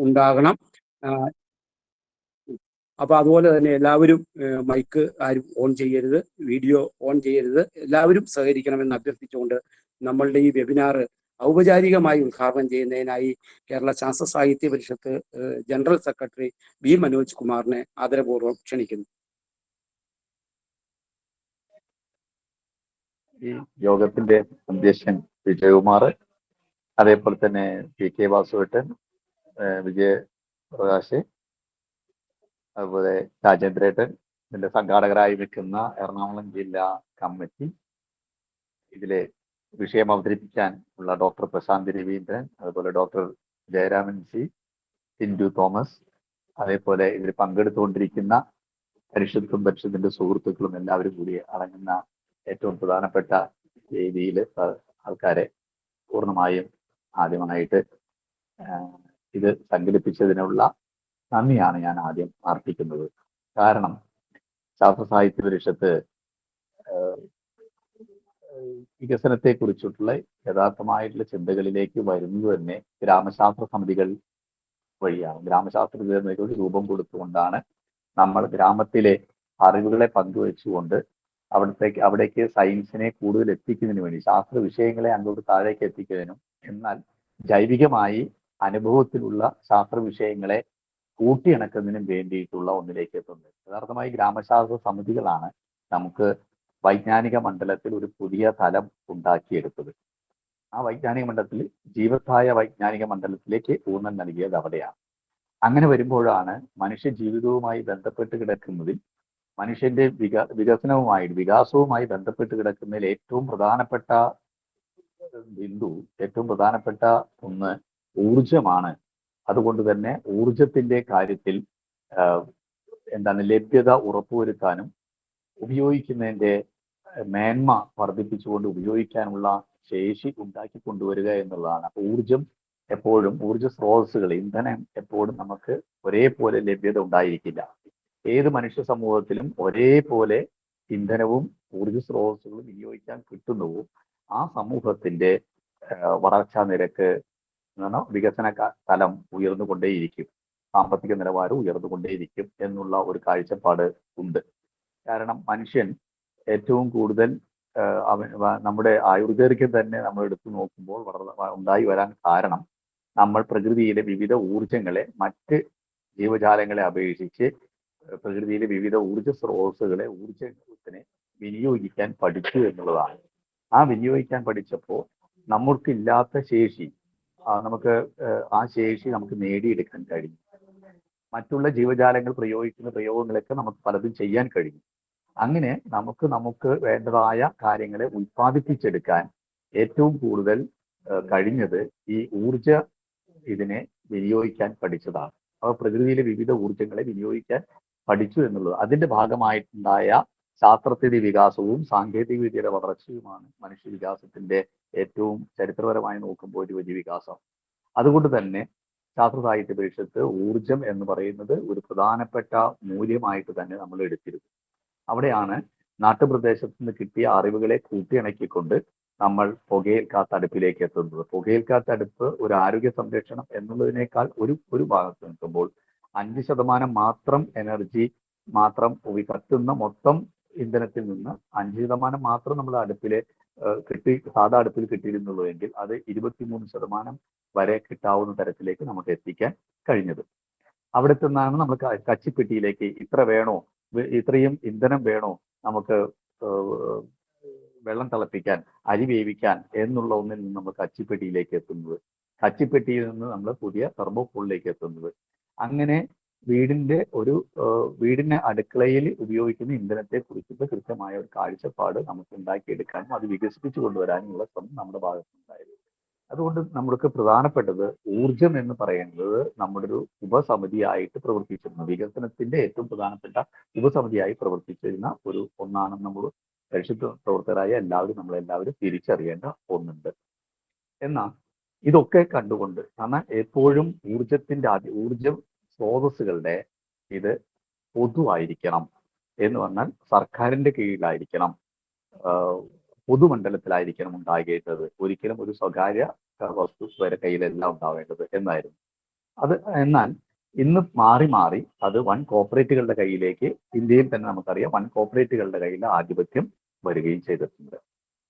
ഉണ്ടാകണം. അപ്പോൾ അതുപോലെ തന്നെ എല്ലാവരും മൈക്ക് ആരും ഓൺ ചെയ്യരുത്, വീഡിയോ ഓൺ ചെയ്യരുത്, എല്ലാവരും സഹകരിക്കണമെന്ന് അഭ്യർത്ഥിച്ചുകൊണ്ട് നമ്മളുടെ ഈ വെബിനാർ ഔപചാരികമായി ഉദ്ഘാടനം ചെയ്യുന്നതിനായി കേരള ശാസ്ത്ര സാഹിത്യ പരിഷത്ത് ജനറൽ സെക്രട്ടറി ബി മനോജ് കുമാറിനെ ആദരപൂർവ്വം ക്ഷണിക്കുന്നു. ഈ യോഗത്തിന്റെ അധ്യക്ഷൻ വിജയകുമാർ, അതേപോലെ തന്നെ പി കെ വാസുവേട്ടൻ, വിജയപ്രകാശ്, അതുപോലെ രാജേന്ദ്രേട്ടൻ, ഇതിന്റെ സംഘാടകരായി നിൽക്കുന്ന എറണാകുളം ജില്ലാ കമ്മിറ്റി, ഇതിലെ വിഷയം അവതരിപ്പിക്കാൻ ഉള്ള ഡോക്ടർ പ്രശാന്ത് രവീന്ദ്രൻ, അതുപോലെ doctor Jayaraman C, Tindu Thomas, അതേപോലെ ഇതിൽ പങ്കെടുത്തുകൊണ്ടിരിക്കുന്ന പരിഷത്തിന്റെ സുഹൃത്തുക്കളും എല്ലാവരും കൂടി അടങ്ങുന്ന ഏറ്റവും പ്രധാനപ്പെട്ട വേദിയിൽ ആൾക്കാരെ പൂർണ്ണമായും ആദ്യമായിട്ട് ഇത് സംഘടിപ്പിച്ചതിനുള്ള നന്ദിയാണ് ഞാൻ ആദ്യം അർപ്പിക്കുന്നത്. കാരണം ശാസ്ത്ര സാഹിത്യ പരിഷത്ത് വികസനത്തെക്കുറിച്ചിട്ടുള്ള യഥാർത്ഥമായിട്ടുള്ള ചിന്തകളിലേക്ക് വരുന്നത് തന്നെ ഗ്രാമശാസ്ത്ര സമിതികൾ വഴിയാണ്. ഗ്രാമശാസ്ത്ര സമിതികൾ രൂപം കൊടുത്തുകൊണ്ടാണ് നമ്മൾ ഗ്രാമത്തിലെ അറിവുകളെ പങ്കുവെച്ചുകൊണ്ട് അവിടേക്ക് സയൻസിനെ കൂടുതൽ എത്തിക്കുന്നതിന് വേണ്ടി, ശാസ്ത്ര വിഷയങ്ങളെ അങ്ങോട്ട് താഴേക്ക് എത്തിക്കുന്നതിനും, എന്നാൽ ജൈവികമായി അനുഭവത്തിലുള്ള ശാസ്ത്ര വിഷയങ്ങളെ കൂട്ടിയിണക്കുന്നതിനും വേണ്ടിയിട്ടുള്ള ഒന്നിലേക്ക് എത്തുന്നത്. യഥാർത്ഥമായി ഗ്രാമശാസ്ത്ര സമിതികളാണ് നമുക്ക് വൈജ്ഞാനിക മണ്ഡലത്തിൽ ഒരു പുതിയ തലം ഉണ്ടാക്കിയെടുത്തത്. ആ വൈജ്ഞാനിക മണ്ഡലത്തിൽ ജീവത്തായ വൈജ്ഞാനിക മണ്ഡലത്തിലേക്ക് ഊന്നൽ നൽകിയത് അവിടെയാണ്. അങ്ങനെ വരുമ്പോഴാണ് മനുഷ്യ ജീവിതവുമായി ബന്ധപ്പെട്ട് കിടക്കുന്നതിൽ, മനുഷ്യന്റെ വികാസവുമായി ബന്ധപ്പെട്ട് കിടക്കുന്നതിൽ ഏറ്റവും പ്രധാനപ്പെട്ട ബിന്ദു, ഏറ്റവും പ്രധാനപ്പെട്ട ഒന്ന് ഊർജമാണ്. അതുകൊണ്ട് തന്നെ ഊർജത്തിന്റെ കാര്യത്തിൽ ലഭ്യത ഉറപ്പുവരുത്താനും ഉപയോഗിക്കുന്നതിന്റെ മേന്മ വർദ്ധിപ്പിച്ചുകൊണ്ട് ഉപയോഗിക്കാനുള്ള ശേഷി ഉണ്ടാക്കി കൊണ്ടുവരിക എന്നുള്ളതാണ്. ഊർജം എപ്പോഴും, ഊർജ സ്രോതസ്സുകൾ, ഇന്ധനം എപ്പോഴും നമുക്ക് ഒരേപോലെ ലഭ്യത ഉണ്ടായിരിക്കില്ല. ഏത് മനുഷ്യ സമൂഹത്തിലും ഒരേപോലെ ഇന്ധനവും ഊർജ സ്രോതസ്സുകളും വിനിയോഗിക്കാൻ കിട്ടുന്നുവോ ആ സമൂഹത്തിന്റെ വളർച്ചാ നിരക്ക്, വികസന തലം ഉയർന്നുകൊണ്ടേയിരിക്കും, സാമ്പത്തിക നിലവാരം ഉയർന്നുകൊണ്ടേയിരിക്കും എന്നുള്ള ഒരു കാഴ്ചപ്പാട് ഉണ്ട്. കാരണം മനുഷ്യൻ ഏറ്റവും കൂടുതൽ നമ്മുടെ ആയുർദൈർഘ്യം തന്നെ നമ്മൾ എടുത്തു നോക്കുമ്പോൾ ഉണ്ടായി വരാൻ കാരണം നമ്മൾ പ്രകൃതിയിലെ വിവിധ ഊർജങ്ങളെ മറ്റ് ജീവജാലങ്ങളെ അപേക്ഷിച്ച് പ്രകൃതിയിലെ വിവിധ ഊർജ സ്രോതസ്സുകളെ, ഊർജത്തിനെ വിനിയോഗിക്കാൻ പഠിച്ചു എന്നുള്ളതാണ്. ആ വിനിയോഗിക്കാൻ പഠിച്ചപ്പോൾ നമുക്കില്ലാത്ത ശേഷി, നമുക്ക് ആ ശേഷി നമുക്ക് നേടിയെടുക്കാൻ കഴിയും. മറ്റുള്ള ജീവജാലങ്ങൾ പ്രയോഗിക്കുന്ന പ്രയോഗങ്ങളൊക്കെ നമുക്ക് പലതും ചെയ്യാൻ കഴിയും. അങ്ങനെ നമുക്ക് വേണ്ടതായ കാര്യങ്ങളെ ഉൽപ്പാദിപ്പിച്ചെടുക്കാൻ ഏറ്റവും കൂടുതൽ കഴിഞ്ഞത് ഈ ഇതിനെ വിനിയോഗിക്കാൻ പഠിച്ചതാണ്. അപ്പോൾ പ്രകൃതിയിലെ വിവിധ ഊർജങ്ങളെ വിനിയോഗിക്കാൻ പഠിച്ചു എന്നുള്ളത് അതിന്റെ ഭാഗമായിട്ടുണ്ടായ ശാസ്ത്രത്തിന്റെ വികാസവും സാങ്കേതിക വിദ്യയുടെ വളർച്ചയുമാണ് മനുഷ്യ വികാസത്തിന്റെ ഏറ്റവും ചരിത്രപരമായി നോക്കുമ്പോൾ ഒരു വലിയ വികാസം. അതുകൊണ്ട് തന്നെ ശാസ്ത്ര സാഹിത്യ പരിഷത്ത് ഊർജം എന്ന് പറയുന്നത് ഒരു പ്രധാനപ്പെട്ട മൂല്യമായിട്ട് തന്നെ നമ്മൾ എടുത്തിരുന്നു. അവിടെയാണ് നാട്ടുപ്രദേശത്ത് നിന്ന് കിട്ടിയ അറിവുകളെ കൂട്ടിയിണക്കിക്കൊണ്ട് നമ്മൾ പുകയേൽക്കാത്ത അടുപ്പിലേക്ക് എത്തുന്നത്. പുകയേൽക്കാത്ത അടുപ്പ് ഒരു ആരോഗ്യ സംരക്ഷണം എന്നുള്ളതിനേക്കാൾ ഒരു ഭാഗത്ത് നിൽക്കുമ്പോൾ 5% മാത്രം എനർജി മാത്രം കത്തുന്ന മൊത്തം ഇന്ധനത്തിൽ നിന്ന് 5% മാത്രം നമ്മൾ അടുപ്പിലെ സാധാ അടുപ്പിൽ കിട്ടിയിരുന്നുള്ളൂ എങ്കിൽ അത് 23% വരെ കിട്ടാവുന്ന തരത്തിലേക്ക് നമുക്ക് എത്തിക്കാൻ കഴിഞ്ഞത്. അവിടെ നിന്നാണ് നമ്മൾ കച്ചിപ്പെട്ടിയിലേക്ക് ഇത്ര വേണോ, ഇത്രയും ഇന്ധനം വേണോ നമുക്ക് വെള്ളം തിളപ്പിക്കാൻ, അരി വേവിക്കാൻ എന്നുള്ള ഒന്നിൽ നിന്ന് നമ്മൾ കച്ചിപ്പെട്ടിയിലേക്ക് എത്തുന്നത്. കച്ചിപ്പെട്ടിയിൽ നിന്ന് നമ്മൾ പുതിയ തെർമോകോളിലേക്ക് എത്തുന്നത്. അങ്ങനെ വീടിന്റെ അടുക്കളയിൽ ഉപയോഗിക്കുന്ന ഇന്ധനത്തെ കുറിച്ചിട്ട് കൃത്യമായ ഒരു കാഴ്ചപ്പാട് നമുക്ക് ഉണ്ടാക്കിയെടുക്കാനും അത് വികസിപ്പിച്ചു കൊണ്ടുവരാനുമുള്ള ശ്രമം നമ്മുടെ ഭാഗത്തുണ്ടായിരുന്നു. അതുകൊണ്ട് നമ്മൾക്ക് പ്രധാനപ്പെട്ടത് ഊർജം എന്ന് പറയുന്നത് നമ്മുടെ ഒരു ഉപസമിതിയായിട്ട് പ്രവർത്തിച്ചിരുന്നു. വികസനത്തിന്റെ ഏറ്റവും പ്രധാനപ്പെട്ട ഉപസമിതിയായി പ്രവർത്തിച്ചിരുന്ന ഒന്നാണ് നമ്മൾ പരിശുദ്ധ പ്രവർത്തകരായ നമ്മളെല്ലാവരും തിരിച്ചറിയേണ്ട ഒന്നുണ്ട്. എന്നാൽ ഇതൊക്കെ കണ്ടുകൊണ്ട്, കാരണം എപ്പോഴും ഊർജ സ്രോതസ്സുകളുടെ ഇത് പൊതുവായിരിക്കണം എന്ന് പറഞ്ഞാൽ സർക്കാരിന്റെ കീഴിലായിരിക്കണം, പൊതുമണ്ഡലത്തിലായിരിക്കണം ഉണ്ടാകേണ്ടത്. ഒരിക്കലും ഒരു സ്വകാര്യ വസ്തു വരെ കയ്യിലല്ല ഉണ്ടാവേണ്ടത് എന്നായിരുന്നു. അത് എന്നാൽ ഇന്ന് മാറി മാറി അത് വൻ കോർപ്പറേറ്റുകളുടെ കയ്യിലേക്ക്, ഇന്ത്യയിൽ തന്നെ നമുക്കറിയാം വൻ കോർപ്പറേറ്റുകളുടെ കയ്യിൽ ആധിപത്യം വരികയും ചെയ്തിട്ടുണ്ട്.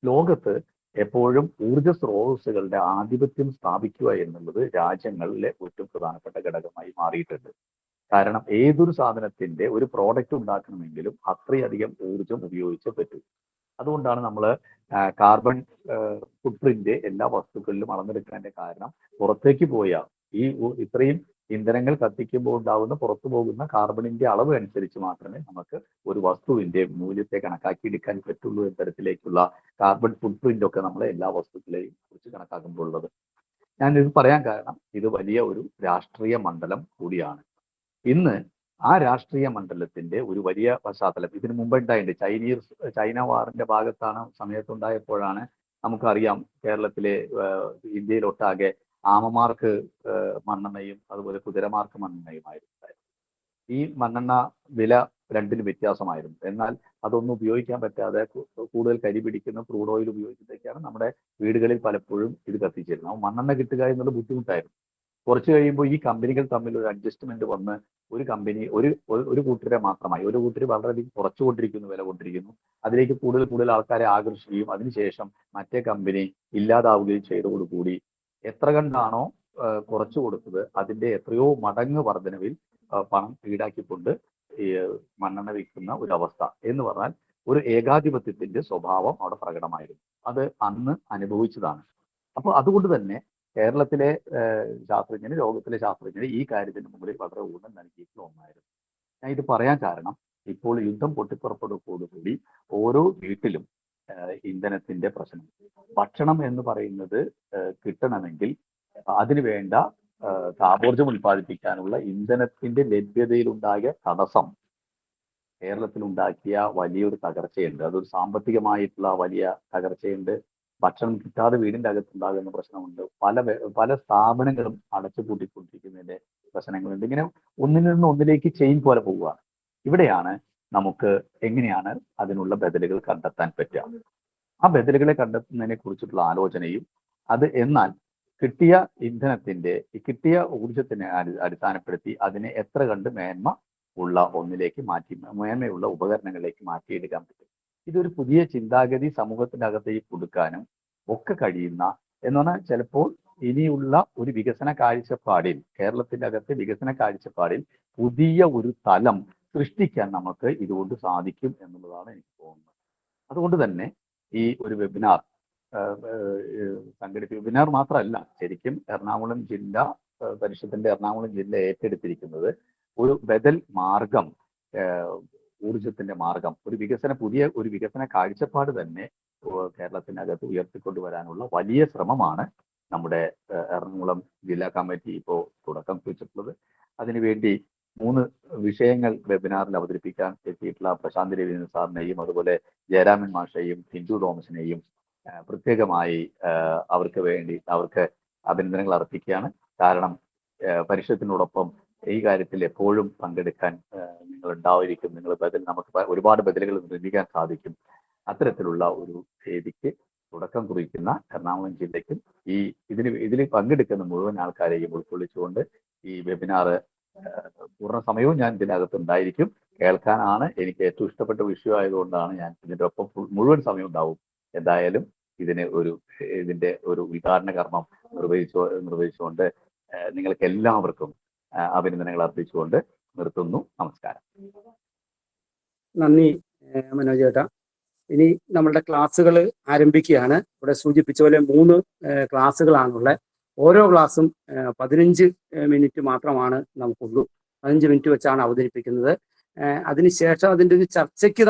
ലോകത്ത് എപ്പോഴും ഊർജ സ്രോതസ്സുകളുടെ ആധിപത്യം സ്ഥാപിക്കുക എന്നുള്ളത് രാജ്യങ്ങളിലെ ഏറ്റവും പ്രധാനപ്പെട്ട ഘടകമായി മാറിയിട്ടുണ്ട്. കാരണം ഏതൊരു സാധനത്തിന്റെ ഒരു പ്രോഡക്റ്റ് ഉണ്ടാക്കണമെങ്കിലും അത്രയധികം ഊർജം ഉപയോഗിച്ചേ പറ്റൂ. അതുകൊണ്ടാണ് നമ്മൾ കാർബൺ ഫുട് പ്രിന്റ് എല്ലാ വസ്തുക്കളിലും അളന്നെടുക്കുന്നതിന്റെ കാരണം പുറത്തേക്ക് പോയ ഇത്രയും ഇന്ധനങ്ങൾ കത്തിക്കുമ്പോൾ ഉണ്ടാകുന്ന പുറത്തു പോകുന്ന കാർബണിന്റെ അളവ് അനുസരിച്ച് മാത്രമേ നമുക്ക് ഒരു വസ്തുവിന്റെ മൂല്യത്തെ കണക്കാക്കിയെടുക്കാൻ പറ്റുള്ളൂ എന്ന തരത്തിലേക്കുള്ള കാർബൺ ഫുട് പ്രിന്റ് ഒക്കെ നമ്മൾ എല്ലാ വസ്തുക്കളെയും കുറിച്ച് കണക്കാക്കുമ്പോൾ ഉള്ളത്. ഞാൻ ഇത് പറയാൻ കാരണം ഇത് വലിയ ഒരു രാഷ്ട്രീയ മണ്ഡലം കൂടിയാണ്. ഇന്ന് ആ രാഷ്ട്രീയ മണ്ഡലത്തിന്റെ ഒരു വലിയ പശ്ചാത്തലം ഇതിനു മുമ്പ് ഉണ്ടായിട്ടുണ്ട്. ചൈന വാറിന്റെ ഭാഗത്താണ് സമയത്തുണ്ടായപ്പോഴാണ് നമുക്കറിയാം കേരളത്തിലെ ഇന്ത്യയിലൊട്ടാകെ ആമമാർക്ക് മണ്ണെണ്ണയും അതുപോലെ കുതിരമാർക്ക് മണ്ണെണ്ണയുമായിരുന്നു. ഈ മണ്ണെണ്ണ വില രണ്ടിന് വ്യത്യാസമായിരുന്നു. എന്നാൽ അതൊന്നും ഉപയോഗിക്കാൻ പറ്റാതെ കൂടുതൽ കരി പിടിക്കുന്ന ക്രൂഡ് ഓയിൽ ഉപയോഗിച്ചിട്ടൊക്കെയാണ് നമ്മുടെ വീടുകളിൽ പലപ്പോഴും ഇത് കത്തിച്ചിരുന്നത്. അപ്പോൾ മണ്ണെണ്ണ കിട്ടുക എന്നുള്ളത് ബുദ്ധിമുട്ടായിരുന്നു. കുറച്ച് കഴിയുമ്പോൾ ഈ കമ്പനികൾ തമ്മിൽ ഒരു അഡ്ജസ്റ്റ്മെന്റ് വന്ന് ഒരു കമ്പനി ഒരു കൂട്ടരെ മാത്രമായി, ഒരു കൂട്ടർ വളരെയധികം കുറച്ചുകൊണ്ടിരിക്കുന്നു, വില കൊണ്ടിരിക്കുന്നു, അതിലേക്ക് കൂടുതൽ ആൾക്കാരെ ആകർഷിക്കുകയും അതിനുശേഷം മറ്റേ കമ്പനി ഇല്ലാതാവുകയും ചെയ്തതോടുകൂടി എത്ര കണ്ടാണോ കുറച്ചു കൊടുത്തത് അതിന്റെ എത്രയോ മടങ്ങ് വർധനവിൽ പണം ഈടാക്കിക്കൊണ്ട് മണ്ണെണ്ണ വിൽക്കുന്ന ഒരു അവസ്ഥ എന്ന് പറഞ്ഞാൽ ഒരു ഏകാധിപത്യത്തിന്റെ സ്വഭാവം അവിടെ പ്രകടമായിരുന്നു. അത് അന്ന് അനുഭവിച്ചതാണ്. അപ്പോൾ അതുകൊണ്ട് തന്നെ കേരളത്തിലെ ശാസ്ത്രജ്ഞര്, ലോകത്തിലെ ശാസ്ത്രജ്ഞര് ഈ കാര്യത്തിന് മുമ്പിൽ വളരെ ഊന്നൽ നൽകിയിട്ടുള്ള ഒന്നായിരുന്നു. ഞാൻ ഇത് പറയാൻ കാരണം ഇപ്പോൾ യുദ്ധം പൊട്ടിപ്പുറപ്പെടുന്നതോടുകൂടി ഓരോ വീട്ടിലും ഇന്ധനത്തിന്റെ പ്രശ്നം, ഭക്ഷണം എന്ന് പറയുന്നത് കിട്ടണമെങ്കിൽ അതിനു വേണ്ട താപോർജ്ജം ഉൽപ്പാദിപ്പിക്കാനുള്ള ഇന്ധനത്തിന്റെ ലഭ്യതയിലുണ്ടായ തടസ്സം കേരളത്തിലുണ്ടാക്കിയ വലിയൊരു തകർച്ചയുണ്ട്. അതൊരു സാമ്പത്തികമായിട്ടുള്ള വലിയ തകർച്ചയുണ്ട്. ഭക്ഷണം കിട്ടാതെ വീടിന്റെ അകത്തുണ്ടാകുന്ന പ്രശ്നമുണ്ട്. പല സ്ഥാപനങ്ങളും അടച്ചുപൂട്ടിക്കൊണ്ടിരിക്കുന്നതിന്റെ പ്രശ്നങ്ങളുണ്ട്. ഇങ്ങനെ ഒന്നിൽ നിന്ന് ഒന്നിലേക്ക് ചെയിൻ പോലെ പോവുകയാണ്. ഇവിടെയാണ് നമുക്ക് എങ്ങനെയാണ് അതിനുള്ള ബദലുകൾ കണ്ടെത്താൻ പറ്റുക. ആ ബദലുകളെ കണ്ടെത്തുന്നതിനെ കുറിച്ചിട്ടുള്ള ആലോചനയും എന്നാൽ കിട്ടിയ കിട്ടിയ ഊർജത്തിനെ അടിസ്ഥാനപ്പെടുത്തി അതിനെ എത്ര കണ്ട് മേന്മ ഉള്ള ഒന്നിലേക്ക് മേന്മയുള്ള ഉപകരണങ്ങളിലേക്ക് മാറ്റിയെടുക്കാൻ പറ്റും. ഇതൊരു പുതിയ ചിന്താഗതി സമൂഹത്തിന്റെ അകത്തേക്ക് കൊടുക്കാനും ഒക്കെ കഴിയുന്ന എന്ന് പറഞ്ഞാൽ ചിലപ്പോൾ ഇനിയുള്ള ഒരു വികസന കാഴ്ചപ്പാടിൽ, കേരളത്തിന്റെ അകത്തെ വികസന കാഴ്ചപ്പാടിൽ പുതിയ ഒരു തലം സൃഷ്ടിക്കാൻ നമുക്ക് ഇതുകൊണ്ട് സാധിക്കും എന്നുള്ളതാണ് എനിക്ക് തോന്നുന്നത്. അതുകൊണ്ട് തന്നെ ഈ ഒരു വെബിനാർ വെബിനാർ മാത്രമല്ല, ശരിക്കും എറണാകുളം ജില്ലാ പരിഷത്തിന്റെ എറണാകുളം ജില്ല ഏറ്റെടുത്തിരിക്കുന്നത് ഒരു ബദൽ മാർഗം, ഊർജത്തിന്റെ മാർഗം, പുതിയ ഒരു വികസന കാഴ്ചപ്പാട് തന്നെ കേരളത്തിനകത്ത് ഉയർത്തിക്കൊണ്ടുവരാനുള്ള വലിയ ശ്രമമാണ് നമ്മുടെ എറണാകുളം ജില്ലാ കമ്മിറ്റി ഇപ്പോൾ തുടക്കം കുറിച്ചിട്ടുള്ളത്. അതിനുവേണ്ടി 3 വിഷയങ്ങൾ വെബിനാറിൽ അവതരിപ്പിക്കാൻ എത്തിയിട്ടുള്ള പ്രശാന്ത് രവീന്ദ്രൻ സാറിനെയും അതുപോലെ ജയരാമൻ മാഷയെയും ടിൻഡു തോമസിനെയും പ്രത്യേകമായി അവർക്ക് അഭിനന്ദനങ്ങൾ അർപ്പിക്കുകയാണ്. കാരണം പരിഷത്തിനോടൊപ്പം ഈ കാര്യത്തിൽ എപ്പോഴും പങ്കെടുക്കാൻ നിങ്ങൾ ഉണ്ടായിരിക്കും. നമുക്ക് ഒരുപാട് ബദലുകൾ നിർമ്മിക്കാൻ സാധിക്കും. അത്തരത്തിലുള്ള ഒരു വേദിക്ക് തുടക്കം കുറിക്കുന്ന എറണാകുളം ജില്ലയ്ക്കും ഇതിൽ പങ്കെടുക്കുന്ന മുഴുവൻ ആൾക്കാരെയും ഉൾക്കൊള്ളിച്ചുകൊണ്ട് ഈ വെബിനാർ പൂർണ്ണ സമയവും ഞാൻ ഇതിനകത്ത് ഉണ്ടായിരിക്കും. കേൾക്കാനാണ് എനിക്ക് ഏറ്റവും ഇഷ്ടപ്പെട്ട വിഷയമായതുകൊണ്ടാണ് ഞാൻ ഇതിൻ്റെ ഒപ്പം മുഴുവൻ സമയം ഉണ്ടാവും. എന്തായാലും ഇതിന്റെ ഒരു ഉദ്ഘാടന കർമ്മം നിർവഹിച്ചുകൊണ്ട് നിങ്ങൾക്ക് എല്ലാവർക്കും അഭിനന്ദനങ്ങൾ അർപ്പിച്ചുകൊണ്ട് നിർത്തുന്നു. നമസ്കാരം. നന്ദി മനോജ് ചേട്ടാ. ഇനി നമ്മളുടെ ക്ലാസ്സുകൾ ആരംഭിക്കുകയാണ്. ഇവിടെ സൂചിപ്പിച്ച പോലെ 3 ക്ലാസ്സുകളാണുള്ളത്. ഓരോ ക്ലാസ്സും 15 മിനിറ്റ് മാത്രമാണ് നമുക്കുള്ളൂ. 15 മിനിറ്റ് വെച്ചാണ് അവതരിപ്പിക്കുന്നത്. അതിനുശേഷം അതിൻ്റെ ഒരു ചർച്ചയ്ക്ക്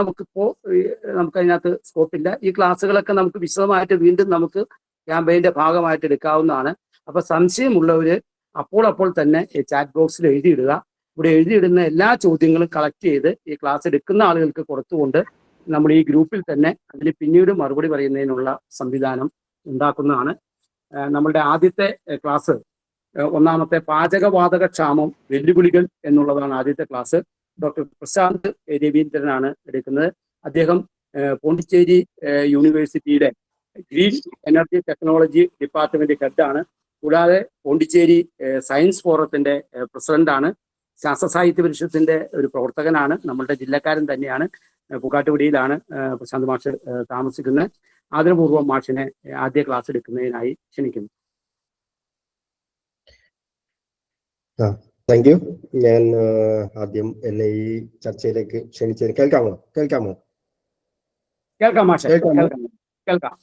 നമുക്കതിനകത്ത് സ്കോപ്പില്ല. ഈ ക്ലാസ്സുകളൊക്കെ നമുക്ക് വിശദമായിട്ട് വീണ്ടും നമുക്ക് ക്യാമ്പയിൻ്റെ ഭാഗമായിട്ട് എടുക്കാവുന്നതാണ്. അപ്പോൾ സംശയമുള്ളവർ അപ്പോൾ തന്നെ ഈ ചാറ്റ് ബോക്സിൽ എഴുതിയിടുക. ഇവിടെ എഴുതിയിടുന്ന എല്ലാ ചോദ്യങ്ങളും കളക്ട് ചെയ്ത് ഈ ക്ലാസ് എടുക്കുന്ന ആളുകൾക്ക് കൊടുത്തുകൊണ്ട് നമ്മൾ ഈ ഗ്രൂപ്പിൽ തന്നെ അതിന് പിന്നീട് മറുപടി പറയുന്നതിനുള്ള സംവിധാനം ഉണ്ടാക്കുന്നതാണ്. നമ്മളുടെ ആദ്യത്തെ ക്ലാസ്, ഒന്നാമത്തെ പാചകവാതക ക്ഷാമം വെല്ലുവിളികൾ എന്നുള്ളതാണ് ആദ്യത്തെ ക്ലാസ്. ഡോക്ടർ പ്രശാന്ത് രവീന്ദ്രനാണ് എടുക്കുന്നത്. അദ്ദേഹം പോണ്ടിച്ചേരി യൂണിവേഴ്സിറ്റിയുടെ ഗ്രീൻ എനർജി ടെക്നോളജി ഡിപ്പാർട്ട്മെന്റ് ഹെഡാണ്. കൂടാതെ പോണ്ടിച്ചേരി സയൻസ് ഫോറത്തിന്റെ പ്രസിഡന്റാണ്. ശാസ്ത്ര സാഹിത്യ പരിഷത്തിന്റെ ഒരു പ്രവർത്തകനാണ്. നമ്മളുടെ ജില്ലക്കാരൻ തന്നെയാണ്. പൂക്കാട്ടുപടിയിലാണ് പ്രശാന്ത് മാഷ് താമസിക്കുന്നത്. ആദരപൂർവ്വം മാഷിനെ ആദ്യ ക്ലാസ് എടുക്കുന്നതിനായി ക്ഷണിക്കുന്നു. Thank you. ഞാൻ ആദ്യം എന്നെ ഈ ചർച്ചയിലേക്ക് ക്ഷണിച്ചത് കേൾക്കാം മാഷെ? കേൾക്കാം.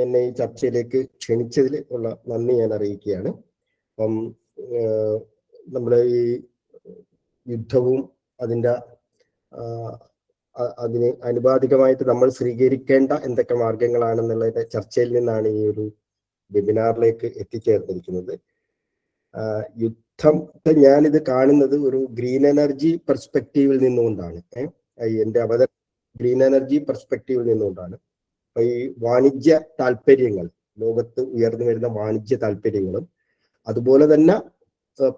എന്നെ ഈ ചർച്ചയിലേക്ക് ക്ഷണിച്ചതിൽ ഉള്ള നന്ദി ഞാൻ അറിയിക്കുകയാണ്. അപ്പം നമ്മുടെ ഈ യുദ്ധവും അതിന് അനുപാതികമായിട്ട് നമ്മൾ സ്വീകരിക്കേണ്ട എന്തൊക്കെ മാർഗങ്ങളാണെന്നുള്ളതിന്റെ ചർച്ചയിൽ നിന്നാണ് ഈ ഒരു വെബിനാറിലേക്ക് എത്തിച്ചേർന്നിരിക്കുന്നത്. യുദ്ധത്തെ ഞാനിത് കാണുന്നത് ഒരു ഗ്രീൻ എനർജി പെർസ്പെക്റ്റീവിൽ നിന്നുകൊണ്ടാണ്. എന്റെ അവതരണം ഗ്രീൻ എനർജി പെർസ്പെക്റ്റീവിൽ നിന്നുകൊണ്ടാണ്. അപ്പൊ ഈ വാണിജ്യ താല്പര്യങ്ങൾ, ലോകത്ത് ഉയർന്നു വരുന്ന വാണിജ്യ താല്പര്യങ്ങളും അതുപോലെ തന്നെ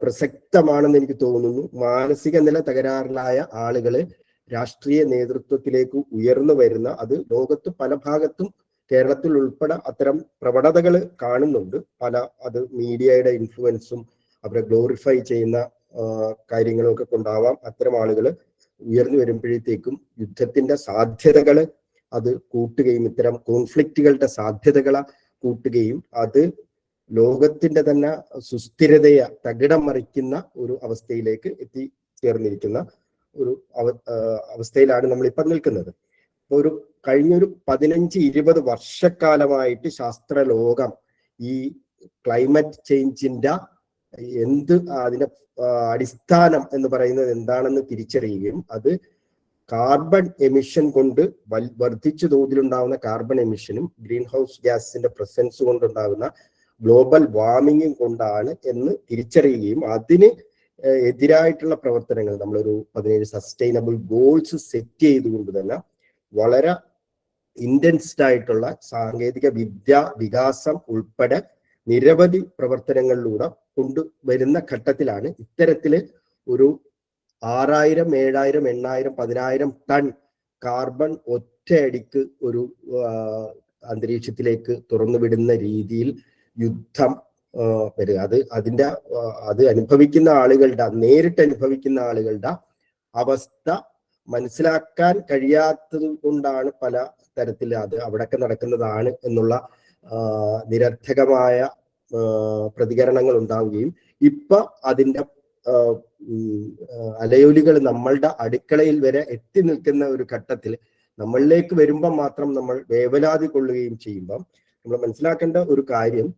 പ്രസക്തമാണെന്ന് എനിക്ക് തോന്നുന്നു. മാനസിക നില തകരാറിലായ ആളുകള് രാഷ്ട്രീയ നേതൃത്വത്തിലേക്ക് ഉയർന്നു വരുന്ന, അത് ലോകത്ത് പല ഭാഗത്തും കേരളത്തിൽ ഉൾപ്പെടെ അത്തരം പ്രവണതകൾ കാണുന്നുണ്ട്. അത് മീഡിയയുടെ ഇൻഫ്ലുവൻസും അവരെ ഗ്ലോറിഫൈ ചെയ്യുന്ന കാര്യങ്ങളും ഒക്കെ കൊണ്ടാവാം അത്തരം ആളുകൾ ഉയർന്നു വരുമ്പോഴത്തേക്കും യുദ്ധത്തിന്റെ സാധ്യതകൾ അത് കൂട്ടുകയും ഇത്തരം കോൺഫ്ലിക്റ്റുകളുടെ സാധ്യതകളെ കൂട്ടുകയും അത് ലോകത്തിന്റെ തന്നെ സുസ്ഥിരതയെ തകിടം മറിക്കുന്ന ഒരു അവസ്ഥയിലേക്ക് എത്തിച്ചേർന്നിരിക്കുന്ന ഒരു അവസ്ഥയിലാണ് നമ്മളിപ്പം നിൽക്കുന്നത്. കഴിഞ്ഞൊരു 15-20 വർഷക്കാലമായിട്ട് ശാസ്ത്രലോകം ഈ ക്ലൈമറ്റ് ചേഞ്ചിന്റെ അതിന്റെ അടിസ്ഥാനം എന്ന് പറയുന്നത് എന്താണെന്ന് തിരിച്ചറിയുകയും അത് കാർബൺ എമിഷൻ കൊണ്ട് വർദ്ധിച്ച തോതിലുണ്ടാകുന്ന കാർബൺ എമിഷനും ഗ്രീൻ ഹൗസ് ഗ്യാസിന്റെ പ്രസൻസ് കൊണ്ടുണ്ടാകുന്ന ഗ്ലോബൽ വാർമിങ്ങും കൊണ്ടാണ് എന്ന് തിരിച്ചറിയുകയും അതിന് എതിരായിട്ടുള്ള പ്രവർത്തനങ്ങൾ നമ്മളൊരു 17 സസ്റ്റൈനബിൾ ഗോൾസ് സെറ്റ് ചെയ്തുകൊണ്ട് തന്നെ വളരെ ഇന്റൻസ്ഡ് ആയിട്ടുള്ള സാങ്കേതിക വിദ്യ വികാസം ഉൾപ്പെടെ നിരവധി പ്രവർത്തനങ്ങളിലൂടെ കൊണ്ടുവരുന്ന ഘട്ടത്തിലാണ് ഇത്തരത്തില് ഒരു 6000, 7000, 8000, 10000 ടൺ കാർബൺ ഒറ്റയടിക്ക് ഒരു അന്തരീക്ഷത്തിലേക്ക് തുറന്നുവിടുന്ന രീതിയിൽ യുദ്ധം വരിക. അത് അനുഭവിക്കുന്ന ആളുകളുടെ, നേരിട്ട് അനുഭവിക്കുന്ന ആളുകളുടെ അവസ്ഥ മനസ്സിലാക്കാൻ കഴിയാത്തത് കൊണ്ടാണ് പല തരത്തിൽ അത് അവിടൊക്കെ നടക്കുന്നതാണ് എന്നുള്ള നിരർത്ഥകമായ പ്രതികരണങ്ങൾ ഉണ്ടാവുകയും ഇപ്പൊ അതിന്റെ അലയൊലികൾ നമ്മളുടെ അടുക്കളയിൽ വരെ എത്തി നിൽക്കുന്ന ഒരു ഘട്ടത്തിൽ നമ്മളിലേക്ക് വരുമ്പം മാത്രം നമ്മൾ വേവലാതി കൊള്ളുകയും ചെയ്യുമ്പം നമ്മൾ മനസ്സിലാക്കേണ്ട ഒരു കാര്യം,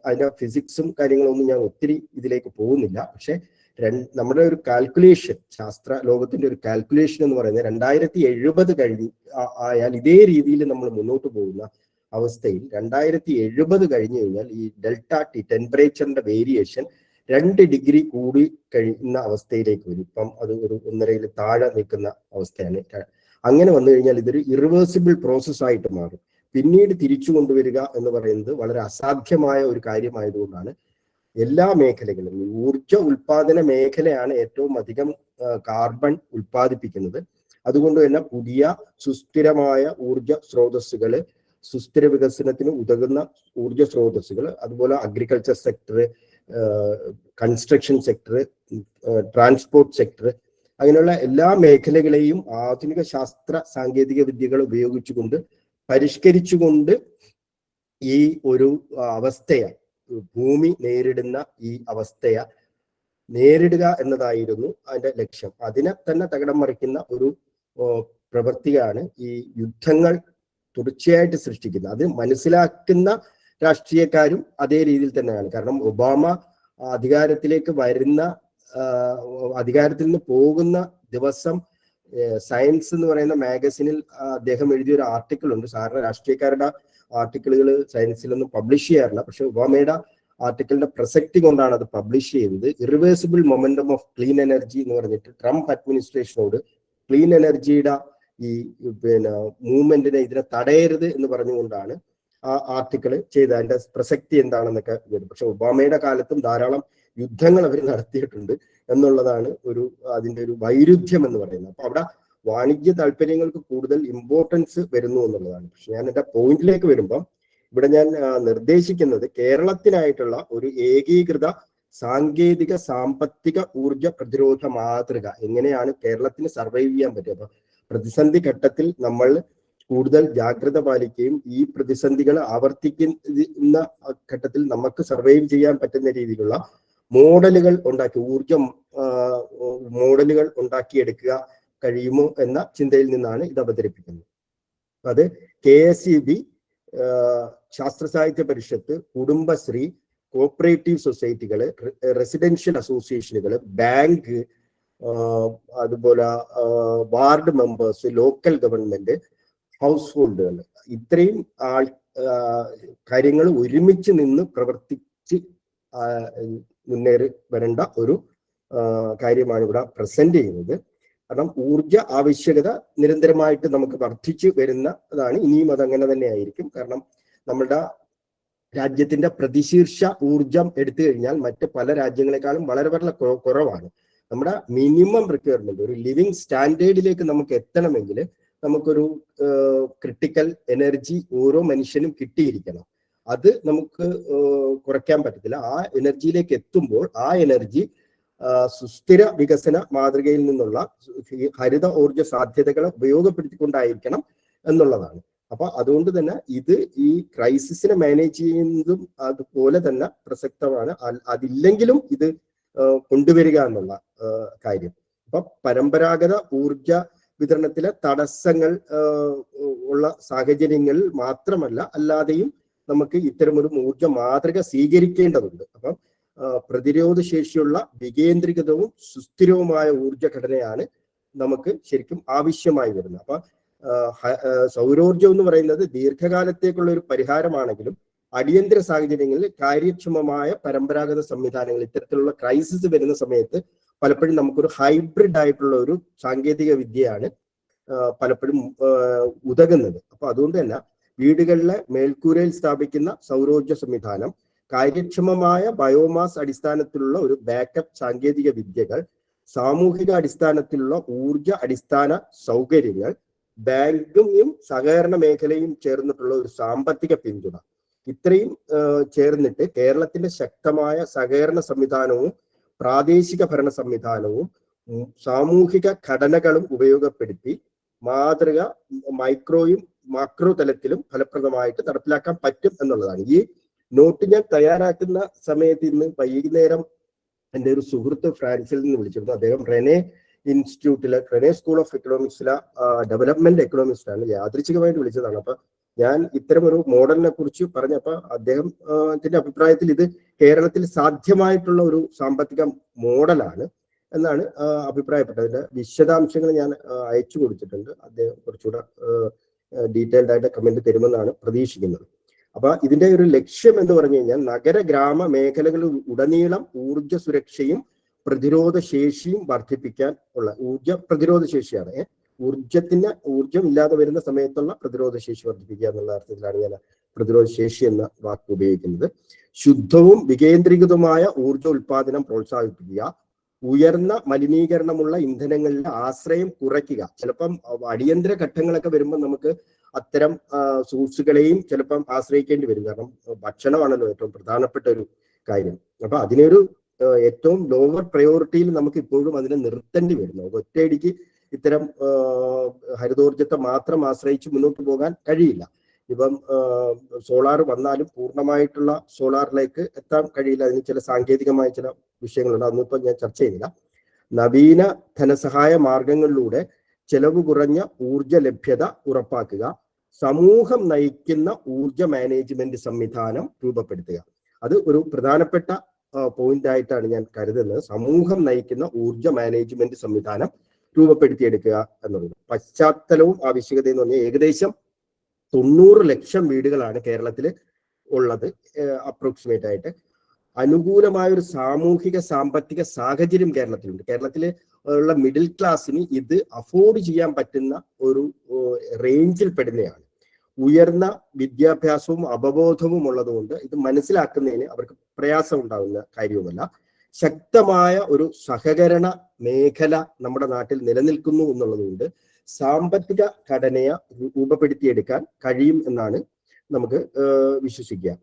അതിന്റെ ഫിസിക്സും കാര്യങ്ങളൊന്നും ഞാൻ ഒത്തിരി ഇതിലേക്ക് പോകുന്നില്ല. പക്ഷെ നമ്മുടെ ഒരു കാൽക്കുലേഷൻ, ശാസ്ത്ര ലോകത്തിന്റെ ഒരു കാൽക്കുലേഷൻ എന്ന് പറയുന്നത് 2070 ആയാൽ ഇതേ രീതിയിൽ നമ്മൾ മുന്നോട്ട് പോകുന്ന അവസ്ഥയിൽ 2070 കഴിഞ്ഞു കഴിഞ്ഞാൽ ഈ ഡെൽറ്റ ടി ടെമ്പറേച്ചറിന്റെ വേരിയേഷൻ 2 ഡിഗ്രി കൂടി കഴിയുന്ന അവസ്ഥയിലേക്ക് വരും. ഇപ്പം അത് ഒരു 1.5 താഴെ നിൽക്കുന്ന അവസ്ഥയാണ്. അങ്ങനെ വന്നു കഴിഞ്ഞാൽ ഇതൊരു ഇറിവേഴ്സിബിൾ പ്രോസസ് ആയിട്ട് മാറും. പിന്നീട് തിരിച്ചു കൊണ്ടുവരിക എന്ന് പറയുന്നത് വളരെ അസാധ്യമായ ഒരു കാര്യമായതുകൊണ്ടാണ് എല്ലാ മേഖലകളും, ഊർജ ഉൽപാദന മേഖലയാണ് ഏറ്റവും അധികം കാർബൺ ഉൽപ്പാദിപ്പിക്കുന്നത്. അതുകൊണ്ട് തന്നെ പുതിയ സുസ്ഥിരമായ ഊർജ സ്രോതസ്സുകള്, സുസ്ഥിര വികസനത്തിന് ഉതകുന്ന ഊർജ സ്രോതസ്സുകൾ, അതുപോലെ agriculture sector, construction sector, transport sector, അങ്ങനെയുള്ള എല്ലാ മേഖലകളെയും ആധുനിക ശാസ്ത്ര സാങ്കേതിക വിദ്യകൾ ഉപയോഗിച്ചുകൊണ്ട് പരിഷ്കരിച്ചുകൊണ്ട് ഈ ഒരു അവസ്ഥയെ, ഭൂമി നേരിടുന്ന ഈ അവസ്ഥയെ നേരിടുക എന്നതായിരുന്നു അതിന്റെ ലക്ഷ്യം. അതിനെ തന്നെ തകിടം മറിക്കുന്ന ഒരു പ്രവൃത്തിയാണ് ഈ യുദ്ധങ്ങൾ തുടർച്ചയായിട്ട് സൃഷ്ടിക്കുന്നത്. അത് മനസ്സിലാക്കുന്ന രാഷ്ട്രീയക്കാരും അതേ രീതിയിൽ തന്നെയാണ്. കാരണം ഒബാമ അധികാരത്തിലേക്ക് വരുന്ന, അധികാരത്തിൽ നിന്ന് പോകുന്ന ദിവസം സയൻസ് എന്ന് പറയുന്ന മാഗസിനിൽ അദ്ദേഹം എഴുതിയൊരു ആർട്ടിക്കിൾ ഉണ്ട്. സാധാരണ രാഷ്ട്രീയക്കാരുടെ ആർട്ടിക്കിളുകൾ സയൻസിലൊന്നും പബ്ലിഷ് ചെയ്യാറില്ല, പക്ഷെ ഒബാമയുടെ ആർട്ടിക്കിളിന്റെ പ്രസക്തി കൊണ്ടാണ് അത് പബ്ലിഷ് ചെയ്തത്. Irreversible momentum of clean energy എന്ന് പറഞ്ഞിട്ട് ട്രംപ് അഡ്മിനിസ്ട്രേഷനോട് ക്ലീൻ എനർജിയുടെ ഈ മൂവ്മെന്റിനെ ഇതിനെ തടയരുത് എന്ന് പറഞ്ഞുകൊണ്ടാണ് ആ ആർട്ടിക്കിൾ ചെയ്ത് അതിന്റെ പ്രസക്തി എന്താണെന്നൊക്കെ വരും. പക്ഷെ ഒബാമയുടെ കാലത്തും ധാരാളം യുദ്ധങ്ങൾ അവർ നടത്തിയിട്ടുണ്ട് എന്നുള്ളതാണ് അതിന്റെ ഒരു വൈരുദ്ധ്യം എന്ന് പറയുന്നത്. അപ്പൊ അവിടെ വാണിജ്യ താല്പര്യങ്ങൾക്ക് കൂടുതൽ ഇമ്പോർട്ടൻസ് വരുന്നു എന്നുള്ളതാണ്. പക്ഷെ ഞാൻ എന്റെ പോയിന്റിലേക്ക് വരുമ്പം ഇവിടെ ഞാൻ നിർദ്ദേശിക്കുന്നത് കേരളത്തിനായിട്ടുള്ള ഒരു ഏകീകൃത സാങ്കേതിക സാമ്പത്തിക ഊർജ പ്രതിരോധ മാതൃക എങ്ങനെയാണ് കേരളത്തിന് സർവൈവ് ചെയ്യാൻ പറ്റുക. അപ്പൊ പ്രതിസന്ധി ഘട്ടത്തിൽ നമ്മൾ കൂടുതൽ ജാഗ്രത പാലിക്കുകയും ഈ പ്രതിസന്ധികൾ ആവർത്തിക്കുന്ന ഘട്ടത്തിൽ നമുക്ക് സർവൈവ് ചെയ്യാൻ പറ്റുന്ന രീതിയിലുള്ള മോഡലുകൾ ഉണ്ടാക്കി ഊർജം മോഡലുകൾ ഉണ്ടാക്കിയെടുക്കുക കഴിയുമോ എന്ന ചിന്തയിൽ നിന്നാണ് ഇത് അവതരിപ്പിക്കുന്നത്. അത് KSEB, ശാസ്ത്ര സാഹിത്യ പരിഷത്ത്, കുടുംബശ്രീ, കോപ്പറേറ്റീവ് സൊസൈറ്റികള്, റെസിഡൻഷ്യൽ അസോസിയേഷനുകൾ, ബാങ്ക്, അതുപോലെ ward members, local government, house ഹോൾഡുകൾ, ഇത്രയും കാര്യങ്ങൾ ഒരുമിച്ച് നിന്ന് പ്രവർത്തിച്ച് മുന്നേറി വരേണ്ട ഒരു കാര്യമാണ് ഇവിടെ പ്രസന്റ് ചെയ്യുന്നത്. കാരണം ഊർജ ആവശ്യകത നിരന്തരമായിട്ട് നമുക്ക് വർദ്ധിച്ചു വരുന്നതാണ്. ഇനിയും അതങ്ങനെ തന്നെ ആയിരിക്കും. കാരണം നമ്മുടെ രാജ്യത്തിന്റെ പ്രതിശീർഷ ഊർജം എടുത്തു കഴിഞ്ഞാൽ മറ്റ് പല രാജ്യങ്ങളെക്കാളും വളരെ വളരെ കുറവാണ്. നമ്മുടെ മിനിമം റിക്വയർമെന്റ്, ഒരു ലിവിങ് സ്റ്റാൻഡേർഡിലേക്ക് നമുക്ക് എത്തണമെങ്കിൽ നമുക്കൊരു ക്രിട്ടിക്കൽ എനർജി ഓരോ മനുഷ്യനും കിട്ടിയിരിക്കണം. അത് നമുക്ക് കുറയ്ക്കാൻ പറ്റത്തില്ല. ആ എനർജിയിലേക്ക് എത്തുമ്പോൾ ആ എനർജി സുസ്ഥിര വികസന മാതൃകയിൽ നിന്നുള്ള ഹരിത ഊർജ സാധ്യതകളെ ഉപയോഗപ്പെടുത്തിക്കൊണ്ടായിരിക്കണം എന്നുള്ളതാണ്. അപ്പൊ അതുകൊണ്ട് തന്നെ ഇത് ഈ ക്രൈസിസിനെ മാനേജ് ചെയ്യുന്നതും അതുപോലെ തന്നെ പ്രസക്തമാണ്. അതില്ലെങ്കിലും ഇത് കൊണ്ടുവരിക എന്നുള്ള കാര്യം. അപ്പൊ പരമ്പരാഗത ഊർജ വിതരണത്തിലെ തടസ്സങ്ങൾ ഉള്ള സാഹചര്യങ്ങളിൽ മാത്രമല്ല അല്ലാതെയും നമുക്ക് ഇത്തരമൊരു ഊർജ മാതൃക സ്വീകരിക്കേണ്ടതുണ്ട്. അപ്പം പ്രതിരോധ ശേഷിയുള്ള വികേന്ദ്രീകൃതവും സുസ്ഥിരവുമായ ഊർജ ഘടനയാണ് നമുക്ക് ശരിക്കും ആവശ്യമായി വരുന്നത്. അപ്പൊ സൗരോർജം എന്ന് പറയുന്നത് ദീർഘകാലത്തേക്കുള്ള ഒരു പരിഹാരമാണെങ്കിലും അടിയന്തര സാഹചര്യങ്ങളിൽ കാര്യക്ഷമമായ പരമ്പരാഗത സംവിധാനങ്ങൾ ഇത്തരത്തിലുള്ള ക്രൈസിസ് വരുന്ന സമയത്ത് പലപ്പോഴും നമുക്കൊരു ഹൈബ്രിഡ് ആയിട്ടുള്ള ഒരു സാങ്കേതിക വിദ്യയാണ് പലപ്പോഴും ഉതകുന്നത്. അപ്പൊ അതുകൊണ്ട് തന്നെ വീടുകളിലെ മേൽക്കൂരയിൽ സ്ഥാപിക്കുന്ന സൗരോർജ സംവിധാനം, കാര്യക്ഷമമായ ബയോമാസ് അടിസ്ഥാനത്തിലുള്ള ഒരു ബാക്കപ്പ് സാങ്കേതിക വിദ്യകൾ, സാമൂഹിക അടിസ്ഥാനത്തിലുള്ള ഊർജ അടിസ്ഥാന സൗകര്യങ്ങൾ, ബാങ്കും സഹകരണ മേഖലയും ചേർന്നിട്ടുള്ള ഒരു സാമ്പത്തിക പിന്തുണ, ഇത്രയും ചേർന്നിട്ട് കേരളത്തിന്റെ ശക്തമായ സഹകരണ സംവിധാനവും പ്രാദേശിക ഭരണ സംവിധാനവും സാമൂഹിക ഘടനകളും ഉപയോഗപ്പെടുത്തി മാതൃക മൈക്രോയും മാക്രോ തലത്തിലും ഫലപ്രദമായിട്ട് നടപ്പിലാക്കാൻ പറ്റും എന്നുള്ളതാണ്. ഈ നോട്ട് ഞാൻ തയ്യാറാക്കുന്ന സമയത്ത് ഇന്ന് വൈകുന്നേരം എൻ്റെ ഒരു സുഹൃത്ത് ഫ്രാൻസിൽ നിന്ന് വിളിച്ചിരുന്നു. അദ്ദേഹം റെനെ ഇൻസ്റ്റിറ്റ്യൂട്ടിലെ റെനെ സ്കൂൾ ഓഫ് എക്കണോമിക്സിലെ ഡെവലപ്മെന്റ് എക്കണോമിക്സിലാണ്, യാദൃച്ഛികമായിട്ട് വിളിച്ചതാണ്. അപ്പൊ ഞാൻ ഇത്തരം ഒരു മോഡലിനെ കുറിച്ച് പറഞ്ഞപ്പോൾ അദ്ദേഹത്തിന്റെ അഭിപ്രായത്തിൽ ഇത് കേരളത്തിൽ സാധ്യമായിട്ടുള്ള ഒരു സാമ്പത്തിക മോഡലാണ് എന്നാണ് അഭിപ്രായപ്പെട്ടത്. അതിന്റെ വിശദാംശങ്ങൾ ഞാൻ അയച്ചു കൊടുത്തിട്ടുണ്ട്. അദ്ദേഹം കുറച്ചുകൂടെ ഡീറ്റെയിൽഡ് ആയിട്ട് കമന്റ് തരുമെന്നാണ് പ്രതീക്ഷിക്കുന്നത്. അപ്പൊ ഇതിന്റെ ഒരു ലക്ഷ്യം എന്ന് പറഞ്ഞു കഴിഞ്ഞാൽ നഗര ഗ്രാമ മേഖലകളിൽ ഉടനീളം ഊർജ സുരക്ഷയും പ്രതിരോധ ശേഷിയും വർദ്ധിപ്പിക്കാൻ ഉള്ള പ്രതിരോധ ശേഷിയാണ്. ഊർജം ഇല്ലാതെ വരുന്ന സമയത്തുള്ള പ്രതിരോധ ശേഷി വർദ്ധിപ്പിക്കുക എന്നുള്ള അർത്ഥത്തിലാണ് ഞാൻ പ്രതിരോധ ശേഷി എന്ന വാക്ക് ഉപയോഗിക്കുന്നത്. ശുദ്ധവും വികേന്ദ്രീകൃതവുമായ ഊർജ ഉൽപാദനം പ്രോത്സാഹിപ്പിക്കുക, ഉയർന്ന മലിനീകരണമുള്ള ഇന്ധനങ്ങളുടെ ആശ്രയം കുറയ്ക്കുക. ചിലപ്പം അടിയന്തര ഘട്ടങ്ങളൊക്കെ വരുമ്പോൾ നമുക്ക് അത്തരം സോഴ്സുകളെയും ചിലപ്പം ആശ്രയിക്കേണ്ടി വരും. കാരണം ഭക്ഷണമാണല്ലോ ഏറ്റവും പ്രധാനപ്പെട്ട ഒരു കാര്യം. അപ്പൊ അതിനൊരു ഏറ്റവും ലോവർ പ്രയോറിറ്റിയിൽ നമുക്ക് ഇപ്പോഴും അതിനെ നിർത്തേണ്ടി വരുന്നു. ഒറ്റയടിക്ക് ഇത്തരം ഹരിതോർജത്തെ മാത്രം ആശ്രയിച്ച് മുന്നോട്ട് പോകാൻ കഴിയില്ല. ഇപ്പം സോളാർ വന്നാലും പൂർണ്ണമായിട്ടുള്ള സോളാറിലേക്ക് എത്താൻ കഴിയില്ല. അതിന് ചില സാങ്കേതികമായ ചില വിഷയങ്ങളുണ്ട്, അതൊന്നും ഞാൻ ചർച്ച ചെയ്യുന്നില്ല. നവീന ധനസഹായ മാർഗങ്ങളിലൂടെ ചെലവ് കുറഞ്ഞ ഊർജ ലഭ്യത ഉറപ്പാക്കുക, സമൂഹം നയിക്കുന്ന ഊർജ മാനേജ്മെന്റ് സംവിധാനം രൂപപ്പെടുത്തുക. അത് ഒരു പ്രധാനപ്പെട്ട പോയിന്റ് ആയിട്ടാണ് ഞാൻ കരുതുന്നത്. സമൂഹം നയിക്കുന്ന ഊർജ മാനേജ്മെന്റ് സംവിധാനം രൂപപ്പെടുത്തിയെടുക്കുക എന്നുള്ളത്. പശ്ചാത്തലവും ആവശ്യകത എന്ന് പറഞ്ഞാൽ ഏകദേശം 90 ലക്ഷം വീടുകളാണ് കേരളത്തിൽ ഉള്ളത്. അപ്രോക്സിമേറ്റ് ആയിട്ട് അനുകൂലമായ ഒരു സാമൂഹിക സാമ്പത്തിക സാഹചര്യം കേരളത്തിലുണ്ട്. കേരളത്തിൽ ഉള്ള മിഡിൽ ക്ലാസ്സിന് ഇത് അഫോർഡ് ചെയ്യാൻ പറ്റുന്ന ഒരു റേഞ്ചിൽ പെടുന്നതാണ്. ഉയർന്ന വിദ്യാഭ്യാസവും അവബോധവും ഉള്ളതുകൊണ്ട് ഇത് മനസ്സിലാക്കുന്നതിന് അവർക്ക് പ്രയാസം ഉണ്ടാകുന്ന കാര്യവുമല്ല. ശക്തമായ ഒരു സഹകരണ മേഖല നമ്മുടെ നാട്ടിൽ നിലനിൽക്കുന്നു എന്നുള്ളതുകൊണ്ട് സാമ്പത്തിക ഘടനയെ രൂപപ്പെടുത്തിയെടുക്കാൻ കഴിയും എന്നാണ് നമുക്ക് വിശ്വസിക്കാം.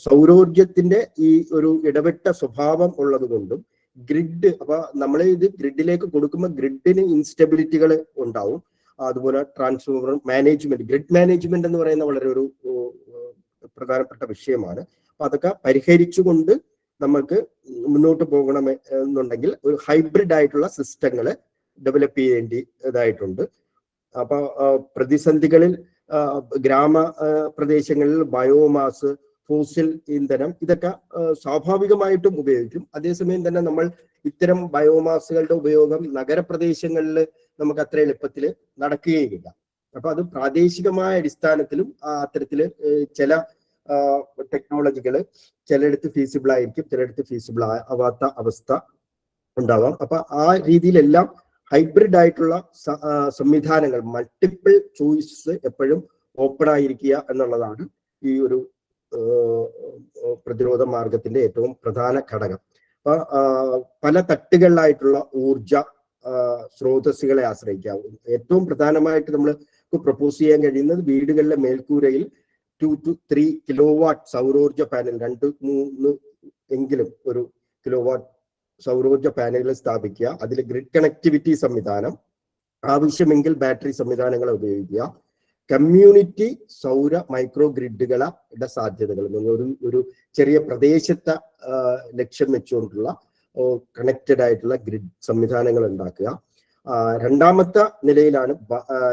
സൗരോർജത്തിന്റെ ഈ ഒരു ഇടപെട്ട സ്വഭാവം ഉള്ളത് കൊണ്ടും ഗ്രിഡ്, അപ്പൊ നമ്മൾ ഇത് ഗ്രിഡിലേക്ക് കൊടുക്കുമ്പോൾ ഗ്രിഡിന് ഇൻസ്റ്റബിലിറ്റികൾ ഉണ്ടാവും. അതുപോലെ ട്രാൻസ്ഫോമർ മാനേജ്മെന്റ്, ഗ്രിഡ് മാനേജ്മെന്റ് എന്ന് പറയുന്ന വളരെ ഒരു പ്രധാനപ്പെട്ട വിഷയമാണ്. അപ്പൊ അതൊക്കെ പരിഹരിച്ചുകൊണ്ട് നമുക്ക് മുന്നോട്ട് പോകണം എന്നുണ്ടെങ്കിൽ ഒരു ഹൈബ്രിഡ് ആയിട്ടുള്ള സിസ്റ്റങ്ങൾ ഡെവലപ്പ് ചെയ്യേണ്ടതായിട്ടുണ്ട്. അപ്പൊ പ്രതിസന്ധികളിൽ ഗ്രാമ പ്രദേശങ്ങളിൽ ബയോമാസ്, ഫോസിൽ ഇന്ധനം ഇതൊക്കെ സ്വാഭാവികമായിട്ടും ഉപയോഗിക്കും. അതേസമയം തന്നെ നമ്മൾ ഇത്തരം ബയോമാസുകളുടെ ഉപയോഗം നഗരപ്രദേശങ്ങളിൽ നമുക്ക് അത്ര എളുപ്പത്തിൽ നടക്കുകയില്ല. അപ്പൊ അത് പ്രാദേശികമായ അടിസ്ഥാനത്തിലും അത്തരത്തില് ചില ടെക്നോളജികൾ ചിലയിടത്ത് ഫീസിബിൾ ആയിരിക്കും, ചിലയിടത്ത് ഫീസിബിൾ ആവാത്ത അവസ്ഥ ഉണ്ടാവാം. അപ്പൊ ആ രീതിയിലെല്ലാം ഹൈബ്രിഡ് ആയിട്ടുള്ള സംവിധാനങ്ങൾ, മൾട്ടിപ്പിൾ ചോയ്സ് എപ്പോഴും ഓപ്പൺ ആയിരിക്കുക എന്നുള്ളതാണ് ഈ ഒരു പ്രതിരോധ മാർഗത്തിന്റെ ഏറ്റവും പ്രധാന ഘടകം. അപ്പൊ പല തട്ടുകളിലായിട്ടുള്ള ഊർജ സ്രോതസ്സുകളെ ആശ്രയിക്കാവും. ഏറ്റവും പ്രധാനമായിട്ട് നമ്മൾ പ്രപ്പോസ് ചെയ്യാൻ കഴിയുന്നത് വീടുകളിലെ മേൽക്കൂരയിൽ 2 to 3 കിലോവാട്ട് സൗരോർജ പാനൽ, 2-3 എങ്കിലും ഒരു കിലോവാട്ട് സൗരോർജ പാനലുകൾ സ്ഥാപിക്കുക. അതിൽ ഗ്രിഡ് കണക്ടിവിറ്റി സംവിധാനം, ആവശ്യമെങ്കിൽ ബാറ്ററി സംവിധാനങ്ങൾ ഉപയോഗിക്കുക. കമ്മ്യൂണിറ്റി സൗര മൈക്രോ ഗ്രിഡുകളുടെ സാധ്യതകൾ, ഒരു ചെറിയ പ്രദേശത്തെ ലക്ഷ്യം വെച്ചുകൊണ്ടുള്ള കണക്റ്റഡ് ആയിട്ടുള്ള ഗ്രിഡ് സംവിധാനങ്ങൾ ഉണ്ടാക്കുക. രണ്ടാമത്തെ നിലയിലാണ്,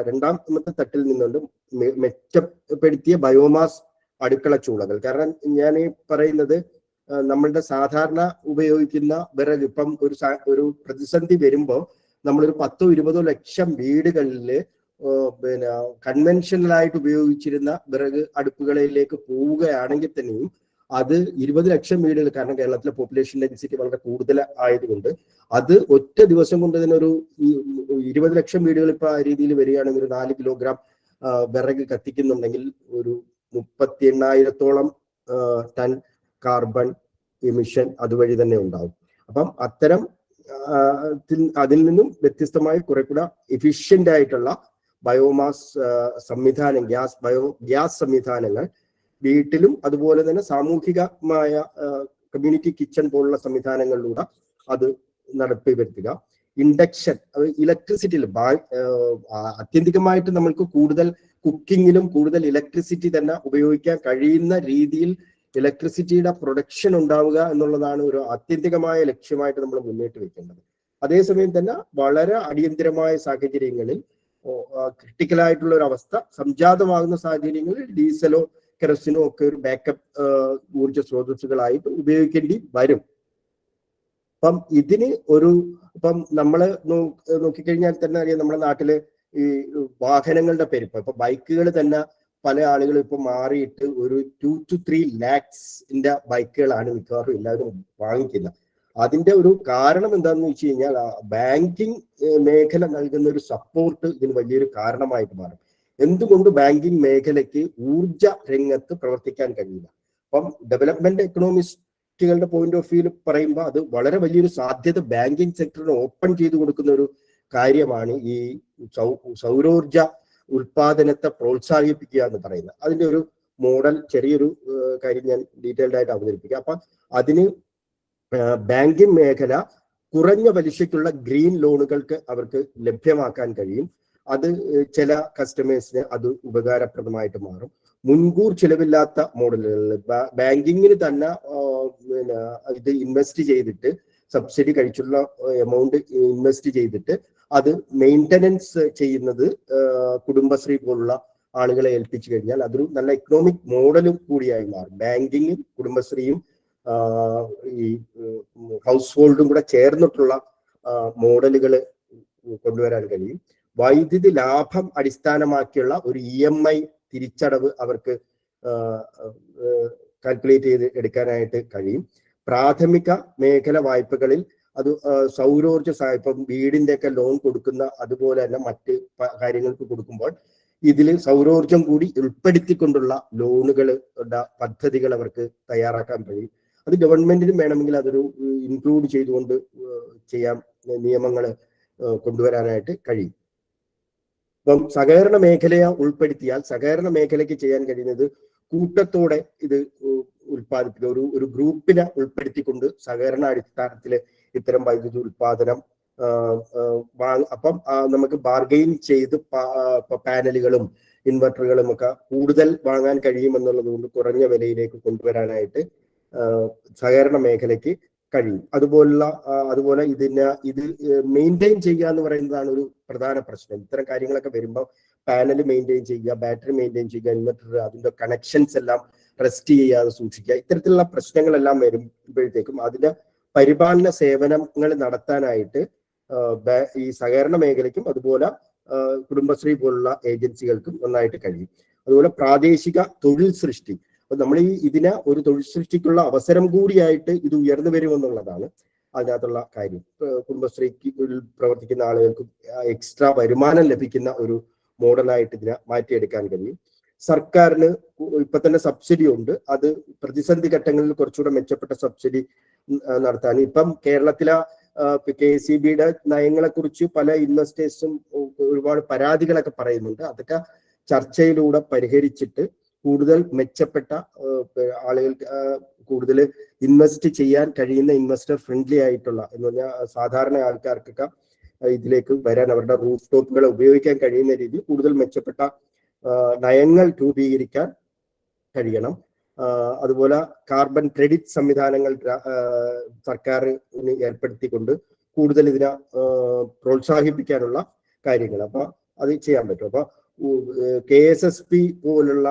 രണ്ടാമത്തെ തട്ടിൽ നിന്നുകൊണ്ട് മെച്ചപ്പെടുത്തിയ ബയോമാസ് അടുക്കള ചൂളകൾ. കാരണം ഞാൻ ഈ പറയുന്നത് നമ്മളുടെ സാധാരണ ഉപയോഗിക്കുന്ന വിറക്, ഇപ്പം ഒരു പ്രതിസന്ധി വരുമ്പോൾ നമ്മളൊരു 10-20 ലക്ഷം വീടുകളിൽ പിന്നെ കൺവെൻഷനൽ ആയിട്ട് ഉപയോഗിച്ചിരുന്ന വിറക് അടുപ്പുകളിലേക്ക് പോവുകയാണെങ്കിൽ തന്നെയും അത് 20 ലക്ഷം വീടുകൾ, കാരണം കേരളത്തിലെ പോപ്പുലേഷൻ ഡെൻസിറ്റി വളരെ കൂടുതൽ ആയതുകൊണ്ട് അത് ഒറ്റ ദിവസം കൊണ്ട് തന്നെ ഒരു 20 ലക്ഷം വീടുകൾ ഇപ്പൊ ആ രീതിയിൽ വരികയാണെങ്കിൽ ഒരു 4 കിലോഗ്രാം വിറക് കത്തിക്കുന്നുണ്ടെങ്കിൽ ഒരു 38,000-ഓളം ടൺ കാർബൺ എമിഷൻ അതുവഴി തന്നെ ഉണ്ടാവും. അപ്പം അത്തരം അതിൽ നിന്നും വ്യത്യസ്തമായി കുറെ കൂടെ എഫിഷ്യന്റ് ആയിട്ടുള്ള ബയോമാസ് സംവിധാനം, ഗ്യാസ് സംവിധാനങ്ങൾ വീട്ടിലും അതുപോലെ തന്നെ സാമൂഹികമായ കമ്മ്യൂണിറ്റി കിച്ചൺ പോലുള്ള സംവിധാനങ്ങളിലൂടെ അത് നടത്തി വരുത്തുക. ഇൻഡക്ഷൻ, ഇലക്ട്രിസിറ്റിയിൽ ആത്യന്തികമായിട്ട് നമ്മൾക്ക് കൂടുതൽ കുക്കിങ്ങിലും കൂടുതൽ ഇലക്ട്രിസിറ്റി തന്നെ ഉപയോഗിക്കാൻ കഴിയുന്ന രീതിയിൽ ഇലക്ട്രിസിറ്റിയുടെ പ്രൊഡക്ഷൻ ഉണ്ടാവുക എന്നുള്ളതാണ് ഒരു ആത്യന്തികമായ ലക്ഷ്യമായിട്ട് നമ്മൾ മുന്നോട്ട് വെക്കേണ്ടത്. അതേസമയം തന്നെ വളരെ അടിയന്തരമായ സാഹചര്യങ്ങളിൽ, ക്രിട്ടിക്കലായിട്ടുള്ള ഒരു അവസ്ഥ സംജാതമാകുന്ന സാഹചര്യങ്ങളിൽ ഡീസലോ കെറസിനോ ഒക്കെ ഒരു ബാക്കപ്പ് ഊർജ സ്രോതസ്സുകളായിട്ട് ഉപയോഗിക്കേണ്ടി വരും. അപ്പം ഇതിന് ഇപ്പം നമ്മള് നോക്കിക്കഴിഞ്ഞാൽ തന്നെ അറിയാം, നമ്മുടെ നാട്ടില് ഈ വാഹനങ്ങളുടെ പെരുപ്പം, ഇപ്പൊ ബൈക്കുകൾ തന്നെ പല ആളുകളും ഇപ്പൊ മാറിയിട്ട് ഒരു 2 to 3 lakhs ബൈക്കുകളാണ് മിക്കവാറും എല്ലാവരും വാങ്ങിക്കുന്നത്. അതിന്റെ ഒരു കാരണം എന്താണെന്ന് വെച്ച് കഴിഞ്ഞാൽ ബാങ്കിങ് മേഖല നൽകുന്ന ഒരു സപ്പോർട്ട് ഇതിന് വലിയൊരു കാരണമായിട്ട് മാറും. എന്തുകൊണ്ട് ബാങ്കിങ് മേഖലയ്ക്ക് ഊർജ രംഗത്ത് പ്രവർത്തിക്കാൻ കഴിയില്ല? അപ്പം ഡെവലപ്മെന്റ് എക്കണോമിസ്റ്റുകളുടെ പോയിന്റ് ഓഫ് വ്യൂവിൽ പറയുമ്പോൾ അത് വളരെ വലിയൊരു സാധ്യത ബാങ്കിങ് സെക്ടറിന് ഓപ്പൺ ചെയ്തു കൊടുക്കുന്ന ഒരു കാര്യമാണ് ഈ സൗരോർജ ഉൽപാദനത്തെ പ്രോത്സാഹിപ്പിക്കുക എന്ന് പറയുന്നത്. അതിന്റെ ഒരു മോഡൽ, ചെറിയൊരു കാര്യം ഞാൻ ഡീറ്റെയിൽഡ് ആയിട്ട് അവതരിപ്പിക്കാം. അപ്പൊ അതിന് ബാങ്കിങ് മേഖല കുറഞ്ഞ പലിശയ്ക്കുള്ള ഗ്രീൻ ലോണുകൾക്ക് അവർക്ക് ലഭ്യമാക്കാൻ കഴിയും. അത് ചില കസ്റ്റമേഴ്സിന് അത് ഉപകാരപ്രദമായിട്ട് മാറും. മുൻകൂർ ചിലവില്ലാത്ത മോഡലുകളിൽ ബാങ്കിങ്ങിന് തന്നെ ഇത് ഇൻവെസ്റ്റ് ചെയ്തിട്ട്, സബ്സിഡി കഴിച്ചുള്ള എമൗണ്ട് ഇൻവെസ്റ്റ് ചെയ്തിട്ട് അത് മെയിൻ്റനൻസ് ചെയ്യുന്നത് കുടുംബശ്രീ പോലുള്ള ആളുകളെ ഏൽപ്പിച്ചു കഴിഞ്ഞാൽ അതൊരു നല്ല എക്കണോമിക് മോഡലും കൂടിയായി മാറും. ബാങ്കിങ്ങും കുടുംബശ്രീയും ഈ ഹൗസ് ഹോൾഡും കൂടെ ചേർന്നിട്ടുള്ള മോഡലുകൾ കൊണ്ടുവരാൻ കഴിയും. വൈദ്യുതി ലാഭം അടിസ്ഥാനമാക്കിയുള്ള ഒരു EMI തിരിച്ചടവ് അവർക്ക് കാൽക്കുലേറ്റ് ചെയ്ത് എടുക്കാനായിട്ട് കഴിയും. പ്രാഥമിക മേഖല വായ്പകളിൽ അത് സൗരോർജ ഇപ്പം വീടിന്റെ ഒക്കെ ലോൺ കൊടുക്കുന്ന അതുപോലെ തന്നെ മറ്റ് കാര്യങ്ങൾക്ക് കൊടുക്കുമ്പോൾ ഇതിൽ സൗരോർജം കൂടി ഉൾപ്പെടുത്തിക്കൊണ്ടുള്ള ലോണുകളുടെ പദ്ധതികൾ അവർക്ക് തയ്യാറാക്കാൻ കഴിയും. അത് ഗവൺമെന്റിനും വേണമെങ്കിൽ അതൊരു ഇൻക്ലൂഡ് ചെയ്തുകൊണ്ട് ചെയ്യാൻ നിയമങ്ങൾ കൊണ്ടുവരാനായിട്ട് കഴിയും. ഇപ്പം സഹകരണ മേഖലയെ ഉൾപ്പെടുത്തിയാൽ സഹകരണ മേഖലയ്ക്ക് ചെയ്യാൻ കഴിയുന്നത് കൂട്ടത്തോടെ ഇത് ഉൽപ്പാദിപ്പിക്കുക, ഒരു ഗ്രൂപ്പിനെ ഉൾപ്പെടുത്തിക്കൊണ്ട് സഹകരണ അടിസ്ഥാനത്തിൽ ഇത്തരം വൈദ്യുതി ഉൽപാദനം അപ്പം നമുക്ക് ബാർഗെയിൻ ചെയ്ത് പാനലുകളും ഇൻവെർട്ടറുകളും ഒക്കെ കൂടുതൽ വാങ്ങാൻ കഴിയുമെന്നുള്ളത് കൊണ്ട് കുറഞ്ഞ വിലയിലേക്ക് കൊണ്ടുവരാനായിട്ട് സഹകരണ മേഖലയ്ക്ക് കഴിയും. അതുപോലെ ഇത് മെയിൻറ്റെയിൻ ചെയ്യുക എന്ന് പറയുന്നതാണ് ഒരു പ്രധാന പ്രശ്നം. ഇത്തരം കാര്യങ്ങളൊക്കെ വരുമ്പോൾ പാനൽ മെയിൻറ്റെയിൻ ചെയ്യുക, ബാറ്ററി മെയിൻറ്റെയിൻ ചെയ്യുക, ഇൻവെർട്ടർ അതിന്റെ കണക്ഷൻസ് എല്ലാം റെസ്റ്റ് ചെയ്യാതെ സൂക്ഷിക്കുക, ഇത്തരത്തിലുള്ള പ്രശ്നങ്ങളെല്ലാം വരുമ്പോഴത്തേക്കും അതിന്റെ പരിപാലന സേവനങ്ങൾ നടത്താനായിട്ട് ഈ സഹകരണ മേഖലയ്ക്കും അതുപോലെ കുടുംബശ്രീ പോലുള്ള ഏജൻസികൾക്കും നന്നായിട്ട് കഴിയും. അതുപോലെ പ്രാദേശിക തൊഴിൽ സൃഷ്ടി, അപ്പൊ നമ്മൾ ഇതിനെ ഒരു തൊഴിൽ സൃഷ്ടിക്കുള്ള അവസരം കൂടിയായിട്ട് ഇത് ഉയർന്നു വരുമെന്നുള്ളതാണ് അതിനകത്തുള്ള കാര്യം. കുടുംബശ്രീക്ക് പ്രവർത്തിക്കുന്ന ആളുകൾക്ക് എക്സ്ട്രാ വരുമാനം ലഭിക്കുന്ന ഒരു മോഡലായിട്ട് ഇതിനെ മാറ്റിയെടുക്കാൻ കഴിയും. സർക്കാരിന് ഇപ്പൊ തന്നെ സബ്സിഡി ഉണ്ട്, അത് പ്രതിസന്ധി ഘട്ടങ്ങളിൽ കുറച്ചുകൂടെ മെച്ചപ്പെട്ട സബ്സിഡി നടത്താൻ ഇപ്പം കേരളത്തിലെ KCBയുടെ നയങ്ങളെ കുറിച്ച് പല ഇൻവെസ്റ്റേഴ്സും ഒരുപാട് പരാതികളൊക്കെ പറയുന്നുണ്ട്. അതൊക്കെ ചർച്ചയിലൂടെ പരിഹരിച്ചിട്ട് കൂടുതൽ മെച്ചപ്പെട്ട ആളുകൾക്ക് കൂടുതൽ ഇൻവെസ്റ്റ് ചെയ്യാൻ കഴിയുന്ന ഇൻവെസ്റ്റർ ഫ്രണ്ട്ലി ആയിട്ടുള്ള എന്ന് പറഞ്ഞാൽ സാധാരണ ആൾക്കാർക്കൊക്കെ ഇതിലേക്ക് വരാൻ അവരുടെ റൂഫ് ടോപ്പുകൾ ഉപയോഗിക്കാൻ കഴിയുന്ന രീതിയിൽ കൂടുതൽ മെച്ചപ്പെട്ട നയങ്ങൾ രൂപീകരിക്കാൻ കഴിയണം. അതുപോലെ കാർബൺ ക്രെഡിറ്റ് സംവിധാനങ്ങൾ സർക്കാരിന് ഏർപ്പെടുത്തിക്കൊണ്ട് കൂടുതൽ ഇതിനെ പ്രോത്സാഹിപ്പിക്കാനുള്ള കാര്യങ്ങൾ അപ്പൊ അത് ചെയ്യാൻ പറ്റും. അപ്പൊ KSSP പോലുള്ള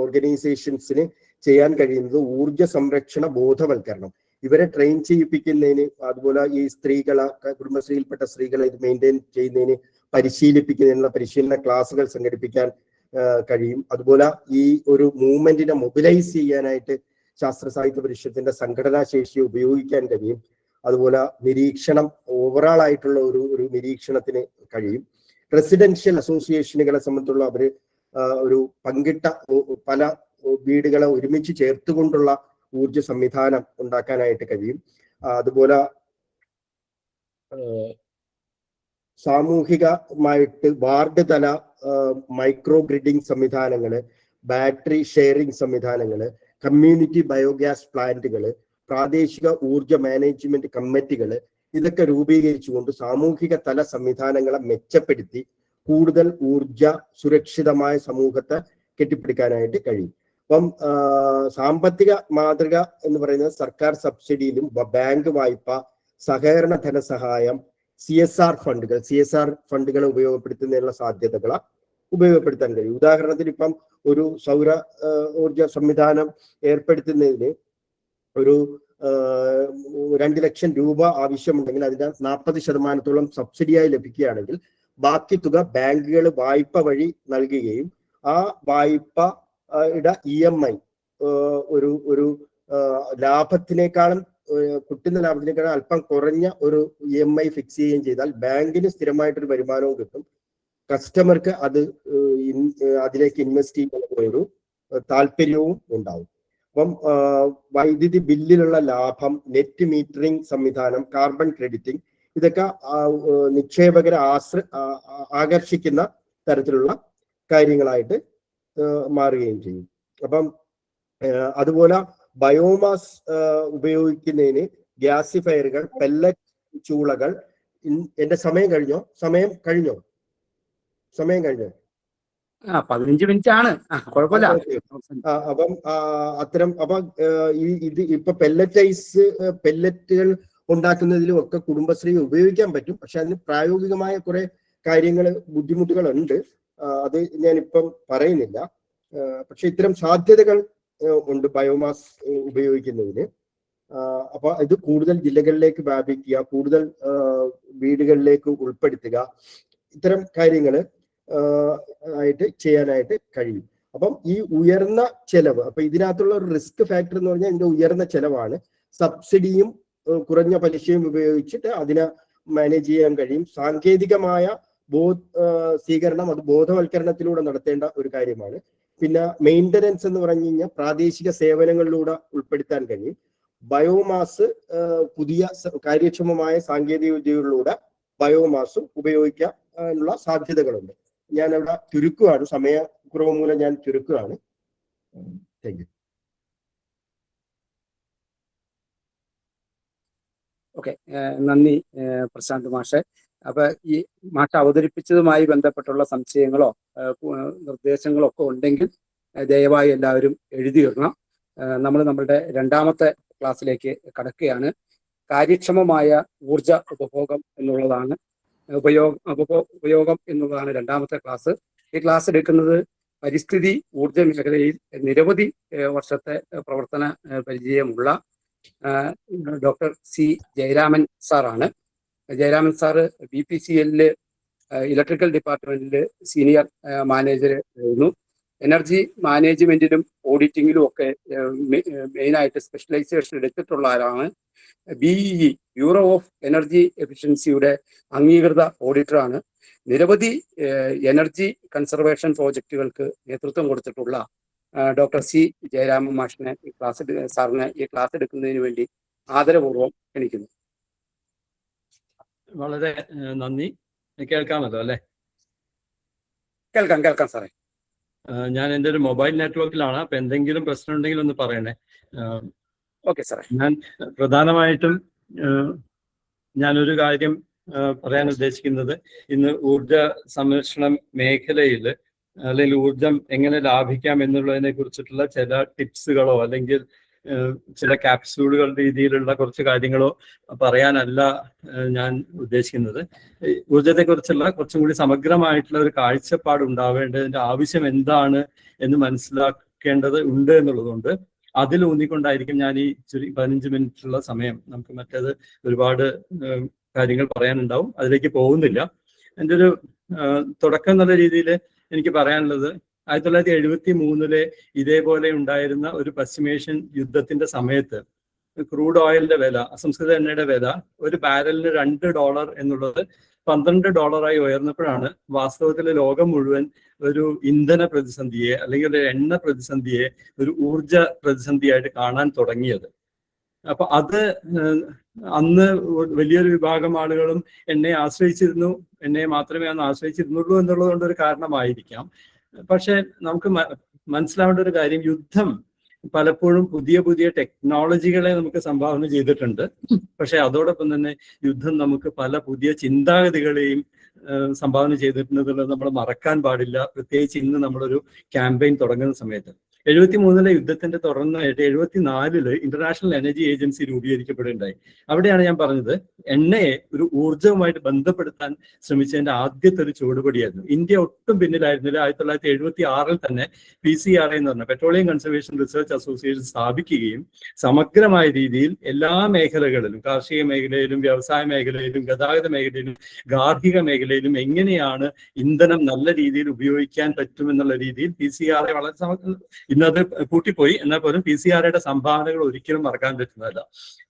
ഓർഗനൈസേഷൻസിന് ചെയ്യാൻ കഴിയുന്നത് ഊർജ സംരക്ഷണ ബോധവൽക്കരണം, ഇവരെ ട്രെയിൻ ചെയ്യിപ്പിക്കുന്നതിന്, അതുപോലെ ഈ സ്ത്രീകളെ കുടുംബശ്രീയിൽപ്പെട്ട സ്ത്രീകളെ ഇത് മെയിൻറ്റെയിൻ ചെയ്യുന്നതിന് പരിശീലിപ്പിക്കുന്നതിനുള്ള പരിശീലന ക്ലാസുകൾ സംഘടിപ്പിക്കാൻ കഴിയും. അതുപോലെ ഈ ഒരു മൂവ്മെന്റിനെ മൊബിലൈസ് ചെയ്യാനായിട്ട് ശാസ്ത്ര സാഹിത്യ പരിഷത്തിന്റെ സംഘടനാ ശേഷി ഉപയോഗിക്കാൻ കഴിയും. അതുപോലെ നിരീക്ഷണം ഓവറാൾ ആയിട്ടുള്ള ഒരു നിരീക്ഷണത്തിന് കഴിയും. റെസിഡൻഷ്യൽ അസോസിയേഷനുകളെ സംബന്ധിച്ചുള്ള അവര് ഒരു പങ്കിട്ട പല വീടുകളെ ഒരുമിച്ച് ചേർത്തുകൊണ്ടുള്ള ഊർജ സംവിധാനം ഉണ്ടാക്കാനായിട്ട് കഴിയും. അതുപോലെ സാമൂഹികമായിട്ട് വാർഡ് തല മൈക്രോ ഗ്രിഡിംഗ് സംവിധാനങ്ങള്, ബാറ്ററി ഷെയറിംഗ് സംവിധാനങ്ങള്, കമ്മ്യൂണിറ്റി ബയോഗ്യാസ് പ്ലാന്റുകള്, പ്രാദേശിക ഊർജ മാനേജ്മെന്റ് കമ്മിറ്റികള്, ഇതൊക്കെ രൂപീകരിച്ചുകൊണ്ട് സാമൂഹിക തല സംവിധാനങ്ങളെ മെച്ചപ്പെടുത്തി കൂടുതൽ ഊർജ സുരക്ഷിതമായ സമൂഹത്തെ കെട്ടിപ്പിടിക്കാനായിട്ട് കഴിയും. അപ്പം സാമ്പത്തിക മാതൃക എന്ന് പറയുന്നത് സർക്കാർ സബ്സിഡിയിലും ബാങ്ക് വായ്പ, സഹകരണ ധനസഹായം, CSR ഫണ്ടുകളെ ഉപയോഗപ്പെടുത്തുന്നതിനുള്ള സാധ്യതകളെ ഉപയോഗപ്പെടുത്താൻ കഴിയും. ഉദാഹരണത്തിന് ഇപ്പം ഒരു സൗര ഊർജ സംവിധാനം ഏർപ്പെടുത്തുന്നതിന് ഒരു 2 ലക്ഷം രൂപ ആവശ്യമുണ്ടെങ്കിൽ അതിന്റെ 40% സബ്സിഡിയായി ലഭിക്കുകയാണെങ്കിൽ ബാക്കി തുക ബാങ്കുകൾ വായ്പ വഴി നൽകുകയും ആ വായ്പയുടെ EMI ഒരു ലാഭത്തിനേക്കാളും കിട്ടുന്ന ലാഭത്തിനേക്കാളും അല്പം കുറഞ്ഞ ഒരു EMI ഫിക്സ് ചെയ്യുകയും ചെയ്താൽ ബാങ്കിന് സ്ഥിരമായിട്ടൊരു വരുമാനവും കിട്ടും, കസ്റ്റമർക്ക് അതിലേക്ക് ഇൻവെസ്റ്റ് ചെയ്യുന്ന ഒരു താല്പര്യവും ഉണ്ടാവും. അപ്പം വൈദ്യുതി ബില്ലിലുള്ള ലാഭം, നെറ്റ് മീറ്ററിംഗ് സംവിധാനം, കാർബൺ ക്രെഡിറ്റിംഗ്, ഇതൊക്കെ നിക്ഷേപകരെ ആകർഷിക്കുന്ന തരത്തിലുള്ള കാര്യങ്ങളായിട്ട് മാറുകയും ചെയ്യും. അപ്പം അതുപോലെ ബയോമാസ് ഉപയോഗിക്കുന്നതിന് ഗ്യാസിഫയറുകൾ, പെല്ലറ്റ് ചൂളകൾ. എന്റെ സമയം കഴിഞ്ഞോ? 15 മിനിറ്റ് ആണ്, കുഴപ്പമില്ല. അപ്പം അത്തരം ഇത് ഇപ്പൊ പെല്ലറ്റുകൾ ഉണ്ടാക്കുന്നതിലും ഒക്കെ കുടുംബശ്രീ ഉപയോഗിക്കാൻ പറ്റും. പക്ഷെ അതിന് പ്രായോഗികമായ കുറെ ബുദ്ധിമുട്ടുകൾ ഉണ്ട്, അത് ഞാനിപ്പം പറയുന്നില്ല. പക്ഷെ ഇത്തരം സാധ്യതകൾ ഉണ്ട് ബയോമാസ് ഉപയോഗിക്കുന്നതിന്. അപ്പൊ ഇത് കൂടുതൽ ജില്ലകളിലേക്ക് വ്യാപിക്കുക, കൂടുതൽ വീടുകളിലേക്ക് ഉൾപ്പെടുത്തുക, ഇത്തരം കാര്യങ്ങൾ ആയിട്ട് ചെയ്യാനായിട്ട് കഴിയും. അപ്പം ഈ ഉയർന്ന ചെലവ്, അപ്പൊ ഇതിനകത്തുള്ള ഒരു റിസ്ക് ഫാക്ടർ എന്ന് പറഞ്ഞാൽ ഇതിന്റെ ഉയർന്ന ചെലവാണ്. സബ്സിഡിയും കുറഞ്ഞ പലിശയും ഉപയോഗിച്ചിട്ട് അതിനെ മാനേജ് ചെയ്യാൻ കഴിയും. സാങ്കേതികമായ സ്വീകരണം അത് ബോധവൽക്കരണത്തിലൂടെ നടത്തേണ്ട ഒരു കാര്യമാണ്. പിന്നെ മെയിൻ്റനൻസ് എന്ന് പറഞ്ഞു കഴിഞ്ഞാൽ പ്രാദേശിക സേവനങ്ങളിലൂടെ ഉൾപ്പെടുത്താൻ കഴിയും. ബയോമാസ് പുതിയ കാര്യക്ഷമമായ സാങ്കേതിക വിദ്യകളിലൂടെ ബയോമാസും ഉപയോഗിക്കാനുള്ള സാധ്യതകളുണ്ട്. ഞാൻ അവിടെ ചുരുക്കുകയാണ്, സമയക്കുറവ് മൂലം ഞാൻ ചുരുക്കുകയാണ്. Thank you. ഓക്കെ, നന്ദി പ്രശാന്ത് മാഷെ. അപ്പൊ ഈ മാഷ് അവതരിപ്പിച്ചതുമായി ബന്ധപ്പെട്ടുള്ള സംശയങ്ങളോ നിർദ്ദേശങ്ങളോ ഒക്കെ ഉണ്ടെങ്കിൽ ദയവായി എല്ലാവരും എഴുതിയിടണം. നമ്മൾ നമ്മളുടെ രണ്ടാമത്തെ ക്ലാസ്സിലേക്ക് കടക്കുകയാണ്. കാര്യക്ഷമമായ ഊർജ ഉപഭോഗം എന്നുള്ളതാണ് ഉപയോഗം എന്നുള്ളതാണ് രണ്ടാമത്തെ ക്ലാസ്. ഈ ക്ലാസ് എടുക്കുന്നത് പരിസ്ഥിതി ഊർജ മേഖലയിൽ നിരവധി വർഷത്തെ പ്രവർത്തന പരിചയമുള്ള ഡോക്ടർ സി ജയരാമൻ സാറാണ്. ജയരാമൻ സാറ് BPCL ഇലക്ട്രിക്കൽ ഡിപ്പാർട്ട്മെന്റിൽ സീനിയർ മാനേജർ ആയിരുന്നു. എനർജി മാനേജ്മെന്റിലും ഓഡിറ്റിങ്ങിലും ഒക്കെ മെയിനായിട്ട് സ്പെഷ്യലൈസേഷൻ എടുത്തിട്ടുള്ള ആളാണ്. BEE ബ്യൂറോ ഓഫ് എനർജി എഫിഷ്യൻസിയുടെ അംഗീകൃത ഓഡിറ്ററാണ്. നിരവധി എനർജി കൺസർവേഷൻ പ്രോജക്റ്റുകൾക്ക് നേതൃത്വം കൊടുത്തിട്ടുള്ള ഡോക്ടർ സി ജയരാമൻ മാഷിനെ സാറിനെ ഈ ക്ലാസ് എടുക്കുന്നതിന് വേണ്ടി ആദരപൂർവ്വം ക്ഷണിക്കുന്നു. വളരെ നന്ദി. കേൾക്കാമല്ലോ അല്ലേ? കേൾക്കാം സാറേ. ഞാൻ എൻ്റെ ഒരു മൊബൈൽ നെറ്റ്വർക്കിലാണ്. അപ്പൊ എന്തെങ്കിലും പ്രശ്നം ഉണ്ടെങ്കിൽ ഒന്ന് പറയണേ. ഓക്കെ സാറേ. ഞാൻ പ്രധാനമായിട്ടും ഞാനൊരു കാര്യം പറയാൻ ഉദ്ദേശിക്കുന്നത്, ഇന്ന് ഊർജ സംരക്ഷണ മേഖലയിൽ അല്ലെങ്കിൽ ഊർജം എങ്ങനെ ലാഭിക്കാം എന്നുള്ളതിനെ കുറിച്ചിട്ടുള്ള ചില ടിപ്സുകളോ അല്ലെങ്കിൽ ചില ക്യാപ്സ്യൂളുകൾ രീതിയിലുള്ള കുറച്ച് കാര്യങ്ങളോ പറയാനല്ല ഞാൻ ഉദ്ദേശിക്കുന്നത്. ഊർജത്തെക്കുറിച്ചുള്ള കുറച്ചും കൂടി സമഗ്രമായിട്ടുള്ള ഒരു കാഴ്ചപ്പാട് ഉണ്ടാവേണ്ടതിന്റെ ആവശ്യം എന്താണ് എന്ന് മനസ്സിലാക്കേണ്ടത് ഉണ്ട് എന്നുള്ളതുകൊണ്ട് അതിൽ ഊന്നിക്കൊണ്ടായിരിക്കും ഞാൻ ഈ 15 മിനിറ്റുള്ള സമയം. നമുക്ക് മറ്റേത് ഒരുപാട് കാര്യങ്ങൾ പറയാനുണ്ടാവും, അതിലേക്ക് പോകുന്നില്ല. എൻ്റെ ഒരു തുടക്കം എന്നുള്ള രീതിയിൽ എനിക്ക് പറയാനുള്ളത്, 1973 ഇതേപോലെ ഉണ്ടായിരുന്ന ഒരു പശ്ചിമേഷ്യൻ യുദ്ധത്തിന്റെ സമയത്ത് ക്രൂഡ് ഓയിലിന്റെ വില, അസംസ്കൃത എണ്ണയുടെ വില ഒരു ബാരലിന് $2 എന്നുള്ളത് $12 ഉയർന്നപ്പോഴാണ് വാസ്തവത്തിൽ ലോകം മുഴുവൻ ഒരു ഇന്ധന പ്രതിസന്ധിയെ അല്ലെങ്കിൽ ഒരു എണ്ണ പ്രതിസന്ധിയെ ഒരു ഊർജ പ്രതിസന്ധിയായിട്ട് കാണാൻ തുടങ്ങിയത്. അപ്പൊ അത് അന്ന് വലിയൊരു വിഭാഗം ആളുകളും എണ്ണയെ ആശ്രയിച്ചിരുന്നു, എണ്ണയെ മാത്രമേ അന്ന് ആശ്രയിച്ചിരുന്നുള്ളൂ എന്നുള്ളത് കൊണ്ടൊരു കാരണമായിരിക്കാം. പക്ഷെ നമുക്ക് മനസ്സിലാവേണ്ട ഒരു കാര്യം, യുദ്ധം പലപ്പോഴും പുതിയ പുതിയ ടെക്നോളജികളെ നമുക്ക് സംഭാവന ചെയ്തിട്ടുണ്ട്. പക്ഷെ അതോടൊപ്പം തന്നെ യുദ്ധം നമുക്ക് പല പുതിയ ചിന്താഗതികളെയും സംഭാവന ചെയ്തിട്ടുണ്ടെന്നുള്ളത് നമ്മൾ മറക്കാൻ പാടില്ല. പ്രത്യേകിച്ച് ഇന്ന് നമ്മളൊരു ക്യാമ്പയിൻ തുടങ്ങുന്ന സമയത്ത് 73 യുദ്ധത്തിന്റെ തുടർന്നായിട്ട് 74 ഇന്റർനാഷണൽ എനർജി ഏജൻസി രൂപീകരിക്കപ്പെടുകയുണ്ടായി. അവിടെയാണ് ഞാൻ പറഞ്ഞത്, എണ്ണയെ ഒരു ഊർജവുമായിട്ട് ബന്ധപ്പെടുത്താൻ ശ്രമിച്ചതിന്റെ ആദ്യത്തെ ഒരു ചുവടുപടിയായിരുന്നു. ഇന്ത്യ ഒട്ടും പിന്നിലായിരുന്നില്ല. 1976 തന്നെ PCRA എന്ന് പറഞ്ഞ പെട്രോളിയം കൺസർവേഷൻ റിസർച്ച് അസോസിയേഷൻ സ്ഥാപിക്കുകയും സമഗ്രമായ രീതിയിൽ എല്ലാ മേഖലകളിലും, കാർഷിക മേഖലയിലും വ്യവസായ മേഖലയിലും ഗതാഗത മേഖലയിലും ഗാർഹിക മേഖലയിലും എങ്ങനെയാണ് ഇന്ധനം നല്ല രീതിയിൽ ഉപയോഗിക്കാൻ പറ്റുമെന്നുള്ള രീതിയിൽ PCRA വളരെ ഇന്നത് പൂട്ടിപ്പോയി. എന്നാൽ പോലും PCRAയുടെ സംഭാവനകൾ ഒരിക്കലും മറക്കാൻ പറ്റുന്നതല്ല.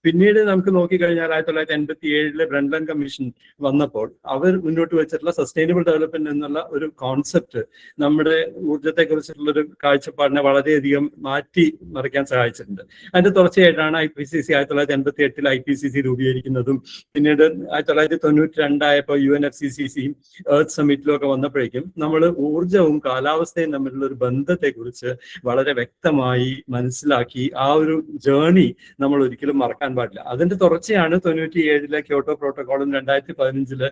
പിന്നീട് നമുക്ക് നോക്കിക്കഴിഞ്ഞാൽ 1987 ബ്രണ്ടൻ കമ്മീഷൻ വന്നപ്പോൾ അവർ മുന്നോട്ട് വെച്ചിട്ടുള്ള സസ്റ്റൈനബിൾ ഡെവലപ്മെന്റ് എന്നുള്ള ഒരു കോൺസെപ്റ്റ് നമ്മുടെ ഊർജത്തെ കുറിച്ചിട്ടുള്ള ഒരു കാഴ്ചപ്പാടിനെ വളരെയധികം മാറ്റി മറിക്കാൻ സഹായിച്ചിട്ടുണ്ട്. അതിന്റെ തുടർച്ചയായിട്ടാണ് IPCC 1988 IPCC രൂപീകരിക്കുന്നതും പിന്നീട് 1992 ആയപ്പോൾ UNFCCCയും എർത്ത് സമ്മിറ്റിലും ഒക്കെ വന്നപ്പോഴേക്കും നമ്മൾ ഊർജവും കാലാവസ്ഥയും തമ്മിലുള്ള ഒരു ബന്ധത്തെക്കുറിച്ച് വളരെ വ്യക്തമായി മനസ്സിലാക്കി. ആ ഒരു ജേർണി നമ്മൾ ഒരിക്കലും മറക്കാൻ പാടില്ല. അതിന്റെ തുടർച്ചയാണ് 97 ക്യോട്ടോ പ്രോട്ടോക്കോളും 2015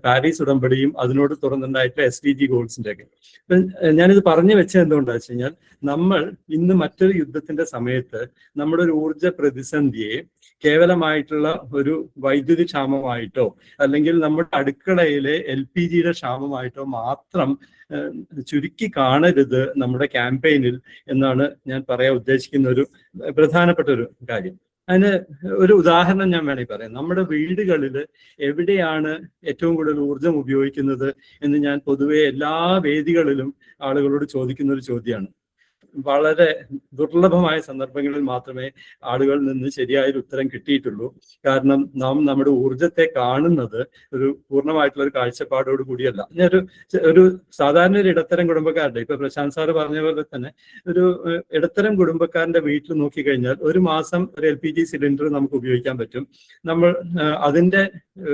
പാരീസ് ഉടമ്പടിയും അതിനോട് തുറന്നുണ്ടായിട്ടുള്ള SDG ഗോൾസിന്റെ ഒക്കെ. ഞാനിത് പറഞ്ഞു വെച്ചത് എന്തുകൊണ്ടാണെന്ന് വെച്ച് കഴിഞ്ഞാൽ, നമ്മൾ ഇന്ന് മറ്റൊരു യുദ്ധത്തിന്റെ സമയത്ത് നമ്മുടെ ഒരു ഊർജ പ്രതിസന്ധിയെ കേവലമായിട്ടുള്ള ഒരു വൈദ്യുതി ക്ഷാമമായിട്ടോ അല്ലെങ്കിൽ നമ്മുടെ അടുക്കളയിലെ LPGയുടെ ക്ഷാമമായിട്ടോ മാത്രം ചുരുക്കി കാണരുത് നമ്മുടെ ക്യാമ്പയിനിൽ എന്നാണ് ഞാൻ പറയാൻ ഉദ്ദേശിക്കുന്ന ഒരു പ്രധാനപ്പെട്ട ഒരു കാര്യം. അതിന് ഒരു ഉദാഹരണം ഞാൻ വേണമെങ്കിൽ പറയാം. നമ്മുടെ വീടുകളിൽ എവിടെയാണ് ഏറ്റവും കൂടുതൽ ഊർജം ഉപയോഗിക്കുന്നത് എന്ന് ഞാൻ പൊതുവെ എല്ലാ വേദികളിലും ആളുകളോട് ചോദിക്കുന്ന ഒരു ചോദ്യമാണ്. വളരെ ദുർലഭമായ സന്ദർഭങ്ങളിൽ മാത്രമേ ആളുകളിൽ നിന്ന് ശരിയായൊരു ഉത്തരം കിട്ടിയിട്ടുള്ളൂ. കാരണം നാം നമ്മുടെ ഊർജത്തെ കാണുന്നത് ഒരു പൂർണ്ണമായിട്ടുള്ള ഒരു കാഴ്ചപ്പാടോട് കൂടിയല്ല. ഒരു സാധാരണ ഒരു ഇടത്തരം കുടുംബക്കാരുടെ, ഇപ്പൊ പ്രശാന്ത് സാറ് പറഞ്ഞ പോലെ തന്നെ ഒരു ഇടത്തരം കുടുംബക്കാരന്റെ വീട്ടിൽ നോക്കിക്കഴിഞ്ഞാൽ ഒരു മാസം ഒരു LPG സിലിണ്ടർ നമുക്ക് ഉപയോഗിക്കാൻ പറ്റും. നമ്മൾ അതിന്റെ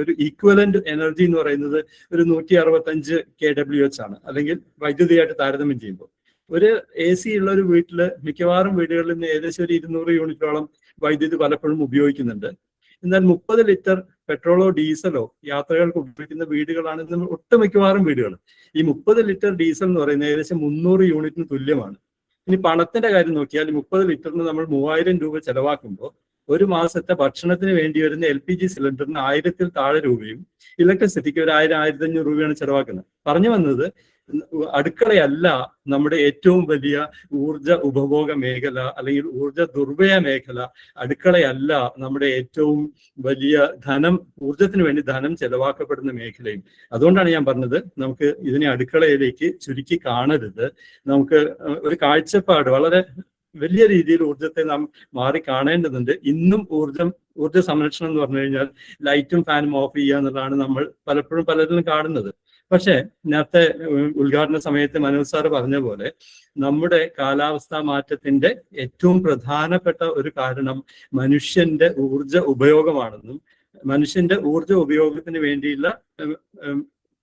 ഒരു ഈക്വലന്റ് എനർജി എന്ന് പറയുന്നത് ഒരു 165 kWh ആണ്, അല്ലെങ്കിൽ വൈദ്യുതിയായിട്ട് താരതമ്യം ചെയ്യുമ്പോൾ. ഒരു AC ഉള്ള ഒരു വീട്ടില് മിക്കവാറും വീടുകളിൽ നിന്ന് ഏകദേശം ഒരു 200 യൂണിറ്റോളം വൈദ്യുതി പലപ്പോഴും ഉപയോഗിക്കുന്നുണ്ട്. എന്നാൽ 30 ലിറ്റർ പെട്രോളോ ഡീസലോ യാത്രകൾക്ക് ഉപയോഗിക്കുന്ന വീടുകളാണ് ഇന്ന് ഒട്ടുമിക്കവാറും വീടുകൾ. ഈ 30 ലിറ്റർ ഡീസൽ എന്ന് പറയുന്നത് ഏകദേശം 300 യൂണിറ്റിന് തുല്യമാണ്. ഇനി പണത്തിന്റെ കാര്യം നോക്കിയാൽ 30 ലിറ്ററിന് നമ്മൾ 3000 രൂപ ചെലവാക്കുമ്പോൾ ഒരു മാസത്തെ ഭക്ഷണത്തിന് വേണ്ടി വരുന്ന LPG സിലിണ്ടറിന് 1000-ൽ താഴെ രൂപയും ഇലക്ട്രിസിറ്റിക്ക് ഒരു 1000-1500 രൂപയാണ് ചെലവാക്കുന്നത്. പറഞ്ഞു വന്നത്, അടുക്കളയല്ല നമ്മുടെ ഏറ്റവും വലിയ ഊർജ ഉപഭോഗ മേഖല അല്ലെങ്കിൽ ഊർജ ദുർവ്യയ മേഖല. അടുക്കളയല്ല നമ്മുടെ ഏറ്റവും വലിയ ഊർജത്തിന് വേണ്ടി ധനം ചെലവാക്കപ്പെടുന്ന മേഖലയും. അതുകൊണ്ടാണ് ഞാൻ പറഞ്ഞത്, നമുക്ക് ഇതിനെ അടുക്കളയിലേക്ക് ചുരുക്കി കാണരുത്. നമുക്ക് ഒരു കാഴ്ചപ്പാട് വളരെ വലിയ രീതിയിൽ ഊർജത്തെ നാം മാറി കാണേണ്ടതുണ്ട്. ഇന്നും ഊർജ സംരക്ഷണം എന്ന് പറഞ്ഞു കഴിഞ്ഞാൽ ലൈറ്റും ഫാനും ഓഫ് ചെയ്യുക എന്നുള്ളതാണ് നമ്മൾ പലപ്പോഴും പലരിലും കാണുന്നത്. പക്ഷേ നേരത്തെ ഉദ്ഘാടന സമയത്ത് മനോജ് സാറ് പറഞ്ഞ പോലെ നമ്മുടെ കാലാവസ്ഥാ മാറ്റത്തിന്റെ ഏറ്റവും പ്രധാനപ്പെട്ട ഒരു കാരണം മനുഷ്യന്റെ ഊർജ ഉപയോഗമാണെന്നും മനുഷ്യന്റെ ഊർജ ഉപയോഗത്തിന് വേണ്ടിയുള്ള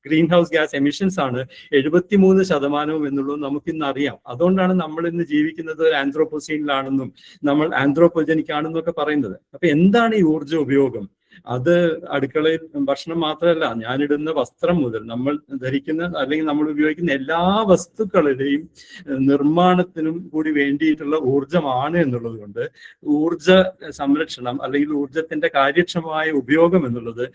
ഗ്രീൻ ഹൗസ് ഗ്യാസ് എമിഷൻസ് ആണ് 73% എന്നുള്ളത് നമുക്കിന്ന് അറിയാം. അതുകൊണ്ടാണ് നമ്മൾ ഇന്ന് ജീവിക്കുന്നത് ഒരു ആന്ത്രോപോസീനിലാണെന്നും നമ്മൾ ആന്ത്രോപോജനിക് ആണെന്നും ഒക്കെ പറയുന്നത്. അപ്പൊ എന്താണ് ഈ ഊർജ ഉപയോഗം? അത് അടുക്കളയിൽ ഭക്ഷണം മാത്രമല്ല, ഞാനിടുന്ന വസ്ത്രം മുതൽ നമ്മൾ ധരിക്കുന്ന അല്ലെങ്കിൽ നമ്മൾ ഉപയോഗിക്കുന്ന എല്ലാ വസ്തുക്കളുടെയും നിർമ്മാണത്തിനും കൂടി വേണ്ടിയിട്ടുള്ള ഊർജമാണ് എന്നുള്ളത് കൊണ്ട് ഊർജ സംരക്ഷണം അല്ലെങ്കിൽ ഊർജത്തിന്റെ കാര്യക്ഷമമായ ഉപയോഗം എന്നുള്ളത്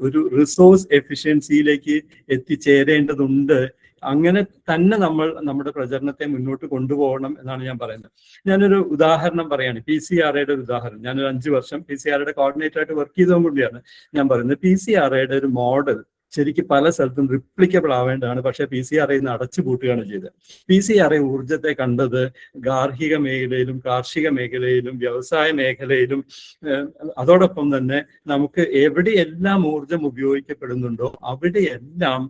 ഒരു റിസോഴ്സ് എഫിഷ്യൻസിയിലേക്ക് എത്തിച്ചേരേണ്ടതുണ്ട്. അങ്ങനെ തന്നെ നമ്മൾ നമ്മുടെ പ്രചരണത്തെ മുന്നോട്ട് കൊണ്ടുപോകണം എന്നാണ് ഞാൻ പറയുന്നത്. ഞാനൊരു ഉദാഹരണം പറയാണ്, PCRAയുടെ ഒരു ഉദാഹരണം. ഞാനൊരു 5 വർഷം PCRAയുടെ കോർഡിനേറ്റർ ആയിട്ട് വർക്ക് ചെയ്തുകൊണ്ടിയാണ് ഞാൻ പറയുന്നത്. PCRAയുടെ ഒരു മോഡൽ ശരിക്കും പല സ്ഥലത്തും റിപ്ലിക്കബിൾ ആവേണ്ടതാണ്. പക്ഷേ PCRA ഇന്ന് അടച്ചുപൂട്ടുകയാണ് ചെയ്തത്. PCRA ഊർജത്തെ കണ്ടത് ഗാർഹിക മേഖലയിലും കാർഷിക മേഖലയിലും വ്യവസായ മേഖലയിലും അതോടൊപ്പം തന്നെ നമുക്ക് എവിടെയെല്ലാം ഊർജം ഉപയോഗിക്കപ്പെടുന്നുണ്ടോ അവിടെയെല്ലാം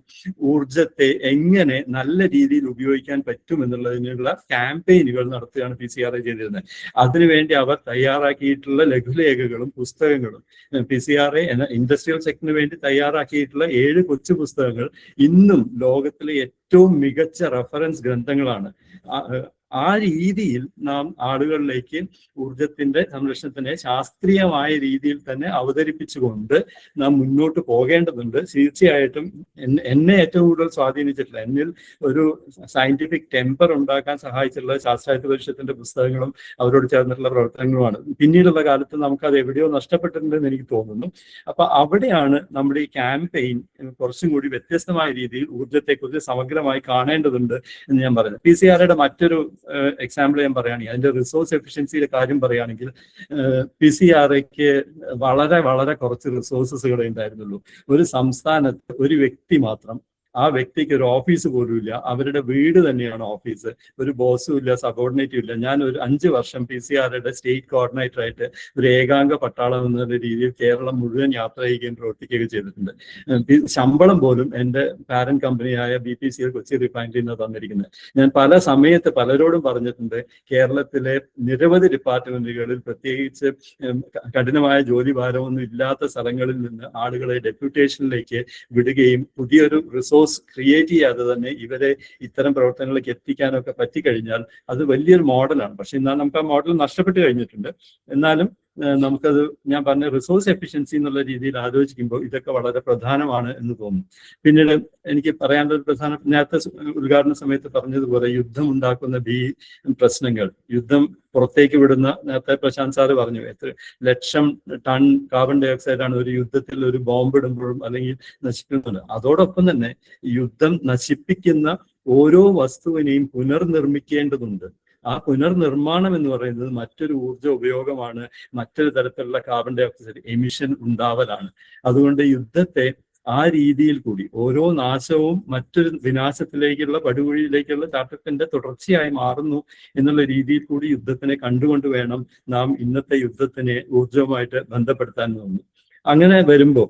ഊർജത്തെ എങ്ങനെ നല്ല രീതിയിൽ ഉപയോഗിക്കാൻ പറ്റും എന്നുള്ളതിനുള്ള ക്യാമ്പയിനുകൾ നടത്തുകയാണ് PCRA ചെയ്തിരുന്നത്. അതിനുവേണ്ടി അവർ തയ്യാറാക്കിയിട്ടുള്ള ലഘുലേഖകളും പുസ്തകങ്ങളും PCRA എന്ന ഇൻഡസ്ട്രിയൽ സെക്ടറിന് വേണ്ടി തയ്യാറാക്കിയിട്ടുള്ള 7 കൊച്ചു പുസ്തകങ്ങൾ ഇന്നും ലോകത്തിലെ ഏറ്റവും മികച്ച റെഫറൻസ് ഗ്രന്ഥങ്ങളാണ്. ആ രീതിയിൽ നാം ആളുകളിലേക്ക് ഊർജത്തിന്റെ സംരക്ഷണത്തിനെ ശാസ്ത്രീയമായ രീതിയിൽ തന്നെ അവതരിപ്പിച്ചുകൊണ്ട് നാം മുന്നോട്ട് പോകേണ്ടതുണ്ട്. തീർച്ചയായിട്ടും എന്നെ ഏറ്റവും കൂടുതൽ സ്വാധീനിച്ചിട്ടുള്ള, എന്നിൽ ഒരു സയന്റിഫിക് ടെമ്പർ ഉണ്ടാക്കാൻ സഹായിച്ചിട്ടുള്ള ശാസ്ത്രായത്ത പരിഷത്തിന്റെ പുസ്തകങ്ങളും അവരോട് ചേർന്നിട്ടുള്ള പ്രവർത്തനങ്ങളുമാണ്. പിന്നീടുള്ള കാലത്ത് നമുക്കത് എവിടെയോ നഷ്ടപ്പെട്ടിട്ടുണ്ടെന്ന് എനിക്ക് തോന്നുന്നു. അപ്പൊ അവിടെയാണ് നമ്മുടെ ഈ ക്യാമ്പയിൻ കുറച്ചും കൂടി വ്യത്യസ്തമായ രീതിയിൽ ഊർജത്തെക്കുറിച്ച് സമഗ്രമായി കാണേണ്ടതുണ്ട് എന്ന് ഞാൻ പറയുന്നത്. PCRAയുടെ മറ്റൊരു എക്സാമ്പിൾ ഞാൻ പറയുകയാണെങ്കിൽ, അതിന്റെ റിസോഴ്സ് എഫിഷ്യൻസിയുടെ കാര്യം പറയുകയാണെങ്കിൽ, PCRAക്ക് വളരെ വളരെ കുറച്ച് റിസോഴ്സസുകളെ ഉണ്ടായിരുന്നുള്ളൂ. ഒരു സംസ്ഥാനത്ത് ഒരു വ്യക്തി മാത്രം, ആ വ്യക്തിക്ക് ഒരു ഓഫീസ് പോലും ഇല്ല, അവരുടെ വീട് തന്നെയാണ് ഓഫീസ്, ഒരു ബോസും ഇല്ല, സബോർഡിനേറ്റും ഇല്ല. ഞാൻ ഒരു 5 വർഷം PCRAയുടെ സ്റ്റേറ്റ് കോർഡിനേറ്റർ ആയിട്ട് ഒരു ഏകാംഗ പട്ടാളം എന്നുള്ള രീതിയിൽ കേരളം മുഴുവൻ യാത്ര ചെയ്യുകയും പ്രവർത്തിക്കുകയും ചെയ്തിട്ടുണ്ട്. ശമ്പളം പോലും എൻ്റെ പാരന്റ് കമ്പനിയായ BPCL കൊച്ചി റിഫൈനറിയിൽ നിന്ന് തന്നിരിക്കുന്നത്. ഞാൻ പല സമയത്ത് പലരോടും പറഞ്ഞിട്ടുണ്ട്, കേരളത്തിലെ നിരവധി ഡിപ്പാർട്ട്മെന്റുകളിൽ പ്രത്യേകിച്ച് കഠിനമായ ജോലി ഭാരമൊന്നും ഇല്ലാത്ത സ്ഥലങ്ങളിൽ നിന്ന് ആളുകളെ ഡെപ്യൂട്ടേഷനിലേക്ക് വിടുകയും പുതിയൊരു റിസോഴ്സ് ക്രിയേറ്റ് ചെയ്യാതെ തന്നെ ഇവരെ ഇത്തരം പ്രവർത്തനങ്ങളിലേക്ക് എത്തിക്കാനൊക്കെ പറ്റിക്കഴിഞ്ഞാൽ അത് വലിയൊരു മോഡലാണ്. പക്ഷെ എന്നാൽ നമുക്ക് ആ മോഡൽ നഷ്ടപ്പെട്ട് കഴിഞ്ഞിട്ടുണ്ട്. എന്നാലും നമുക്കത്, ഞാൻ പറഞ്ഞ റിസോഴ്സ് എഫിഷ്യൻസി എന്നുള്ള രീതിയിൽ ആലോചിക്കുമ്പോൾ ഇതൊക്കെ വളരെ പ്രധാനമാണ് എന്ന് തോന്നുന്നു. പിന്നീട് എനിക്ക് പറയാനുള്ള ഒരു നേരത്തെ ഉദ്ഘാടന സമയത്ത് പറഞ്ഞതുപോലെ യുദ്ധം ഉണ്ടാക്കുന്ന പ്രശ്നങ്ങൾ, യുദ്ധം പുറത്തേക്ക് വിടുന്ന, നേരത്തെ പ്രശാന്ത് സാറ് പറഞ്ഞു, എത്ര ലക്ഷം ടൺ കാർബൺ ഡൈ ഓക്സൈഡാണ് ഒരു യുദ്ധത്തിൽ ഒരു ബോംബ് ഇടുമ്പോഴും അല്ലെങ്കിൽ നശിപ്പിക്കുന്നുണ്ട്. അതോടൊപ്പം തന്നെ യുദ്ധം നശിപ്പിക്കുന്ന ഓരോ വസ്തുവിനെയും പുനർനിർമ്മിക്കേണ്ടതുണ്ട്. ആ പുനർനിർമ്മാണം എന്ന് പറയുന്നത് മറ്റൊരു ഊർജ ഉപയോഗമാണ്, മറ്റൊരു തരത്തിലുള്ള കാർബൺ ഡൈ ഓക്സൈഡ് എമിഷൻ ഉണ്ടാവലാണ്. അതുകൊണ്ട് യുദ്ധത്തെ ആ രീതിയിൽ കൂടി, ഓരോ നാശവും മറ്റൊരു വിനാശത്തിലേക്കുള്ള പടുകുഴിയിലേക്കുള്ള ചാട്ടത്തിന്റെ തുടർച്ചയായി മാറുന്നു എന്നുള്ള രീതിയിൽ കൂടി യുദ്ധത്തിനെ കണ്ടുകൊണ്ട് വേണം നാം ഇന്നത്തെ യുദ്ധത്തിനെ ഊർജവുമായിട്ട് ബന്ധപ്പെടുത്താൻ തോന്നുന്നു. അങ്ങനെ വരുമ്പോൾ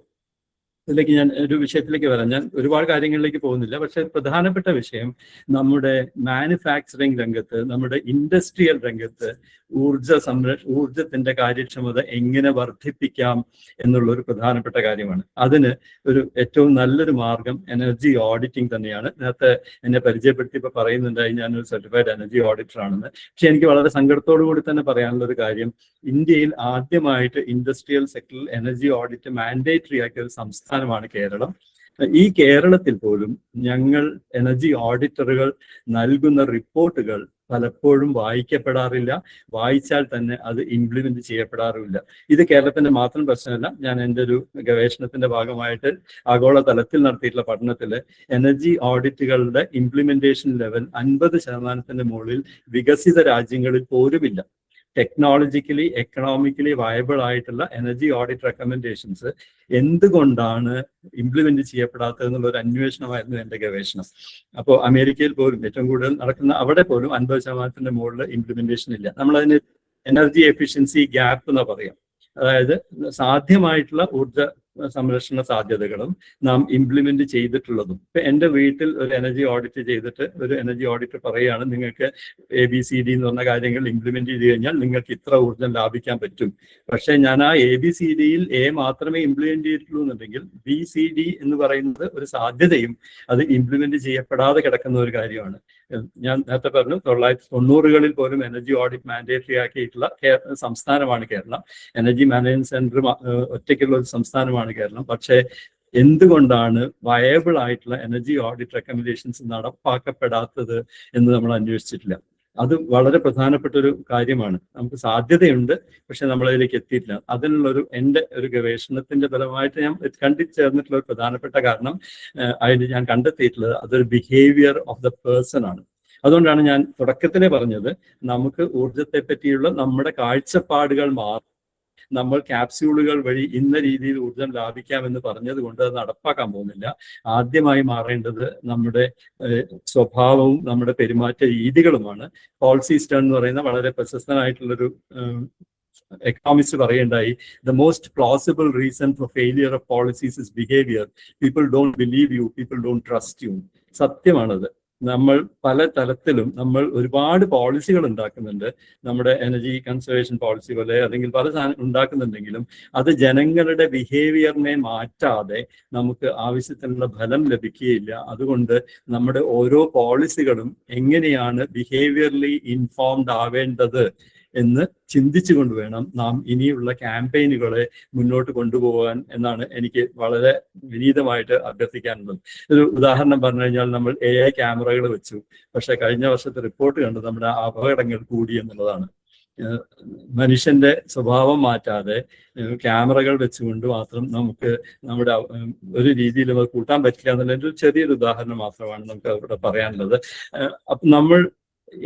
ഇതിലേക്ക് ഞാൻ ഒരു വിഷയത്തിലേക്ക് വരാം. ഞാൻ ഒരുപാട് കാര്യങ്ങളിലേക്ക് പോകുന്നില്ല. പക്ഷെ പ്രധാനപ്പെട്ട വിഷയം നമ്മുടെ മാനുഫാക്ചറിങ് രംഗത്ത്, നമ്മുടെ ഇൻഡസ്ട്രിയൽ രംഗത്ത് ഊർജത്തിന്റെ കാര്യക്ഷമത എങ്ങനെ വർദ്ധിപ്പിക്കാം എന്നുള്ള ഒരു പ്രധാനപ്പെട്ട കാര്യമാണ്. അതിന് ഒരു ഏറ്റവും നല്ലൊരു മാർഗം എനർജി ഓഡിറ്റിംഗ് തന്നെയാണ്. നേരത്തെ എന്നെ പരിചയപ്പെടുത്തിയപ്പോൾ പറയുന്നുണ്ടായി ഞാനൊരു സർട്ടിഫൈഡ് എനർജി ഓഡിറ്റർ ആണെന്ന്. പക്ഷെ എനിക്ക് വളരെ സങ്കടത്തോടു കൂടി തന്നെ പറയാനുള്ള ഒരു കാര്യം, ഇന്ത്യയിൽ ആദ്യമായിട്ട് ഇൻഡസ്ട്രിയൽ സെക്ടറിൽ എനർജി ഓഡിറ്റ് മാൻഡേറ്ററി ആക്കിയ ഒരു സംസ്ഥാനമാണ് കേരളം. ഈ കേരളത്തിൽ പോലും ഞങ്ങൾ എനർജി ഓഡിറ്ററുകൾ നൽകുന്ന റിപ്പോർട്ടുകൾ പലപ്പോഴും വായിക്കപ്പെടാറില്ല. വായിച്ചാൽ തന്നെ അത് ഇംപ്ലിമെന്റ് ചെയ്യപ്പെടാറുമില്ല. ഇത് കേരളത്തിന്റെ മാത്രം പ്രശ്നമല്ല. ഞാൻ എൻ്റെ ഒരു ഗവേഷണത്തിന്റെ ഭാഗമായിട്ട് ആഗോള തലത്തിൽ നടത്തിയിട്ടുള്ള പഠനത്തിൽ എനർജി ഓഡിറ്റുകളുടെ ഇംപ്ലിമെന്റേഷൻ ലെവൽ 50% മുകളിൽ വികസിത രാജ്യങ്ങളിൽ പോലുമില്ല. ടെക്നോളജിക്കലി എക്കണോമിക്കലി വയബിൾ ആയിട്ടുള്ള എനർജി ഓഡിറ്റ് റെക്കമെൻഡേഷൻസ് എന്തുകൊണ്ടാണ് ഇംപ്ലിമെന്റ് ചെയ്യപ്പെടാത്തത് എന്നുള്ള ഒരു അന്വേഷണമായിരുന്നു എൻ്റെ ഗവേഷണം. അപ്പോൾ അമേരിക്കയിൽ പോലും ഏറ്റവും കൂടുതൽ നടക്കുന്ന അവിടെ പോലും 50% മുകളിൽ ഇംപ്ലിമെന്റേഷൻ ഇല്ല. നമ്മളതിന് എനർജി എഫിഷ്യൻസി ഗ്യാപ്പ് എന്ന് പറയാം. അതായത് സാധ്യമായിട്ടുള്ള ഊർജ സംരക്ഷണ സാധ്യതകളും നാം ഇംപ്ലിമെന്റ് ചെയ്തിട്ടുള്ളതും. ഇപ്പൊ എൻ്റെ വീട്ടിൽ ഒരു എനർജി ഓഡിറ്റ് ചെയ്തിട്ട് ഒരു എനർജി ഓഡിറ്റർ പറയുകയാണ്, നിങ്ങൾക്ക് ABCD എന്ന് പറഞ്ഞ കാര്യങ്ങൾ ഇംപ്ലിമെന്റ് ചെയ്ത് കഴിഞ്ഞാൽ നിങ്ങൾക്ക് ഇത്ര ഊർജ്ജം ലാഭിക്കാൻ പറ്റും. പക്ഷെ ഞാൻ ആ ABCDയിൽ A മാത്രമേ ഇംപ്ലിമെന്റ് ചെയ്തിട്ടുള്ളൂ എന്നുണ്ടെങ്കിൽ BCD എന്ന് പറയുന്നത് ഒരു സാധ്യതയും അത് ഇംപ്ലിമെന്റ് ചെയ്യപ്പെടാതെ കിടക്കുന്ന ഒരു കാര്യമാണ്. ഞാൻ നേരത്തെ പറഞ്ഞു 1990കളിൽ പോലും എനർജി ഓഡിറ്റ് മാൻഡേറ്ററി ആക്കിയിട്ടുള്ള സംസ്ഥാനമാണ് കേരളം. എനർജി മാനേജ്മെന്റ് സെന്റർ ഒറ്റയ്ക്കുള്ള ഒരു സംസ്ഥാനമാണ് കേരളം. പക്ഷേ എന്തുകൊണ്ടാണ് വയബിൾ ആയിട്ടുള്ള എനർജി ഓഡിറ്റ് റെക്കമെൻഡേഷൻസ് നടപ്പാക്കപ്പെടാത്തത് എന്ന് നമ്മൾ അന്വേഷിച്ചിട്ടില്ല. അത് വളരെ പ്രധാനപ്പെട്ട ഒരു കാര്യമാണ്. നമുക്ക് സാധ്യതയുണ്ട്, പക്ഷെ നമ്മളതിലേക്ക് എത്തിയിട്ടില്ല. അതിനുള്ളൊരു എൻ്റെ ഒരു ഗവേഷണത്തിന്റെ ഫലമായിട്ട് ഞാൻ കണ്ടിച്ചേർന്നിട്ടുള്ള ഒരു പ്രധാനപ്പെട്ട കാരണം അതിന് ഞാൻ കണ്ടെത്തിയിട്ടുള്ളത് അതൊരു ബിഹേവിയർ ഓഫ് ദ പേഴ്സൺ ആണ്. അതുകൊണ്ടാണ് ഞാൻ തുടക്കത്തിലെ പറഞ്ഞത്, നമുക്ക് ഊർജത്തെ പറ്റിയുള്ള നമ്മുടെ കാഴ്ചപ്പാടുകൾ മാറും. നമ്മൾ ക്യാപ്സ്യൂളുകൾ വഴി ഇന്ന രീതിയിൽ ഊർജം ലാഭിക്കാമെന്ന് പറഞ്ഞത് കൊണ്ട് അത് നടപ്പാക്കാൻ പോകുന്നില്ല. ആദ്യമായി മാറേണ്ടത് നമ്മുടെ സ്വഭാവവും നമ്മുടെ പെരുമാറ്റ രീതികളുമാണ്. പോൾ സി സ്റ്റേൺ എന്ന് പറയുന്ന വളരെ പ്രശസ്തനായിട്ടുള്ളൊരു എക്കണോമിസ്റ്റ് പറയുണ്ടായി, the most plausible reason for failure of policies is behaviour. People don't believe you, people don't trust you. സത്യമാണത്. നമ്മൾ പല തലത്തിലും നമ്മൾ ഒരുപാട് പോളിസികൾ ഉണ്ടാക്കുന്നുണ്ട്. നമ്മുടെ എനർജി കൺസർവേഷൻ പോളിസി പോലെ അല്ലെങ്കിൽ പല സാധനം ഉണ്ടാക്കുന്നുണ്ടെങ്കിലും അത് ജനങ്ങളുടെ ബിഹേവിയറിനെ മാറ്റാതെ നമുക്ക് ആവശ്യത്തിനുള്ള ഫലം ലഭിക്കുകയില്ല. അതുകൊണ്ട് നമ്മുടെ ഓരോ പോളിസികളും എങ്ങനെയാണ് ബിഹേവിയർലി ഇൻഫോംഡ് ആവേണ്ടത് എന്ന് ചിന്തിച്ചുകൊണ്ട് വേണം നാം ഇനിയുള്ള ക്യാമ്പയിനുകളെ മുന്നോട്ട് കൊണ്ടുപോകാൻ എന്നാണ് എനിക്ക് വളരെ വിനീതമായിട്ട് അഭ്യർത്ഥിക്കാനുള്ളത്. ഒരു ഉദാഹരണം പറഞ്ഞു കഴിഞ്ഞാൽ, നമ്മൾ AI ക്യാമറകൾ വെച്ചു, പക്ഷെ കഴിഞ്ഞ വർഷത്തെ റിപ്പോർട്ട് കണ്ടത് നമ്മുടെ അപകടങ്ങൾ കൂടി എന്നുള്ളതാണ്. മനുഷ്യന്റെ സ്വഭാവം മാറ്റാതെ ക്യാമറകൾ വെച്ചുകൊണ്ട് മാത്രം നമുക്ക് നമ്മുടെ ഒരു രീതിയിൽ അത് കൂട്ടാൻ പറ്റില്ല എന്നുള്ളതിൻ്റെ ഒരു ചെറിയൊരു ഉദാഹരണം മാത്രമാണ് നമുക്ക് അവിടെ പറയാനുള്ളത്. അപ്പം നമ്മൾ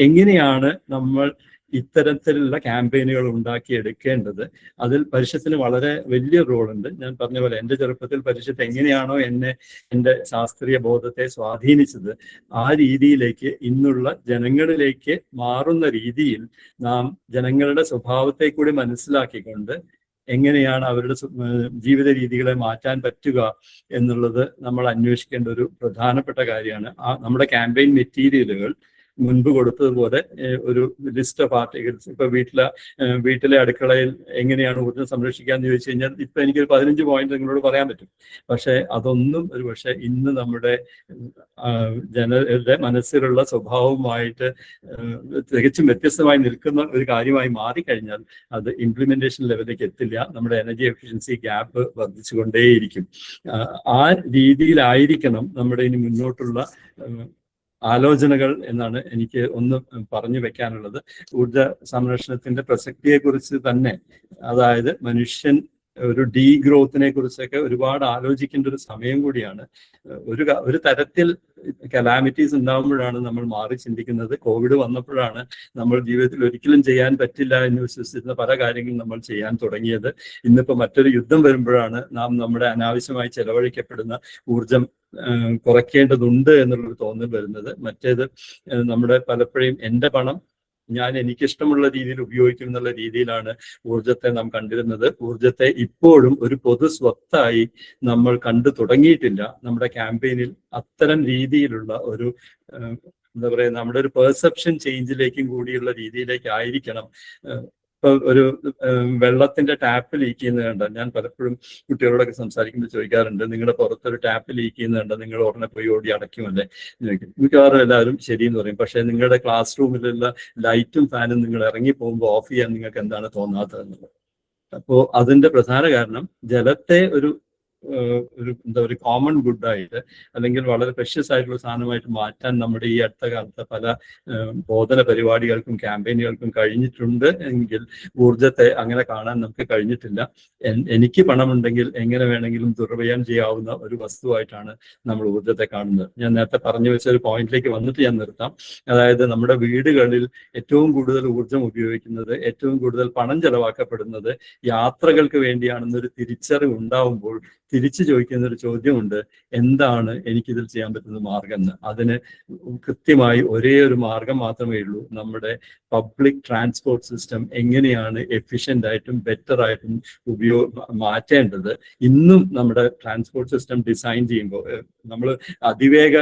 എങ്ങനെയാണ് നമ്മൾ ഇത്തരത്തിലുള്ള ക്യാമ്പയിനുകൾ ഉണ്ടാക്കിയെടുക്കേണ്ടത്? അതിൽ പരിഷത്തിന് വളരെ വലിയ റോളുണ്ട്. ഞാൻ പറഞ്ഞ പോലെ എൻ്റെ ചെറുപ്പത്തിൽ പരിഷത്ത് എങ്ങനെയാണോ എന്നെ എൻ്റെ ശാസ്ത്രീയ ബോധത്തെ സ്വാധീനിച്ചത്, ആ രീതിയിലേക്ക് ഇന്നുള്ള ജനങ്ങളിലേക്ക് മാറുന്ന രീതിയിൽ നാം ജനങ്ങളുടെ സ്വഭാവത്തെ കൂടി മനസ്സിലാക്കിക്കൊണ്ട് എങ്ങനെയാണ് അവരുടെ ജീവിത രീതികളെ മാറ്റാൻ പറ്റുക എന്നുള്ളത് നമ്മൾ അന്വേഷിക്കേണ്ട ഒരു പ്രധാനപ്പെട്ട കാര്യമാണ്. നമ്മുടെ ക്യാമ്പയിൻ മെറ്റീരിയലുകൾ മുൻപ് കൊടുത്തതുപോലെ ഒരു ലിസ്റ്റ് ഓഫ് ആർട്ടിക്കിൾസ്, ഇപ്പൊ വീട്ടിലെ അടുക്കളയിൽ എങ്ങനെയാണ് ഊർജ്ജം സംരക്ഷിക്കാന്ന് ചോദിച്ചു കഴിഞ്ഞാൽ ഇപ്പൊ എനിക്കൊരു 15 പോയിന്റ് നിങ്ങളോട് പറയാൻ പറ്റും. പക്ഷെ അതൊന്നും ഒരു പക്ഷെ ഇന്ന് നമ്മുടെ ജനങ്ങളുടെ മനസ്സിലുള്ള സ്വഭാവവുമായിട്ട് തികച്ചും വ്യത്യസ്തമായി നിൽക്കുന്ന ഒരു കാര്യമായി മാറിക്കഴിഞ്ഞാൽ അത് ഇംപ്ലിമെന്റേഷൻ ലെവലിലേക്ക് എത്തില്ല. നമ്മുടെ എനർജി എഫിഷ്യൻസി ഗ്യാപ്പ് വർദ്ധിച്ചുകൊണ്ടേയിരിക്കും. ആ രീതിയിലായിരിക്കണം നമ്മുടെ ഇനി മുന്നോട്ടുള്ള ആലോചനകൾ എന്നാണ് എനിക്ക് ഒന്ന് പറഞ്ഞു വെക്കാനുള്ളത്. ഊർജ സംരക്ഷണത്തിന്റെ പ്രസക്തിയെക്കുറിച്ച് തന്നെ, അതായത് മനുഷ്യൻ ഒരു ഡീഗ്രോത്തിനെ കുറിച്ചൊക്കെ ഒരുപാട് ആലോചിക്കേണ്ട ഒരു സമയം കൂടിയാണ്. ഒരു തരത്തിൽ കലാമിറ്റീസ് ഉണ്ടാകുമ്പോഴാണ് നമ്മൾ മാറി ചിന്തിക്കുന്നത്. കോവിഡ് വന്നപ്പോഴാണ് നമ്മൾ ജീവിതത്തിൽ ഒരിക്കലും ചെയ്യാൻ പറ്റില്ല എന്ന് വിശ്വസിച്ചിരുന്ന പല കാര്യങ്ങളും നമ്മൾ ചെയ്യാൻ തുടങ്ങിയത്. ഇന്നിപ്പോ മറ്റൊരു യുദ്ധം വരുമ്പോഴാണ് നാം നമ്മുടെ അനാവശ്യമായി ചെലവഴിക്കപ്പെടുന്ന ഊർജം കുറയ്ക്കേണ്ടതുണ്ട് എന്നുള്ളൊരു തോന്നൽ വരുന്നത്. മറ്റേത് നമ്മുടെ പലപ്പോഴും എൻ്റെ പണം ഞാൻ എനിക്കിഷ്ടമുള്ള രീതിയിൽ ഉപയോഗിക്കും എന്നുള്ള രീതിയിലാണ് ഊർജത്തെ നാം കണ്ടിരുന്നത്. ഊർജത്തെ ഇപ്പോഴും ഒരു പൊതു സ്വത്തായി നമ്മൾ കണ്ടു തുടങ്ങിയിട്ടില്ല. നമ്മുടെ ക്യാമ്പയിനിൽ അത്തരം രീതിയിലുള്ള ഒരു എന്താ പറയുക, നമ്മുടെ ഒരു പെർസെപ്ഷൻ ചേഞ്ചിലേക്കും കൂടിയുള്ള രീതിയിലേക്കായിരിക്കണം. ഇപ്പൊ ഒരു വെള്ളത്തിന്റെ ടാപ്പ് ലീക്ക് ചെയ്യുന്നത് കണ്ട ഞാൻ പലപ്പോഴും കുട്ടികളോടൊക്കെ സംസാരിക്കുമ്പോൾ ചോദിക്കാറുണ്ട്, നിങ്ങളുടെ പുറത്തൊരു ടാപ്പ് ലീക്ക് ചെയ്യുന്നത് കണ്ട നിങ്ങൾ ഉടനെ പോയി ഓടി അടയ്ക്കുമല്ലേ ചോദിക്കും. മിക്കവാറും എല്ലാവരും ശരിയെന്ന് പറയും. പക്ഷെ നിങ്ങളുടെ ക്ലാസ് റൂമിലുള്ള ലൈറ്റും ഫാനും നിങ്ങൾ ഇറങ്ങി പോകുമ്പോൾ ഓഫ് ചെയ്യാൻ നിങ്ങൾക്ക് എന്താണ് തോന്നാത്തതെന്നുള്ളത്. അപ്പോൾ അതിന്റെ പ്രധാന കാരണം ജലത്തെ ഒരു ഒരു കോമൺ ഗുഡായിട്ട് അല്ലെങ്കിൽ വളരെ പ്രഷ്യസ് ആയിട്ടുള്ള സാധനമായിട്ട് മാറ്റാൻ നമ്മുടെ ഈ അടുത്ത കാലത്തെ പല ബോധന പരിപാടികൾക്കും ക്യാമ്പയിനുകൾക്കും കഴിഞ്ഞിട്ടുണ്ട് എങ്കിൽ ഊർജത്തെ അങ്ങനെ കാണാൻ നമുക്ക് കഴിഞ്ഞിട്ടില്ല. എനിക്ക് പണമുണ്ടെങ്കിൽ എങ്ങനെ വേണമെങ്കിലും ദുർവ്യയം ചെയ്യാവുന്ന ഒരു വസ്തുവായിട്ടാണ് നമ്മൾ ഊർജത്തെ കാണുന്നത്. ഞാൻ നേരത്തെ പറഞ്ഞു വെച്ച ഒരു പോയിന്റിലേക്ക് വന്നിട്ട് ഞാൻ നിർത്താം. അതായത് നമ്മുടെ വീടുകളിൽ ഏറ്റവും കൂടുതൽ ഊർജം ഉപയോഗിക്കുന്നത്, ഏറ്റവും കൂടുതൽ പണം ചെലവാക്കപ്പെടുന്നത് യാത്രകൾക്ക് വേണ്ടിയാണെന്നൊരു തിരിച്ചറിവ് ഉണ്ടാവുമ്പോൾ തിരിച്ചു ചോദിക്കുന്ന ഒരു ചോദ്യമുണ്ട്, എന്താണ് എനിക്കിതിൽ ചെയ്യാൻ പറ്റുന്ന മാർഗം എന്ന്. അതിന് കൃത്യമായി ഒരേ ഒരു മാർഗം മാത്രമേ ഉള്ളൂ. നമ്മുടെ പബ്ലിക് ട്രാൻസ്പോർട്ട് സിസ്റ്റം എങ്ങനെയാണ് എഫിഷ്യൻ്റ് ആയിട്ടും ബെറ്റർ ആയിട്ടും മാറ്റേണ്ടത്. ഇന്നും നമ്മുടെ ട്രാൻസ്പോർട്ട് സിസ്റ്റം ഡിസൈൻ ചെയ്യുമ്പോൾ നമ്മൾ അതിവേഗ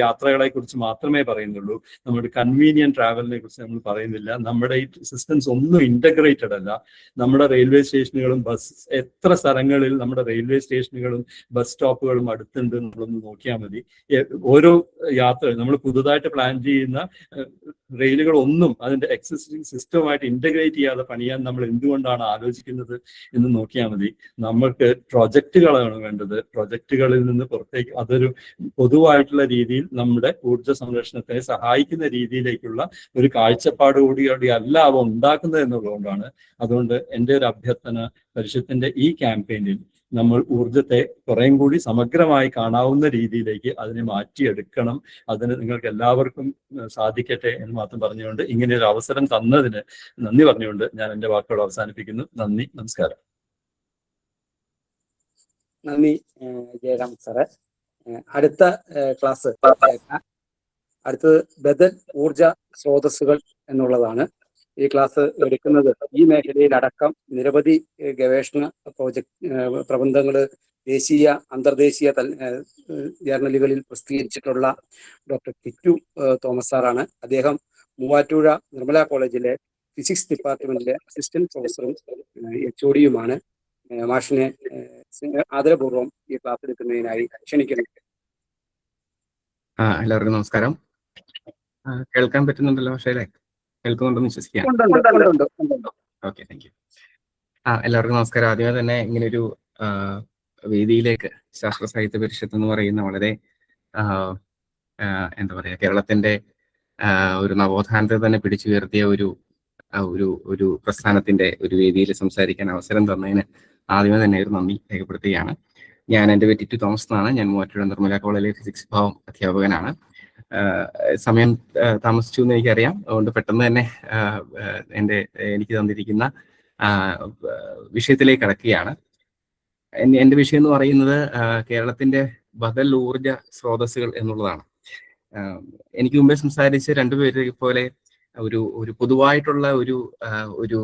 യാത്രകളെ കുറിച്ച് മാത്രമേ പറയുന്നുള്ളൂ. നമ്മുടെ കൺവീനിയൻറ്റ് ട്രാവലിനെ കുറിച്ച് നമ്മൾ പറയുന്നില്ല. നമ്മുടെ ഈ സിസ്റ്റംസ് ഒന്നും ഇൻ്റഗ്രേറ്റഡ് അല്ല. നമ്മുടെ റെയിൽവേ സ്റ്റേഷനുകളും എത്ര സ്ഥലങ്ങളിൽ നമ്മുടെ റെയിൽവേ സ്റ്റേഷനുകളും ബസ് സ്റ്റോപ്പുകളും അടുത്തുണ്ട് നമ്മളൊന്ന് നോക്കിയാൽ മതി. ഓരോ യാത്ര നമ്മൾ പുതുതായിട്ട് പ്ലാൻ ചെയ്യുന്ന റെയിലുകൾ ഒന്നും അതിന്റെ എക്സിസ്റ്റിംഗ് സിസ്റ്റവുമായിട്ട് ഇന്റഗ്രേറ്റ് ചെയ്യാതെ പണിയാൻ നമ്മൾ എന്തുകൊണ്ടാണ് ആലോചിക്കുന്നത് എന്ന് നോക്കിയാൽ മതി. നമ്മൾക്ക് പ്രൊജക്റ്റുകളാണ് വേണ്ടത്. പ്രൊജക്റ്റുകളിൽ നിന്ന് പുറത്തേക്ക് അതൊരു പൊതുവായിട്ടുള്ള രീതിയിൽ നമ്മുടെ ഊർജ്ജ സംരക്ഷണത്തെ സഹായിക്കുന്ന രീതിയിലേക്കുള്ള ഒരു കാഴ്ചപ്പാടുകൂടി അല്ല അവ ഉണ്ടാക്കുന്നത് എന്നുള്ളതുകൊണ്ടാണ്. അതുകൊണ്ട് എൻ്റെ ഒരു അഭ്യർത്ഥന, പരിഷത്തിന്റെ ഈ ക്യാമ്പയിനിൽ നമ്മൾ ഊർജത്തെ കുറേയും കൂടി സമഗ്രമായി കാണാവുന്ന രീതിയിലേക്ക് അതിനെ മാറ്റിയെടുക്കണം. അതിന് നിങ്ങൾക്ക് എല്ലാവർക്കും സാധിക്കട്ടെ എന്ന് മാത്രം പറഞ്ഞുകൊണ്ട് ഇങ്ങനെ ഒരു അവസരം തന്നതിന് നന്ദി പറഞ്ഞുകൊണ്ട് ഞാൻ എൻ്റെ വാക്കുകൾ അവസാനിപ്പിക്കുന്നു. നന്ദി, നമസ്കാരം. നന്ദി ജയരാം സാറ്. അടുത്ത ക്ലാസ് അടുത്തത് ബദൽ ഊർജ സ്രോതസ്സുകൾ എന്നുള്ളതാണ്. ഈ ക്ലാസ് എടുക്കുന്നത് ഈ മേഖലയിലടക്കം നിരവധി ഗവേഷണ പ്രബന്ധങ്ങൾ ദേശീയ അന്തർദേശീയ ജേർണലുകളിൽ പ്രസിദ്ധീകരിച്ചിട്ടുള്ള ഡോക്ടർ ടിറ്റു തോമസ് സാറാണ്. അദ്ദേഹം മൂവാറ്റുപുഴ നിർമ്മല കോളേജിലെ ഫിസിക്സ് ഡിപ്പാർട്ട്മെന്റിലെ അസിസ്റ്റന്റ് പ്രൊഫസറും HOD-യുമാണ്. മാഷിനെ ആദരപൂർവ്വം ഈ ക്ലാസ് എടുക്കുന്നതിനായി ക്ഷണിക്കുന്നു. എല്ലാവർക്കും നമസ്കാരം. കേൾക്കാൻ പറ്റുന്നുണ്ടല്ലോ? പക്ഷേ കേൾക്കുന്നുണ്ടെന്ന് വിശ്വസിക്കാം. Okay, thank you. എല്ലാവർക്കും നമസ്കാരം. ആദ്യമേ തന്നെ ഇങ്ങനൊരു വേദിയിലേക്ക് ശാസ്ത്ര സാഹിത്യ പരിഷത്ത് എന്ന് പറയുന്ന വളരെ എന്താ പറയുക, കേരളത്തിന്റെ ഒരു നവോത്ഥാനത്തെ തന്നെ പിടിച്ചുയർത്തിയ ഒരു പ്രസ്ഥാനത്തിന്റെ ഒരു വേദിയിൽ സംസാരിക്കാൻ അവസരം തന്നതിന് ആദ്യമേ തന്നെ ഒരു നന്ദി രേഖപ്പെടുത്തുകയാണ്. എൻ്റെ പേര് ടിറ്റു തോമസ് എന്നാണ്. ഞാൻ മൂവാറ്റുപുഴ നിർമ്മല കോളേജിലെ ഫിസിക്സ് വിഭാഗം അധ്യാപകനാണ്. സമയം താമസിച്ചു എന്ന് എനിക്കറിയാം. അതുകൊണ്ട് പെട്ടെന്ന് തന്നെ എനിക്ക് തന്നിരിക്കുന്ന വിഷയത്തിലേക്ക് കടക്കുകയാണ്. എൻ്റെ വിഷയം എന്ന് പറയുന്നത് കേരളത്തിന്റെ ബദൽ ഊർജ സ്രോതസ്സുകൾ എന്നുള്ളതാണ്. എനിക്ക് മുമ്പേ സംസാരിച്ച രണ്ടുപേരെ പോലെ ഒരു പൊതുവായിട്ടുള്ള ഒരു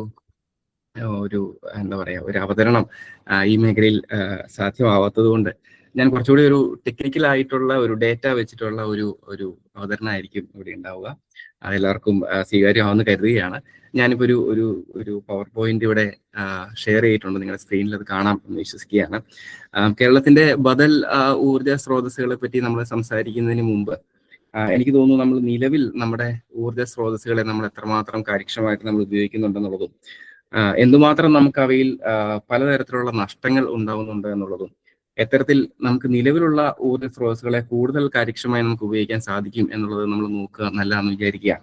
എന്താ പറയാ, ഒരു അവതരണം ഈ മേഖലയിൽ സാധ്യമാവാത്തത് കൊണ്ട് ഞാൻ കുറച്ചുകൂടി ഒരു ടെക്നിക്കൽ ആയിട്ടുള്ള ഒരു ഡേറ്റ വെച്ചിട്ടുള്ള ഒരു അവതരണമായിരിക്കും ഇവിടെ ഉണ്ടാവുക. അതെല്ലാവർക്കും സ്വീകാര്യമാവെന്ന് കരുതുകയാണ്. ഞാനിപ്പോൾ ഒരു പവർ പോയിന്റ് ഇവിടെ ഷെയർ ചെയ്തിട്ടുണ്ട്. നിങ്ങളുടെ സ്ക്രീനിൽ അത് കാണാം എന്ന് വിശ്വസിക്കുകയാണ്. കേരളത്തിന്റെ ബദൽ ഊർജ സ്രോതസ്സുകളെ പറ്റി നമ്മൾ സംസാരിക്കുന്നതിന് മുമ്പ് എനിക്ക് തോന്നുന്നു നമ്മൾ നിലവിൽ നമ്മുടെ ഊർജ സ്രോതസ്സുകളെ നമ്മൾ എത്രമാത്രം കാര്യക്ഷമമായിട്ട് നമ്മൾ ഉപയോഗിക്കുന്നുണ്ടെന്നുള്ളതും എന്തുമാത്രം നമുക്ക് അവയിൽ പലതരത്തിലുള്ള നഷ്ടങ്ങൾ ഉണ്ടാവുന്നുണ്ട് എന്നുള്ളതും എത്തരത്തിൽ നമുക്ക് നിലവിലുള്ള ഊർജ സ്രോതസ്സുകളെ കൂടുതൽ കാര്യക്ഷമമായി നമുക്ക് ഉപയോഗിക്കാൻ സാധിക്കും എന്നുള്ളത് നമ്മൾ നോക്കുക നല്ലതാണെന്ന് വിചാരിക്കുക.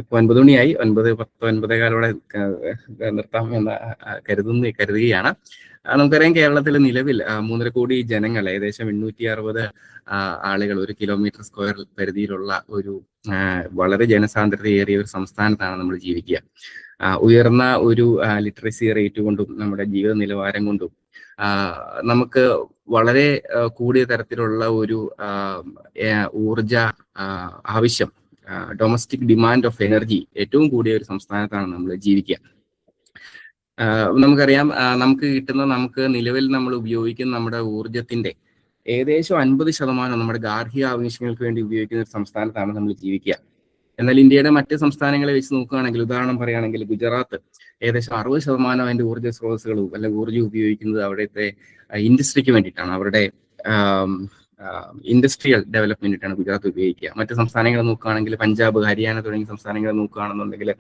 ഇപ്പൊ 9 മണിയായി, 9:10, 9:15 നിർത്താം എന്ന് കരുതുകയാണ്. നമുക്കറിയാം കേരളത്തിൽ നിലവിൽ 3.5 കോടി ജനങ്ങൾ, ഏകദേശം 860 ആളുകൾ 1 കിലോമീറ്റർ സ്ക്വയർ പരിധിയിലുള്ള ഒരു വളരെ ജനസാന്ദ്രതയേറിയ ഒരു സംസ്ഥാനത്താണ് നമ്മൾ ജീവിക്കുക. ഉയർന്ന ഒരു ലിറ്ററസി റേറ്റ് കൊണ്ടും നമ്മുടെ ജീവിത നിലവാരം കൊണ്ടും നമുക്ക് വളരെ കൂടിയ തരത്തിലുള്ള ഒരു ഊർജ ആവശ്യം ഡൊമസ്റ്റിക് ഡിമാൻഡ് ഓഫ് എനർജി ഏറ്റവും കൂടിയ ഒരു സംസ്ഥാനത്താണ് നമ്മൾ ജീവിക്കുക. നമുക്കറിയാം, നമുക്ക് നിലവിൽ നമ്മൾ ഉപയോഗിക്കുന്ന നമ്മുടെ ഊർജത്തിന്റെ ഏകദേശം 50% നമ്മുടെ ഗാർഹിക ആവശ്യങ്ങൾക്ക് വേണ്ടി ഉപയോഗിക്കുന്ന ഒരു സംസ്ഥാനത്താണ് നമ്മൾ ജീവിക്കുക. എന്നാൽ ഇന്ത്യയുടെ മറ്റ് സംസ്ഥാനങ്ങളെ വെച്ച് നോക്കുകയാണെങ്കിൽ, ഉദാഹരണം പറയുകയാണെങ്കിൽ ഗുജറാത്ത് ഏകദേശം 60% അതിന്റെ ഊർജ്ജ സ്രോതസ്സുകളും അല്ലെങ്കിൽ ഊർജ്ജം ഉപയോഗിക്കുന്നത് അവിടുത്തെ ഇൻഡസ്ട്രിക്ക് വേണ്ടിയിട്ടാണ്, അവരുടെ ഇൻഡസ്ട്രിയൽ ഡെവലപ്മെന്റിനാണ് ഗുജറാത്ത് ഉപയോഗിക്കുക. മറ്റ് സംസ്ഥാനങ്ങൾ നോക്കുകയാണെങ്കിൽ പഞ്ചാബ്, ഹരിയാന തുടങ്ങിയ സംസ്ഥാനങ്ങൾ നോക്കുകയാണെന്നുണ്ടെങ്കിൽ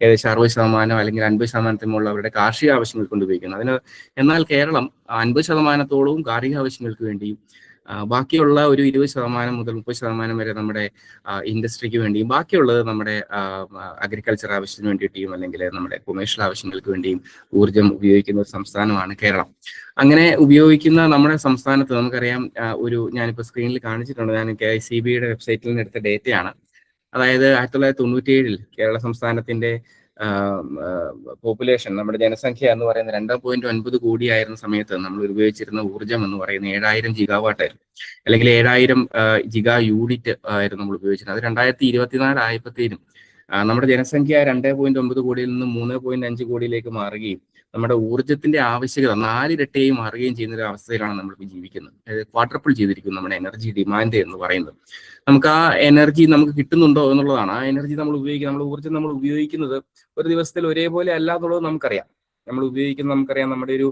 ഏകദേശം 60% അല്ലെങ്കിൽ 50% അവരുടെ കാർഷിക ആവശ്യങ്ങൾക്ക് കൊണ്ട് ഉപയോഗിക്കുന്നത്. എന്നാൽ കേരളം 50%-ഓളവും കാർഷിക ആവശ്യങ്ങൾക്ക് വേണ്ടിയും ബാക്കിയുള്ള ഒരു 20% മുതൽ 30% വരെ നമ്മുടെ ഇൻഡസ്ട്രിക്ക് വേണ്ടിയും ബാക്കിയുള്ളത് നമ്മുടെ അഗ്രികൾച്ചർ ആവശ്യത്തിന് വേണ്ടിയിട്ടും അല്ലെങ്കിൽ നമ്മുടെ കൊമേഴ്ഷ്യൽ ആവശ്യങ്ങൾക്ക് വേണ്ടിയും ഊർജ്ജം ഉപയോഗിക്കുന്ന ഒരു സംസ്ഥാനമാണ് കേരളം. അങ്ങനെ ഉപയോഗിക്കുന്ന നമ്മുടെ സംസ്ഥാനത്ത് നമുക്കറിയാം, ഞാനിപ്പോൾ സ്ക്രീനിൽ കാണിച്ചിട്ടുണ്ട്, ഞാൻ KICBയുടെ വെബ്സൈറ്റിൽ നിന്ന് എടുത്ത ഡേറ്റയാണ്. അതായത് 1997 കേരള സംസ്ഥാനത്തിന്റെ പോപ്പുലേഷൻ, നമ്മുടെ ജനസംഖ്യ എന്ന് പറയുന്നത് 2.9 കോടിയായിരുന്ന സമയത്ത് നമ്മൾ ഉപയോഗിച്ചിരുന്ന ഊർജ്ജം എന്ന് പറയുന്നത് 7000 ജിഗാവാട്ടായിരുന്നു, അല്ലെങ്കിൽ 7000 ജിഗാ യൂണിറ്റ് ആയിരുന്നു നമ്മൾ ഉപയോഗിച്ചിരുന്നത്. അത് 2024 ആയപ്പോഴത്തേനും നമ്മുടെ ജനസംഖ്യ 2.9 കോടിയിൽ നിന്ന് 3.5 കോടിയിലേക്ക് മാറുകയും നമ്മുടെ ഊർജ്ജത്തിന്റെ ആവശ്യകത 4 ഇരട്ടിയായി മാറുകയും ചെയ്യുന്ന ഒരു അവസ്ഥയിലാണ് നമ്മളിപ്പോൾ ജീവിക്കുന്നത്. അതായത് ക്വാഡ്രപ്പിൾ ചെയ്തിരിക്കുന്നു നമ്മുടെ എനർജി ഡിമാൻഡ് എന്ന് പറയുന്നത്. നമുക്ക് ആ എനർജി നമുക്ക് കിട്ടുന്നുണ്ടോ എന്നുള്ളതാണ്. ആ എനർജി നമ്മൾ നമ്മുടെ ഊർജ്ജം നമ്മൾ ഉപയോഗിക്കുന്നത് ഒരു ദിവസത്തിൽ ഒരേപോലെ അല്ല എന്നുള്ളത് നമുക്കറിയാം. നമുക്കറിയാം നമ്മുടെ ഒരു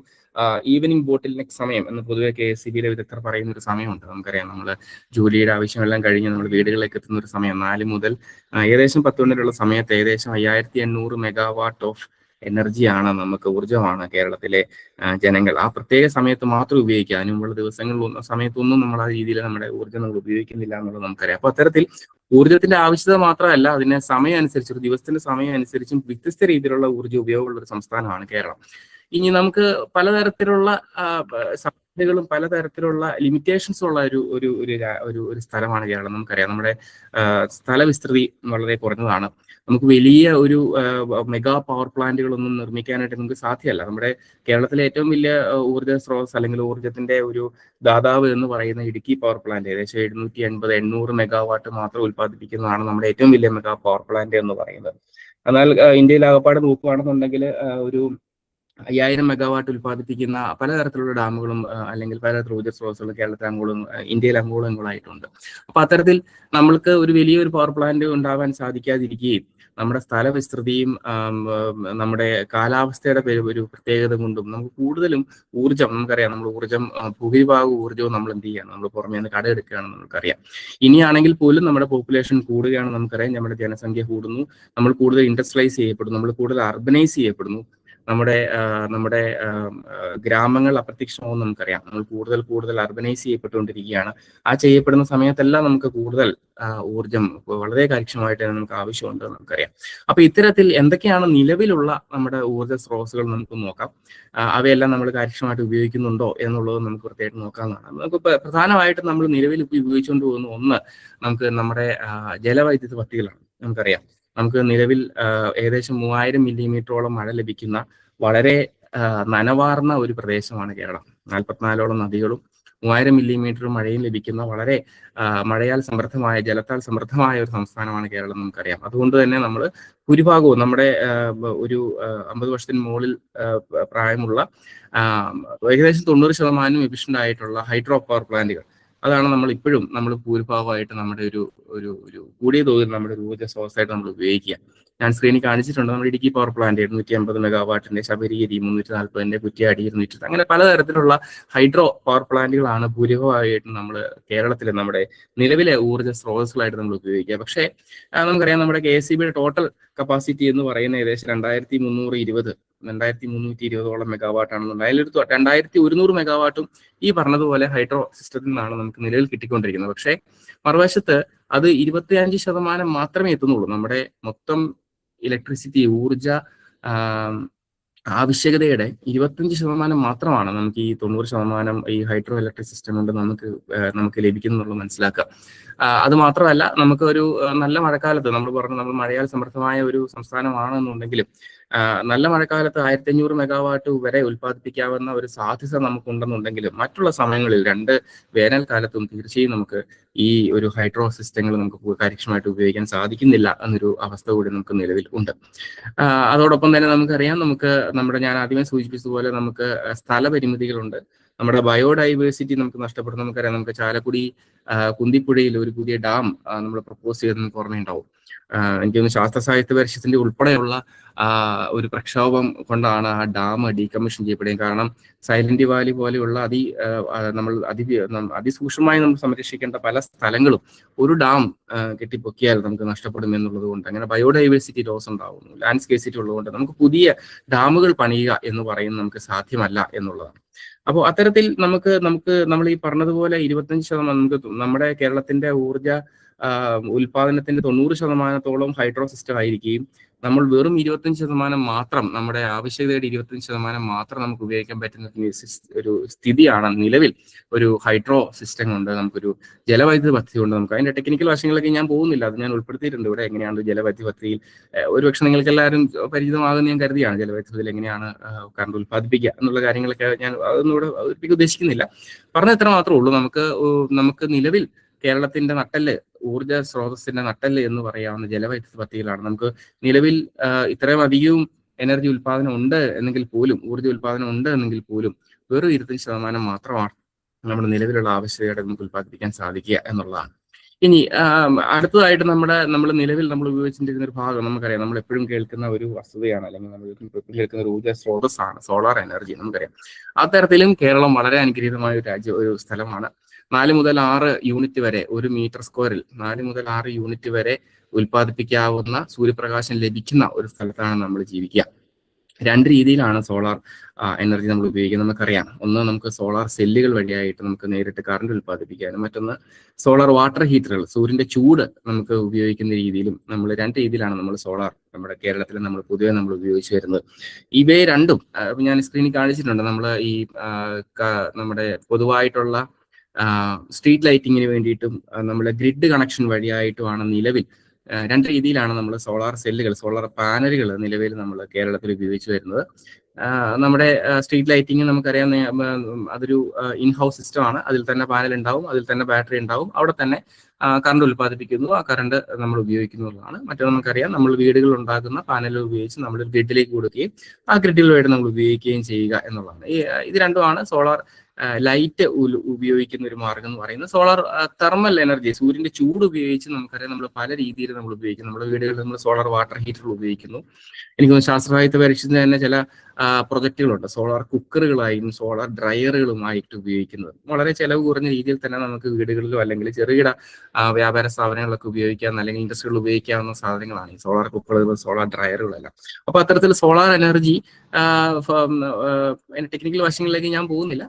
ഈവനിങ് ബോട്ടിൽ നെക്സ്റ്റ് സമയം എന്ന് പൊതുവെ KICBയുടെ വിദഗ്ധർ പറയുന്ന ഒരു സമയമുണ്ട്. നമുക്കറിയാം, നമ്മൾ ജോലിയുടെ ആവശ്യമെല്ലാം കഴിഞ്ഞ് നമ്മൾ വീടുകളിലേക്ക് എത്തുന്ന ഒരു സമയം 4 മുതൽ ഏകദേശം 10 വരെയുള്ള സമയത്ത് ഏകദേശം 5800 മെഗാവാട്ട് ഓഫ് എനർജിയാണ്, നമുക്ക് ഊർജ്ജമാണ് കേരളത്തിലെ ജനങ്ങൾ ആ പ്രത്യേക സമയത്ത് മാത്രം ഉപയോഗിക്കുക. അതിന് മുമ്പുള്ള ദിവസങ്ങളിലൊന്നും സമയത്തൊന്നും നമ്മൾ ആ രീതിയിൽ നമ്മുടെ ഊർജ്ജം നമ്മൾ ഉപയോഗിക്കുന്നില്ല എന്നുള്ളത് നമുക്കറിയാം. അപ്പൊ അത്തരത്തിൽ ഊർജ്ജത്തിന്റെ ആവശ്യകത മാത്രമല്ല, അതിനെ സമയം അനുസരിച്ച്, ഒരു ദിവസത്തിന്റെ സമയം അനുസരിച്ചും വ്യത്യസ്ത രീതിയിലുള്ള ഊർജ്ജ ഉപയോഗമുള്ള ഒരു സംസ്ഥാനമാണ് കേരളം. ഇനി നമുക്ക് പലതരത്തിലുള്ള സാധ്യതകളും പലതരത്തിലുള്ള ലിമിറ്റേഷൻസും ഉള്ള ഒരു സ്ഥലമാണ് കേരളം. നമുക്കറിയാം, നമ്മുടെ സ്ഥല വിസ്തൃതി വളരെ കുറഞ്ഞതാണ്. നമുക്ക് വലിയ ഒരു മെഗാ പവർ പ്ലാന്റുകളൊന്നും നിർമ്മിക്കാനായിട്ട് നമുക്ക് സാധ്യമല്ല. നമ്മുടെ കേരളത്തിലെ ഏറ്റവും വലിയ ഊർജ്ജ സ്രോതസ് അല്ലെങ്കിൽ ഊർജ്ജത്തിന്റെ ഒരു ദാതാവ് എന്ന് പറയുന്ന ഇടുക്കി പവർ പ്ലാന്റ് ഏകദേശം 780-800 മെഗാവാട്ട് മാത്രം ഉൽപ്പാദിപ്പിക്കുന്നതാണ് നമ്മുടെ ഏറ്റവും വലിയ മെഗാ പവർ പ്ലാന്റ് എന്ന് പറയുന്നത്. എന്നാൽ ഇന്ത്യയിൽ ആകപ്പാടെ നോക്കുകയാണെന്നുണ്ടെങ്കിൽ ഒരു 5000 മെഗാവാട്ട് ഉൽപ്പാദിപ്പിക്കുന്ന പലതരത്തിലുള്ള ഡാമുകളും അല്ലെങ്കിൽ പലതരത്തിലുള്ള ഊർജ്ജ സ്രോതസ്സുകളും കേരളത്തിൽ ഇന്ത്യയിൽ അങ്ങോളങ്ങളായിട്ടുണ്ട്. അപ്പൊ അത്തരത്തിൽ നമ്മൾക്ക് ഒരു വലിയൊരു പവർ പ്ലാന്റ് ഉണ്ടാവാൻ സാധിക്കാതിരിക്കുകയും നമ്മുടെ സ്ഥല വിസ്തൃതിയും നമ്മുടെ കാലാവസ്ഥയുടെ ഒരു പ്രത്യേകത കൊണ്ടും നമുക്ക് കൂടുതലും ഊർജ്ജം, നമുക്കറിയാം, നമ്മൾ ഭൂരിഭാഗം ഊർജ്ജവും നമ്മൾ എന്ത് ചെയ്യാണ്, നമ്മൾ പുറമേ നിന്ന് കടമെടുക്കുകയാണെന്ന് നമുക്കറിയാം. ഇനിയാണെങ്കിൽ പോലും നമ്മുടെ പോപ്പുലേഷൻ കൂടുകയാണ്, നമുക്കറിയാം, നമ്മുടെ ജനസംഖ്യ കൂടുന്നു, നമ്മൾ കൂടുതൽ ഇൻഡസ്ട്രിയലൈസ് ചെയ്യപ്പെടുന്നു, നമ്മൾ കൂടുതൽ അർബനൈസ് ചെയ്യപ്പെടുന്നു, നമ്മുടെ ഗ്രാമങ്ങൾ അപ്രത്യക്ഷമാവും. നമുക്കറിയാം, നമ്മൾ കൂടുതൽ അർബനൈസ് ചെയ്യപ്പെട്ടുകൊണ്ടിരിക്കുകയാണ്. ആ ചെയ്യപ്പെടുന്ന സമയത്തെല്ലാം നമുക്ക് കൂടുതൽ ഊർജ്ജം വളരെ കാര്യക്ഷമമായിട്ട് നമുക്ക് ആവശ്യമുണ്ട് നമുക്കറിയാം. അപ്പൊ ഇത്തരത്തിൽ എന്തൊക്കെയാണ് നിലവിലുള്ള നമ്മുടെ ഊർജ്ജ സ്രോതസ്സുകൾ നമുക്ക് നോക്കാം. അവയെല്ലാം നമ്മൾ കാര്യക്ഷമമായിട്ട് ഉപയോഗിക്കുന്നുണ്ടോ എന്നുള്ളത് നമുക്ക് വൃത്തിയായിട്ട് നോക്കാവുന്നതാണ്. നമുക്ക് പ്രധാനമായിട്ടും നമ്മൾ നിലവിൽ ഉപയോഗിച്ചുകൊണ്ട് പോകുന്ന ഒന്ന് നമുക്ക് നമ്മുടെ ജലവൈദ്യുത പദ്ധതികളാണ്. നമുക്കറിയാം, നമുക്ക് നിലവിൽ ഏകദേശം 3000 മില്ലിമീറ്ററോളം മഴ ലഭിക്കുന്ന വളരെ നനവാർന്ന ഒരു പ്രദേശമാണ് കേരളം. 44ഓളം നദികളും 3000 മില്ലിമീറ്റർ മഴയും ലഭിക്കുന്ന വളരെ ജലത്താൽ സമൃദ്ധമായ ഒരു സംസ്ഥാനമാണ് കേരളം, നമുക്കറിയാം. അതുകൊണ്ട് തന്നെ നമ്മൾ ഭൂരിഭാഗവും നമ്മുടെ ഒരു 50 വർഷത്തിന് മുകളിൽ പ്രായമുള്ള ഏകദേശം 90% എഫിഷ്യന്റ് ആയിട്ടുള്ള ഹൈഡ്രോ പവർ പ്ലാന്റുകൾ, അതാണ് നമ്മൾ ഭൂരിഭാഗമായിട്ട് നമ്മുടെ ഒരു കൂടിയ തോതിൽ നമ്മുടെ ഒരു ഊർജ്ജ സ്രോതസ്സായിട്ട് നമ്മൾ ഉപയോഗിക്കുക. ഞാൻ സ്ക്രീനിൽ കാണിച്ചിട്ടുണ്ട്, നമ്മുടെ ഇടുക്കി പവർ പ്ലാന്റ് 250 മെഗാവാട്ടിന്റെ, ശബരിഗിരി 340, കുറ്റ്യാടി 220, അങ്ങനെ പലതരത്തിലുള്ള ഹൈഡ്രോ പവർ പ്ലാന്റുകളാണ് ഭൂരിഭാഗമായിട്ടും നമ്മൾ കേരളത്തിലെ നമ്മുടെ നിലവിലെ ഊർജ്ജ സ്രോതസ്സുകളായിട്ട് നമ്മൾ ഉപയോഗിക്കുക. പക്ഷേ നമുക്കറിയാം, നമ്മുടെ KICBയുടെ ടോട്ടൽ കപ്പാസിറ്റി എന്ന് പറയുന്ന ഏകദേശം 2320-2320ഓളം മെഗാവാട്ടാണെന്നുണ്ട്. അതിലൊരു 2100 മെഗാവാട്ടും ഈ പറഞ്ഞതുപോലെ ഹൈഡ്രോ സിസ്റ്റത്തിൽ നിന്നാണ് നമുക്ക് നിലവിൽ കിട്ടിക്കൊണ്ടിരിക്കുന്നത്. പക്ഷേ മറുവശത്ത് അത് 25% മാത്രമേ എത്തുന്നുള്ളൂ. നമ്മുടെ മൊത്തം ഇലക്ട്രിസിറ്റി ഊർജ ആവശ്യകതയുടെ 25% മാത്രമാണ് നമുക്ക് ഈ 90% ഈ ഹൈഡ്രോ ഇലക്ട്രിക് സിസ്റ്റം കൊണ്ട് നമുക്ക് ലഭിക്കുന്നുള്ളത് മനസ്സിലാക്കുക. അത് മാത്രമല്ല, നമുക്ക് ഒരു നല്ല മഴക്കാലത്ത് നമ്മൾ മഴയാൽ സമൃദ്ധമായ ഒരു സംസ്ഥാനമാണെന്നുണ്ടെങ്കിലും നല്ല മഴക്കാലത്ത് 1500 മെഗാവാട്ട് വരെ ഉൽപ്പാദിപ്പിക്കാവുന്ന ഒരു സാധ്യത നമുക്കുണ്ടെന്നുണ്ടെങ്കിലും മറ്റുള്ള സമയങ്ങളിൽ വേനൽക്കാലത്തും തീർച്ചയായും നമുക്ക് ഈ ഒരു ഹൈഡ്രോ സിസ്റ്റങ്ങൾ നമുക്ക് കാര്യക്ഷമമായിട്ട് ഉപയോഗിക്കാൻ സാധിക്കുന്നില്ല എന്നൊരു അവസ്ഥ കൂടി നമുക്ക് നിലവിൽ ഉണ്ട്. അതോടൊപ്പം തന്നെ നമുക്കറിയാം, ഞാൻ ആദ്യമേ സൂചിപ്പിച്ചതുപോലെ നമുക്ക് സ്ഥലപരിമിതികളുണ്ട്. നമ്മുടെ ബയോഡൈവേഴ്സിറ്റി നമുക്ക് നഷ്ടപ്പെടും. നമുക്കറിയാം, നമുക്ക് ചാലക്കുടി കുന്തിപ്പുഴയിൽ ഒരു പുതിയ ഡാം നമ്മൾ പ്രപ്പോസ് ചെയ്ത് നമുക്ക് ഓർമ്മയുണ്ടാവും. എനിക്ക് തോന്നുന്നു ശാസ്ത്ര സാഹിത്യ പരിഷത്തിന്റെ ഉൾപ്പെടെയുള്ള ഒരു പ്രക്ഷോഭം കൊണ്ടാണ് ആ ഡാം ഡീകമ്മീഷൻ ചെയ്യപ്പെടുന്നത്. കാരണം സൈലന്റ് വാലി പോലെയുള്ള അതിസൂക്ഷ്മമായി നമ്മൾ സംരക്ഷിക്കേണ്ട പല സ്ഥലങ്ങളും ഒരു ഡാം കെട്ടിപ്പൊക്കിയാൽ നമുക്ക് നഷ്ടപ്പെടും എന്നുള്ളത് കൊണ്ട് അങ്ങനെ ബയോഡൈവേഴ്സിറ്റി ലോസ് ഉണ്ടാകുന്നു. ലാൻഡ് സ്കേസിറ്റി ഉള്ളതുകൊണ്ട് നമുക്ക് പുതിയ ഡാമുകൾ പണിയുക എന്ന് പറയുന്നത് നമുക്ക് സാധ്യമല്ല എന്നുള്ളതാണ്. അപ്പോൾ അത്തരത്തിൽ നമ്മൾ ഈ പറഞ്ഞതുപോലെ 25% നമ്മുടെ കേരളത്തിന്റെ ഊർജ ഉൽപാദനത്തിന്റെ 90% ഹൈഡ്രോ സിസ്റ്റം ആയിരിക്കുകയും നമ്മൾ വെറും 25% മാത്രം, നമ്മുടെ ആവശ്യകതയുടെ 25% മാത്രം നമുക്ക് ഉപയോഗിക്കാൻ പറ്റുന്ന ഒരു സ്ഥിതിയാണ് നിലവിൽ. ഒരു ഹൈഡ്രോ സിസ്റ്റം കൊണ്ട് നമുക്കൊരു ജലവൈദ്യുത പദ്ധതി കൊണ്ട് നമുക്ക് അതിന്റെ ടെക്നിക്കൽ വശങ്ങളിലേക്ക് ഞാൻ പോകുന്നില്ല, അത് ഞാൻ ഉൾപ്പെടുത്തിയിട്ടുണ്ട് ഇവിടെ. എങ്ങനെയാണ് ജലവൈദ്യുത പദ്ധതിയിൽ ഒരുപക്ഷെ നിങ്ങൾക്ക് എല്ലാവരും പരിചിതമാകുന്ന ഞാൻ കരുതിയാണ്. ജലവൈദ്യുത പദ്ധതിയിൽ എങ്ങനെയാണ് കറണ്ട് ഉൽപ്പാദിപ്പിക്കുക എന്നുള്ള കാര്യങ്ങളൊക്കെ ഞാൻ അതൊന്നും ഇവിടെ അവതരിപ്പിക്കാൻ ഉദ്ദേശിക്കുന്നില്ല. പറഞ്ഞ ഇത്ര മാത്രമേ ഉള്ളൂ. നമുക്ക് നിലവിൽ കേരളത്തിന്റെ നട്ടെല്ല്, ഊർജ സ്രോതസ്സിന്റെ നട്ടെല്ല് എന്ന് പറയാവുന്ന ജലവൈദ്യുത പദ്ധതികളാണ്. നമുക്ക് നിലവിൽ ഇത്രയും അധികവും എനർജി ഉൽപാദനം ഉണ്ട് എന്നെങ്കിൽ പോലും, ഊർജ്ജ ഉൽപാദനം ഉണ്ട് എന്നെങ്കിൽ പോലും വെറും 25% മാത്രമാണ് നമ്മുടെ നിലവിലുള്ള ആവശ്യകതയുടെ നമുക്ക് ഉൽപ്പാദിപ്പിക്കാൻ സാധിക്കുക എന്നുള്ളതാണ്. ഇനി അടുത്തതായിട്ട് നമ്മൾ നിലവിൽ ഉപയോഗിച്ചിരിക്കുന്ന ഒരു ഭാഗം നമുക്കറിയാം, നമ്മൾ എപ്പോഴും കേൾക്കുന്ന ഒരു വസ്തുതയാണ്, അല്ലെങ്കിൽ നമ്മൾ കേൾക്കുന്ന ഒരു ഊർജ്ജ സ്രോതസ്സാണ് സോളാർ എനർജി. നമുക്കറിയാം അത്തരത്തിലും കേരളം വളരെ അനുഗ്രഹീതമായ ഒരു സ്ഥലമാണ്. 4 മുതൽ 6 യൂണിറ്റ് വരെ, 1 മീറ്റർ സ്ക്വയറിൽ 4 മുതൽ 6 യൂണിറ്റ് വരെ ഉൽപ്പാദിപ്പിക്കാവുന്ന സൂര്യപ്രകാശം ലഭിക്കുന്ന ഒരു സ്ഥലത്താണ് നമ്മൾ ജീവിക്കുക. 2 രീതിയിലാണ് സോളാർ എനർജി നമ്മൾ ഉപയോഗിക്കുന്നത്. നമുക്കറിയാം, ഒന്ന് നമുക്ക് സോളാർ സെല്ലുകൾ വഴിയായിട്ട് നമുക്ക് നേരിട്ട് കറണ്ട് ഉൽപ്പാദിപ്പിക്കാനും, മറ്റൊന്ന് സോളാർ വാട്ടർ ഹീറ്ററുകൾ, സൂര്യന്റെ ചൂട് നമുക്ക് ഉപയോഗിക്കുന്ന രീതിയിലും. 2 രീതിയിലാണ് നമ്മൾ സോളാർ നമ്മുടെ കേരളത്തിൽ പൊതുവെ ഉപയോഗിച്ചു വരുന്നത്. ഇവയെ രണ്ടും ഞാൻ സ്ക്രീനിൽ കാണിച്ചിട്ടുണ്ട്. നമ്മുടെ പൊതുവായിട്ടുള്ള സ്ട്രീറ്റ് ലൈറ്റിങ്ങിന് വേണ്ടിയിട്ടും നമ്മുടെ ഗ്രിഡ് കണക്ഷൻ വഴിയായിട്ടുമാണ് നിലവിൽ 2 രീതിയിലാണ് നമ്മൾ സോളാർ സെല്ലുകൾ, സോളാർ പാനലുകൾ നിലവിൽ നമ്മൾ കേരളത്തിൽ ഉപയോഗിച്ചു വരുന്നത്. നമ്മുടെ സ്ട്രീറ്റ് ലൈറ്റിംഗ് നമുക്കറിയാം, അതൊരു ഇൻഹൗസ് സിസ്റ്റമാണ്. അതിൽ തന്നെ പാനൽ ഉണ്ടാവും, അതിൽ തന്നെ ബാറ്ററി ഉണ്ടാവും, അവിടെ തന്നെ കറണ്ട് ഉൽപ്പാദിപ്പിക്കുന്നു, ആ കറണ്ട് നമ്മൾ ഉപയോഗിക്കുന്നതാണ്. മറ്റൊന്ന് നമുക്കറിയാം, നമ്മൾ വീടുകളിൽ ഉണ്ടാക്കുന്ന പാനലുകൾ ഉപയോഗിച്ച് നമ്മൾ ഗ്രിഡിലേക്ക് കൊടുക്കുകയും ആ ഗ്രിഡിലുമായിട്ട് നമ്മൾ ഉപയോഗിക്കുകയും ചെയ്യുക എന്നുള്ളതാണ്. ഇത് രണ്ടുമാണ് സോളാർ ലൈറ്റ് ഉപയോഗിക്കുന്ന ഒരു മാർഗം എന്ന് പറയുന്നത്. സോളാർ തെർമൽ എനർജി, സൂര്യന്റെ ചൂട് ഉപയോഗിച്ച് നമുക്കറിയാം നമ്മൾ പല രീതിയിൽ നമ്മൾ ഉപയോഗിക്കുന്നു. നമ്മുടെ വീടുകളിൽ നമ്മൾ സോളാർ വാട്ടർ ഹീറ്ററുകൾ ഉപയോഗിക്കുന്നു. എനിക്ക് തോന്നുന്നു ശാസ്ത്ര സാഹിത്യ പരിഷത്തിന് തന്നെ ചില പ്രൊജക്റ്റുകളുണ്ട്, സോളാർ കുക്കറുകളായും സോളാർ ഡ്രയറുകളുമായിട്ട് ഉപയോഗിക്കുന്നത്. വളരെ ചെലവ് കുറഞ്ഞ രീതിയിൽ തന്നെ നമുക്ക് വീടുകളിലോ അല്ലെങ്കിൽ ചെറുകിട വ്യാപാര സ്ഥാപനങ്ങളിലൊക്കെ ഉപയോഗിക്കാവുന്ന, അല്ലെങ്കിൽ ഇൻഡസ്ട്രികളിൽ ഉപയോഗിക്കാവുന്ന സാധനങ്ങളാണ് ഈ സോളാർ കുക്കറുകൾ, സോളാർ ഡ്രയറുകളെല്ലാം. അപ്പൊ അത്തരത്തിൽ സോളാർ എനർജി ടെക്നിക്കൽ വശങ്ങളിലേക്ക് ഞാൻ പോകുന്നില്ല.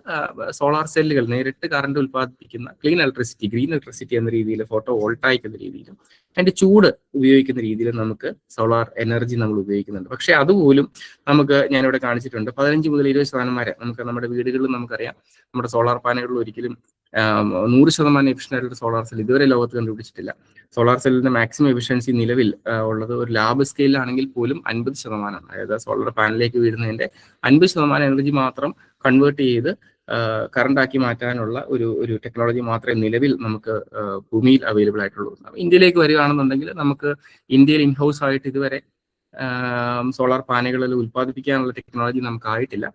സോളാർ സെല്ലുകൾ നേരിട്ട് കറണ്ട് ഉൽപ്പാദിപ്പിക്കുന്ന ക്ലീൻ ഇലക്ട്രിസിറ്റി, ഗ്രീൻ ഇലക്ട്രിസിറ്റി എന്ന രീതിയിൽ, ഫോട്ടോ വോൾട്ടായിക് എന്ന രീതിയിലും അതിന്റെ ചൂട് ഉപയോഗിക്കുന്ന രീതിയിൽ നമുക്ക് സോളാർ എനർജി നമ്മൾ ഉപയോഗിക്കുന്നുണ്ട്. പക്ഷെ അതുപോലും ഞാനിവിടെ കാണിച്ചിട്ടുണ്ട്, 15 മുതൽ 20% വരെ നമ്മുടെ വീടുകളിൽ നമുക്കറിയാം, നമ്മുടെ സോളാർ പാനലുകളിൽ ഒരിക്കലും 100% എഫിഷ്യൻ്റ് ആയിട്ടുള്ള സോളാർ സെൽ ഇതുവരെ ലോകത്ത് കണ്ടുപിടിച്ചിട്ടില്ല. സോളാർ സെല്ലിന്റെ മാക്സിമം എഫിഷ്യൻസി നിലവിൽ ഉള്ളത് ഒരു ലാബ് സ്കെയിലാണെങ്കിൽ പോലും 50%. അതായത് സോളാർ പാനലിലേക്ക് വീഴുന്നതിന്റെ 50% എനർജി മാത്രം കൺവേർട്ട് ചെയ്ത് കറണ്ടാക്കി മാറ്റാനുള്ള ഒരു ടെക്നോളജി മാത്രമേ നിലവിൽ നമുക്ക് ഭൂമിയിൽ അവൈലബിൾ ആയിട്ടുള്ളൂ. ഇന്ത്യയിലേക്ക് വരികയാണെന്നുണ്ടെങ്കിൽ നമുക്ക് ഇന്ത്യയിൽ ഇൻഹൗസ് ആയിട്ട് ഇതുവരെ സോളാർ പാനലുകളിൽ ഉൽപ്പാദിപ്പിക്കാനുള്ള ടെക്നോളജി നമുക്കായിട്ടില്ല.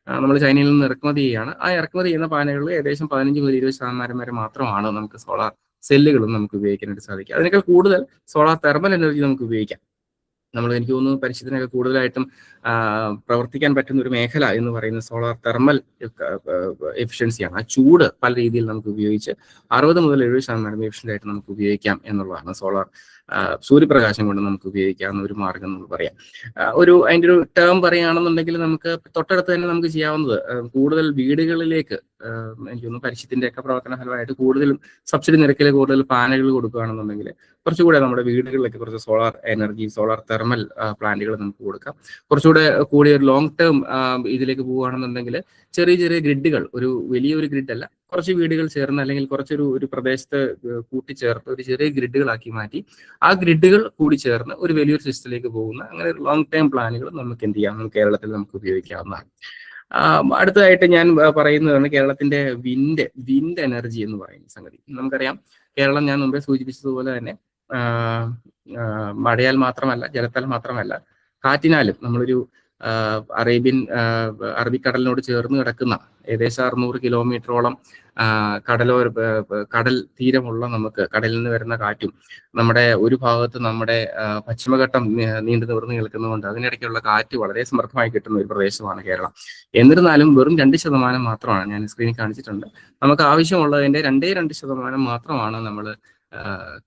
നമ്മൾ ചൈനയിൽ നിന്ന് ഇറക്കുമതി ചെയ്യുകയാണ്. ആ ഇറക്കുമതി ചെയ്യുന്ന പാനലുകൾ ഏകദേശം 15 മുതൽ 20% വരെ മാത്രമാണ് നമുക്ക് സോളാർ സെല്ലുകളും നമുക്ക് ഉപയോഗിക്കാനായിട്ട് സാധിക്കുക. അതിനേക്കാൾ കൂടുതൽ സോളാർ തെർമൽ എനർജി നമുക്ക് ഉപയോഗിക്കാം. എനിക്ക് തോന്നുന്നു പരിസ്ഥിതിനൊക്കെ കൂടുതലായിട്ടും പ്രവർത്തിക്കാൻ പറ്റുന്ന ഒരു മേഖല എന്ന് പറയുന്നത് സോളാർ തെർമൽ എഫിഷ്യൻസിയാണ്. ആ ചൂട് പല രീതിയിൽ നമുക്ക് ഉപയോഗിച്ച് 60 മുതൽ 70% എഫിഷ്യൻ്റ് ആയിട്ട് നമുക്ക് ഉപയോഗിക്കാം എന്നുള്ളതാണ്. സോളാർ സൂര്യപ്രകാശം കൊണ്ട് നമുക്ക് ഉപയോഗിക്കാവുന്ന ഒരു മാർഗം എന്ന് പറയാം. അതിൻ്റെ ഒരു ടേം പറയുകയാണെന്നുണ്ടെങ്കിൽ നമുക്ക് തൊട്ടടുത്ത് തന്നെ നമുക്ക് ചെയ്യാവുന്നത് കൂടുതൽ വീടുകളിലേക്ക്, എനിക്ക് തോന്നുന്നു പരിസ്ഥിതിന്റെ ഒക്കെ പ്രവർത്തന ഫലമായിട്ട് കൂടുതലും സബ്സിഡി നിരക്കിൽ കൂടുതൽ പാനലുകൾ കുറച്ചുകൂടെ നമ്മുടെ വീടുകളിലൊക്കെ കുറച്ച് സോളാർ എനർജി, സോളാർ തെർമൽ പ്ലാന്റുകൾ നമുക്ക് കൊടുക്കാം. കുറച്ചുകൂടെ കുറച്ചുകൂടെ കൂടി ഒരു ലോങ് ടേം ഇതിലേക്ക് പോവുകയാണെന്നുണ്ടെങ്കിൽ ചെറിയ ചെറിയ ഗ്രിഡുകൾ, ഒരു വലിയൊരു ഗ്രിഡ് അല്ല, കുറച്ച് വീടുകൾ ചേർന്ന് അല്ലെങ്കിൽ കുറച്ചൊരു പ്രദേശത്ത് കൂട്ടിച്ചേർത്ത് ഒരു ചെറിയ ഗ്രിഡുകളാക്കി മാറ്റി ആ ഗ്രിഡുകൾ കൂടി ചേർന്ന് ഒരു വലിയൊരു സിസ്റ്റത്തിലേക്ക് പോകുന്ന അങ്ങനെ ലോങ് ടേം പ്ലാനുകൾ നമുക്ക് എന്ത് ചെയ്യാം, കേരളത്തിൽ നമുക്ക് ഉപയോഗിക്കാവുന്നതാണ്. അടുത്തതായിട്ട് ഞാൻ പറയുന്നതാണ് കേരളത്തിന്റെ വിൻഡ് എനർജി എന്ന് പറയുന്ന സംഗതി. നമുക്കറിയാം കേരളം ഞാൻ മുമ്പേ സൂചിപ്പിച്ചതുപോലെ തന്നെ മഴയാൽ മാത്രമല്ല, ജലത്താൽ മാത്രമല്ല, കാറ്റിനാലും നമ്മളൊരു അറബിക്കടലിനോട് ചേർന്ന് കിടക്കുന്ന ഏകദേശം 600 കിലോമീറ്ററോളം കടൽ തീരമുള്ള നമുക്ക് കടലിൽ നിന്ന് വരുന്ന കാറ്റും നമ്മുടെ ഒരു ഭാഗത്ത് നമ്മുടെ പശ്ചിമഘട്ടം നീണ്ടു നിവർന്ന് നിൽക്കുന്നതുകൊണ്ട് അതിനിടയ്ക്കുള്ള കാറ്റ് വളരെ സമൃദ്ധമായി കിട്ടുന്ന ഒരു പ്രദേശമാണ് കേരളം. എന്നിരുന്നാലും വെറും 2% മാത്രമാണ്, ഞാൻ സ്ക്രീനിൽ കാണിച്ചിട്ടുണ്ട്, നമുക്ക് ആവശ്യമുള്ളതിന്റെ 2% മാത്രമാണ് നമ്മൾ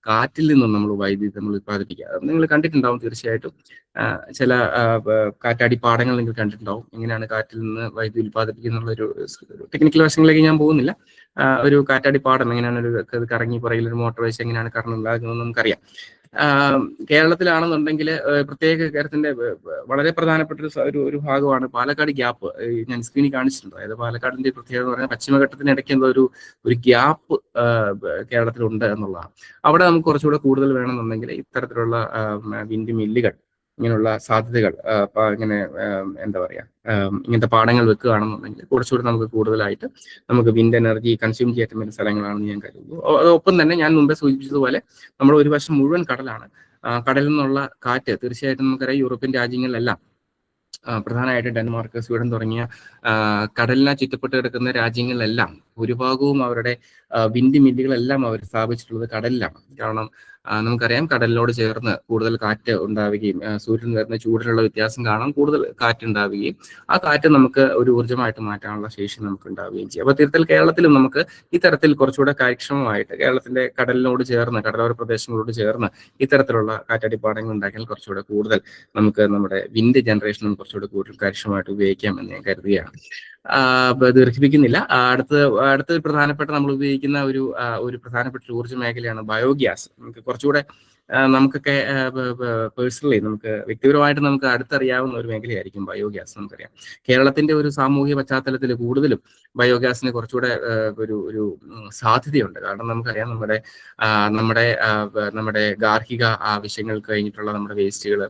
കാറ്റിൽ നിന്നും നമ്മൾ വൈദ്യുതി നമ്മൾ ഉത്പാദിപ്പിക്കുക. നിങ്ങൾ കണ്ടിട്ടുണ്ടാവും തീർച്ചയായിട്ടും. ചില കാറ്റാടി പാടങ്ങൾ നിങ്ങൾ കണ്ടിട്ടുണ്ടാവും. എങ്ങനെയാണ് കാറ്റിൽ നിന്ന് വൈദ്യുതി ഉത്പാദിപ്പിക്കുന്നുള്ള ഒരു ടെക്നിക്കൽ വശങ്ങളിലേക്ക് ഞാൻ പോകുന്നില്ല. ഒരു കാറ്റാടി പാടം എങ്ങനെയാണ് ഒരു കറങ്ങി പുറകിൽ ഒരു മോട്ടോർ വെച്ച് എങ്ങനെയാണ് കറണ്ട് ഉണ്ടാകുന്നത് നമുക്കറിയാം. കേരളത്തിലാണെന്നുണ്ടെങ്കിൽ പ്രത്യേക കേരളത്തിന്റെ വളരെ പ്രധാനപ്പെട്ട ഒരു ഭാഗമാണ് പാലക്കാട് ഗ്യാപ്പ്. ഞാൻ സ്ക്രീനിൽ കാണിച്ചിട്ടുണ്ട്. അതായത് പാലക്കാടിന്റെ പ്രത്യേകത എന്ന് പറഞ്ഞാൽ പശ്ചിമഘട്ടത്തിനിടയ്ക്ക് എന്തോ ഒരു ഗ്യാപ്പ് കേരളത്തിലുണ്ട് എന്നുള്ളതാണ്. അവിടെ നമുക്ക് കുറച്ചുകൂടെ കൂടുതൽ വേണമെന്നുണ്ടെങ്കിൽ ഇത്തരത്തിലുള്ള വിൻഡ് മില്ലുകൾ, ഇങ്ങനെയുള്ള സാധ്യതകൾ ഇങ്ങനെ എന്താ പറയാ ഇങ്ങനത്തെ പാടങ്ങൾ വെക്കുകയാണെന്നുണ്ടെങ്കിൽ കുറച്ചുകൂടി നമുക്ക് കൂടുതലായിട്ട് നമുക്ക് വിൻഡ് എനർജി കൺസ്യൂം ചെയ്യാൻ പറ്റുന്ന സ്ഥലങ്ങളാണെന്ന് ഞാൻ കരുതുന്നു. അതോടൊപ്പം തന്നെ ഞാൻ മുമ്പേ സൂചിപ്പിച്ചതുപോലെ നമ്മൾ ഒരു വശം മുഴുവൻ കടലാണ്. കടലിൽ നിന്നുള്ള കാറ്റ് തീർച്ചയായിട്ടും നമുക്കറിയാം യൂറോപ്യൻ രാജ്യങ്ങളിലെല്ലാം പ്രധാനമായിട്ട് ഡെൻമാർക്ക്, സ്വീഡൻ തുടങ്ങിയ കടലിനെ ചുറ്റപ്പെട്ട് കിടക്കുന്ന രാജ്യങ്ങളിലെല്ലാം ഭൂരിഭാഗവും അവരുടെ വിൻഡ് മില്ലുകളെല്ലാം അവർ സ്ഥാപിച്ചിട്ടുള്ളത് കടലിലാണ്. കാരണം നമുക്കറിയാം കടലിനോട് ചേർന്ന് കൂടുതൽ കാറ്റ് ഉണ്ടാവുകയും സൂര്യൻ വരുന്ന ചൂടിലുള്ള വ്യത്യാസം കാണാൻ കൂടുതൽ കാറ്റ് ഉണ്ടാവുകയും ആ കാറ്റ് നമുക്ക് ഒരു ഊർജ്ജമായിട്ട് മാറ്റാനുള്ള ശേഷി നമുക്ക് ഉണ്ടാവുകയും ചെയ്യും. അപ്പോൾ തീർച്ചയായും കേരളത്തിലും നമുക്ക് ഇത്തരത്തിൽ കുറച്ചുകൂടെ കാര്യക്ഷമമായിട്ട് കേരളത്തിന്റെ കടലിനോട് ചേർന്ന്, കടലോര പ്രദേശങ്ങളോട് ചേർന്ന് ഇത്തരത്തിലുള്ള കാറ്റടിപ്പാടങ്ങൾ ഉണ്ടാക്കിയാൽ കുറച്ചുകൂടെ കൂടുതൽ നമുക്ക് നമ്മുടെ വിൻഡ് ജനറേഷനും കുറച്ചുകൂടെ കൂടുതൽ കാര്യക്ഷമമായിട്ട് ഉപയോഗിക്കാം എന്ന് ഞാൻ കരുതുകയാണ്. ദീർഘിപ്പിക്കുന്നില്ല. അടുത്ത പ്രധാനപ്പെട്ട നമ്മൾ ഉപയോഗിക്കുന്ന ഒരു പ്രധാനപ്പെട്ട ഊർജ്ജ മേഖലയാണ് ബയോഗ്യാസ്. നമുക്ക് കുറച്ചുകൂടെ നമുക്കൊക്കെ പേഴ്സണലി നമുക്ക് വ്യക്തിപരമായിട്ട് നമുക്ക് അടുത്തറിയാവുന്ന ഒരു മേഖലയായിരിക്കും ബയോഗ്യാസ്. നമുക്കറിയാം കേരളത്തിന്റെ ഒരു സാമൂഹിക പശ്ചാത്തലത്തിൽ കൂടുതലും ബയോഗ്യാസിന് കുറച്ചുകൂടെ ഒരു സാധ്യതയുണ്ട്. കാരണം നമുക്കറിയാം നമ്മുടെ ഗാർഹിക ആവശ്യങ്ങൾ കഴിഞ്ഞിട്ടുള്ള നമ്മുടെ വേസ്റ്റുകൾ,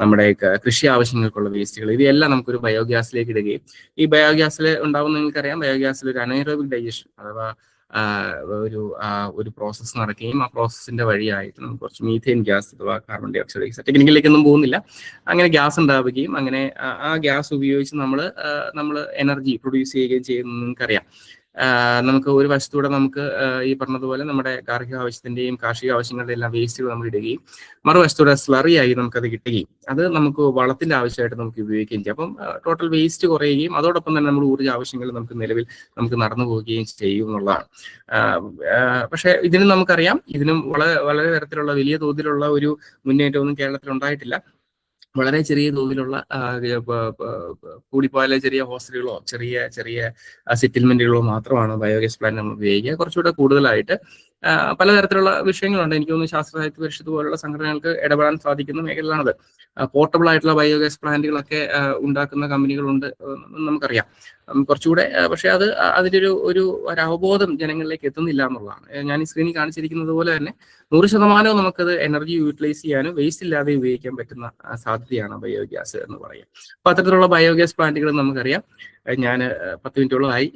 നമ്മുടെ കൃഷി ആവശ്യങ്ങൾക്കുള്ള വേസ്റ്റുകൾ, ഇവയെല്ലാം നമുക്കൊരു ബയോഗ്യാസിലേക്ക് ഇടുകയും ഈ ബയോഗ്യാസിൽ ഉണ്ടാവുന്ന നിങ്ങൾക്കറിയാം ബയോഗ്യാസിൽ ഒരു അനൈറോബിക് ഡൈജഷൻ അഥവാ ഒരു പ്രോസസ്സ് നടക്കുകയും ആ പ്രോസസ്സിന്റെ വഴിയായിട്ട് നമുക്ക് കുറച്ച് മീഥേൻ ഗ്യാസ് അഥവാ കാർബൺ ഡൈ ഓക്സൈഡ് ഗ്യാസ്, ടെക്നിക്കലിലേക്കൊന്നും പോകുന്നില്ല, അങ്ങനെ ഗ്യാസ് ഉണ്ടാവുകയും അങ്ങനെ ആ ഗ്യാസ് ഉപയോഗിച്ച് നമ്മൾ എനർജി പ്രൊഡ്യൂസ് ചെയ്യുകയും ചെയ്യുന്നത് നിങ്ങൾക്കറിയാം. നമുക്ക് ഒരു വശത്തൂടെ നമുക്ക് ഈ പറഞ്ഞതുപോലെ നമ്മുടെ ഗാർഹിക ആവശ്യത്തിന്റെയും കാർഷിക ആവശ്യങ്ങളുടെയും എല്ലാം വേസ്റ്റുകൾ നമ്മൾ ഇടുകയും മറുവശത്തൂടെ സ്ലറിയായി നമുക്കത് കിട്ടുകയും അത് നമുക്ക് വളത്തിന്റെ ആവശ്യമായിട്ട് നമുക്ക് ഉപയോഗിക്കുകയും ചെയ്യും. അപ്പം ടോട്ടൽ വേസ്റ്റ് കുറയുകയും അതോടൊപ്പം തന്നെ നമ്മുടെ ഊർജ്ജ ആവശ്യങ്ങൾ നമുക്ക് നടന്നു പോവുകയും ചെയ്യും എന്നുള്ളതാണ്. പക്ഷെ ഇതിനും നമുക്കറിയാം ഇതിനും വളരെ തരത്തിലുള്ള വലിയ തോതിലുള്ള ഒരു മുന്നേറ്റമൊന്നും കേരളത്തിൽ ഉണ്ടായിട്ടില്ല. വളരെ ചെറിയ തോതിലുള്ള കൂടിപ്പോയാലെ ചെറിയ ഹോസ്റ്റലുകളോ ചെറിയ സെറ്റിൽമെന്റുകളോ മാത്രമാണ് ബയോഗ്യാസ് പ്ലാന്റ് നമ്മൾ ഉപയോഗിക്കുക. കുറച്ചുകൂടെ കൂടുതലായിട്ട് പലതരത്തിലുള്ള വിഷയങ്ങളുണ്ട്. എനിക്ക് തോന്നുന്നു ശാസ്ത്ര സാഹിത്യ പരിഷത്ത് പോലുള്ള സംഘടനകൾക്ക് ഇടപെടാൻ സാധിക്കുന്ന മേഖലയാണത്. പോർട്ടബിൾ ആയിട്ടുള്ള ബയോഗ്യാസ് പ്ലാന്റുകളൊക്കെ ഉണ്ടാക്കുന്ന കമ്പനികളുണ്ട് നമുക്കറിയാം. കുറച്ചുകൂടെ പക്ഷെ അതിൻ്റെ ഒരു അവബോധം ജനങ്ങളിലേക്ക് എത്തുന്നില്ല എന്നുള്ളതാണ്. ഞാൻ ഈ സ്ക്രീനിൽ കാണിച്ചിരിക്കുന്നത് പോലെ തന്നെ 100% നമുക്കത് എനർജി യൂട്ടിലൈസ് ചെയ്യാനും വേസ്റ്റ് ഇല്ലാതെ ഉപയോഗിക്കാൻ പറ്റുന്ന സാധ്യതയാണ് ബയോഗ്യാസ് എന്ന് പറയാം. അപ്പൊ അത്തരത്തിലുള്ള ബയോഗ്യാസ് പ്ലാന്റുകൾ നമുക്കറിയാം. ഞാൻ 10 മിനിറ്റോളമായി.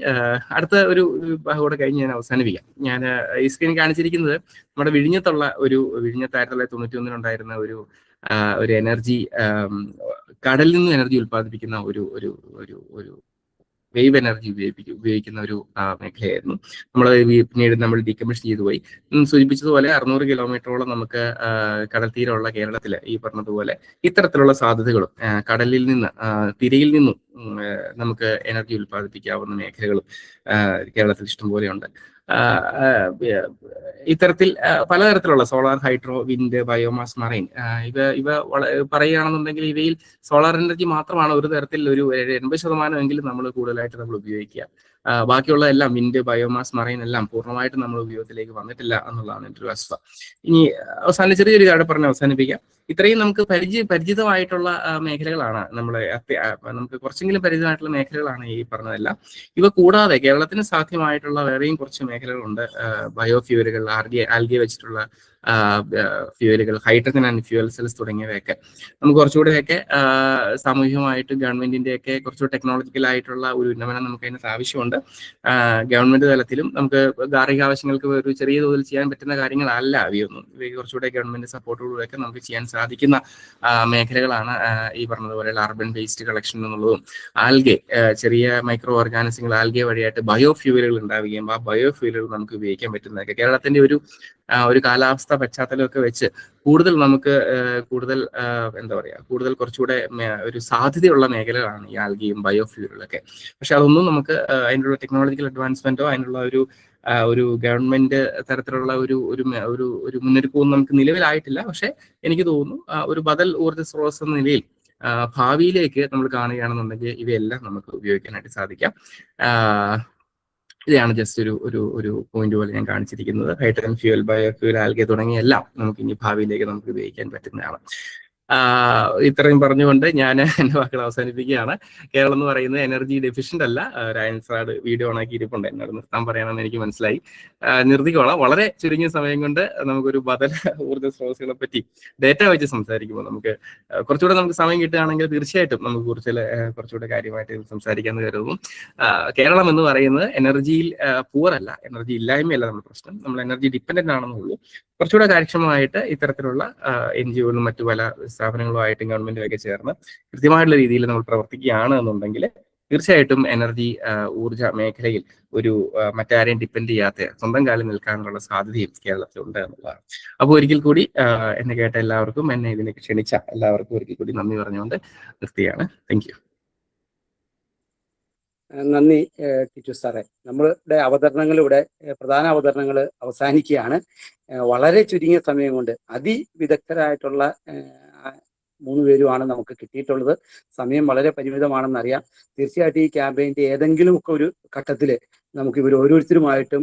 അടുത്ത ഒരു ഭാഗം കൂടെ കഴിഞ്ഞ് ഞാൻ അവസാനിപ്പിക്കാം. ഞാൻ ഈ സ്ക്രീനിൽ കാണിച്ചിരിക്കുന്നത് നമ്മുടെ വിഴിഞ്ഞത്ത് 1991 ഉണ്ടായിരുന്ന ഒരു എനർജി, കടലിൽ നിന്ന് എനർജി ഉത്പാദിപ്പിക്കുന്ന ഒരു വേവ് എനർജി ഉപയോഗിക്കുന്ന ഒരു മേഖലയായിരുന്നു. പിന്നീട് നമ്മൾ ഡീകമ്മീഷൻ ചെയ്തു പോയി. സൂചിപ്പിച്ചതുപോലെ 600 കിലോമീറ്ററോളം നമുക്ക് കടൽ തീരമുള്ള കേരളത്തിൽ ഈ പറഞ്ഞതുപോലെ ഇത്തരത്തിലുള്ള സാധ്യതകളും കടലിൽ നിന്ന് തിരയിൽ നിന്നും നമുക്ക് എനർജി ഉത്പാദിപ്പിക്കാവുന്ന മേഖലകളും കേരളത്തിൽ ഇഷ്ടംപോലെയുണ്ട്. ഇത്തരത്തിൽ പലതരത്തിലുള്ള solar, hydro, wind, biomass, marine ഇവ പറയുകയാണെന്നുണ്ടെങ്കിൽ ഇവയിൽ സോളാർ എനർജി മാത്രമാണ് ഒരു തരത്തിൽ ഒരു 80% എങ്കിലും നമ്മൾ കൂടുതലായിട്ട് നമ്മൾ ഉപയോഗിക്കുക. ബാക്കിയുള്ള എല്ലാം വിൻഡ്, ബയോമാസ്, മറൈൻ എല്ലാം പൂർണ്ണമായിട്ടും നമ്മൾ ഉപയോഗത്തിലേക്ക് വന്നിട്ടില്ല എന്നുള്ളതാണ് എൻ്റെ ഒരു വസ്തുത. ഇനി അവസാനം ചെറിയൊരു കാര്യം പറഞ്ഞ് അവസാനിപ്പിക്കാം. ഇത്രയും നമുക്ക് പരിചിതമായിട്ടുള്ള മേഖലകളാണ് നമുക്ക് കുറച്ചെങ്കിലും പരിചിതമായിട്ടുള്ള മേഖലകളാണ് ഈ പറഞ്ഞതെല്ലാം. ഇവ കൂടാതെ കേരളത്തിന് സാധ്യമായിട്ടുള്ള വേറെയും കുറച്ച് മേഖലകളുണ്ട്. ബയോ ഫ്യൂവലുകൾ, ആൽഗെ വെച്ചിട്ടുള്ള ഫ്യൂവലുകൾ, ഹൈഡ്രജൻ ആൻഡ് ഫ്യൂവൽ സെൽസ് തുടങ്ങിയവയൊക്കെ നമുക്ക് കുറച്ചുകൂടെയൊക്കെ സാമൂഹികമായിട്ട് ഗവൺമെന്റിന്റെയൊക്കെ കുറച്ചുകൂടി ടെക്നോളജിക്കൽ ആയിട്ടുള്ള ഒരു ഉന്നമനം നമുക്ക് അതിനകത്ത് ആവശ്യമുണ്ട്. ഗവൺമെന്റ് തലത്തിലും നമുക്ക് ഗാർഹിക ആവശ്യങ്ങൾക്ക് ഒരു ചെറിയ തോതിൽ ചെയ്യാൻ പറ്റുന്ന കാര്യങ്ങളല്ല അവയൊന്നും. ഇവയ്ക്ക് കുറച്ചുകൂടെ ഗവൺമെന്റ് സപ്പോർട്ടോടുകൂടെയൊക്കെ നമുക്ക് ചെയ്യാൻ സാധിക്കുന്ന മേഖലകളാണ് ഈ പറഞ്ഞതുപോലെയുള്ള അർബൻ വേസ്റ്റ് കളക്ഷൻ എന്നുള്ളതും ആൽഗെ, ചെറിയ മൈക്രോ ഓർഗാനിസങ്ങൾ ആൽഗെ വഴിയായിട്ട് ബയോ ഫ്യൂവലുകൾ ഉണ്ടാവുകയും ആ ബയോ ഫ്യൂവലുകൾ നമുക്ക് ഉപയോഗിക്കാൻ പറ്റുന്നതൊക്കെ കേരളത്തിന്റെ ഒരു കാലാവസ്ഥ പശ്ചാത്തലമൊക്കെ വെച്ച് കൂടുതൽ നമുക്ക് കൂടുതൽ കുറച്ചുകൂടെ ഒരു സാധ്യതയുള്ള മേഖലകളാണ് ഈ ആൽഗയും ബയോ ഫ്യൂവലുകളൊക്കെ. പക്ഷെ അതൊന്നും നമുക്ക് അതിനുള്ള ടെക്നോളജിക്കൽ അഡ്വാൻസ്മെന്റോ അതിനുള്ള ഒരു ഗവൺമെന്റ് തരത്തിലുള്ള ഒരു മുന്നൊരുക്കവും നമുക്ക് നിലവിലായിട്ടില്ല. പക്ഷെ എനിക്ക് തോന്നുന്നു ഒരു ബദൽ ഊർജ്ജ സ്രോതസ് എന്ന നിലയിൽ ഭാവിയിലേക്ക് നമ്മൾ കാണുകയാണെന്നുണ്ടെങ്കിൽ ഇവയെല്ലാം നമുക്ക് ഉപയോഗിക്കാനായിട്ട് സാധിക്കാം. ഇതാണ് ജസ്റ്റ് ഒരു പോയിന്റ് പോലെ ഞാൻ കാണിച്ചിരിക്കുന്നത്. Hydrogen fuel, bio fuel, algae തുടങ്ങിയെല്ലാം നമുക്ക് ഇനി ഭാവിയിലേക്ക് നമുക്ക് ഉപയോഗിക്കാൻ പറ്റുന്നതാണ്. ഇത്രയും പറഞ്ഞുകൊണ്ട് ഞാൻ എൻ്റെ വാക്കുകൾ അവസാനിപ്പിക്കുകയാണ്. കേരളം എന്ന് പറയുന്നത് എനർജി ഡെഫിഷ്യന്റ് അല്ല. രായൻ സാർ വീഡിയോ ഓണാക്കി ഇരിപ്പുണ്ട്, എന്നോട് നിർത്താൻ പറയാനെന്ന് എനിക്ക് മനസ്സിലായി. നിർത്തിക്കോളാം. വളരെ ചുരുങ്ങിയ സമയം കൊണ്ട് നമുക്കൊരു ബദൽ ഊർജ്ജ സ്രോതസ്സുകളെ പറ്റി ഡേറ്റ വെച്ച് സംസാരിക്കുമ്പോൾ നമുക്ക് കുറച്ചുകൂടെ നമുക്ക് സമയം കിട്ടുകയാണെങ്കിൽ തീർച്ചയായിട്ടും നമുക്ക് കുറച്ചുകൂടെ കാര്യമായിട്ട് സംസാരിക്കാമെന്ന് കരുതുന്നു. കേരളം എന്ന് പറയുന്നത് എനർജിയിൽ പൂവറല്ല, എനർജി ഇല്ലായ്മയല്ല നമ്മുടെ പ്രശ്നം. നമ്മൾ എനർജി ഡിപ്പെൻഡന്റ് ആണെന്നുള്ളൂ. കുറച്ചുകൂടെ കാര്യക്ഷമമായിട്ട് ഇത്തരത്തിലുള്ള NGOകളും മറ്റു പല സ്ഥാപനങ്ങളുമായിട്ടും ഗവൺമെന്റുമൊക്കെ ചേർന്ന് കൃത്യമായിട്ടുള്ള രീതിയിൽ നമ്മൾ പ്രവർത്തിക്കുകയാണ് എന്നുണ്ടെങ്കിൽ തീർച്ചയായിട്ടും ഊർജ മേഖലയിൽ മറ്റാരെയും ഡിപ്പെൻഡ് ചെയ്യാത്ത സ്വന്തം കാലിൽ നിൽക്കാനുള്ള സാധ്യതയും കേരളത്തിലുണ്ട് എന്നുള്ളതാണ്. അപ്പോൾ ഒരിക്കൽ കൂടി എന്നെ കേട്ട എല്ലാവർക്കും, എന്നെ ഇതിലേക്ക് ക്ഷണിച്ച എല്ലാവർക്കും ഒരിക്കൽ കൂടി നന്ദി പറഞ്ഞുകൊണ്ട് നിർത്തിയാണ്. Thank you. നന്ദി ടിറ്റു സാറേ. നമ്മളുടെ പ്രധാന അവതരണങ്ങൾ അവസാനിക്കുകയാണ്. വളരെ ചുരുങ്ങിയ സമയം കൊണ്ട് അതിവിദഗ്ധരായിട്ടുള്ള 3 പേരുമാണ് നമുക്ക് കിട്ടിയിട്ടുള്ളത്. സമയം വളരെ പരിമിതമാണെന്നറിയാം. തീർച്ചയായിട്ടും ഈ ക്യാമ്പയിൻ്റെ ഏതെങ്കിലുമൊക്കെ ഒരു ഘട്ടത്തിൽ നമുക്ക് ഇവർ ഓരോരുത്തരുമായിട്ടും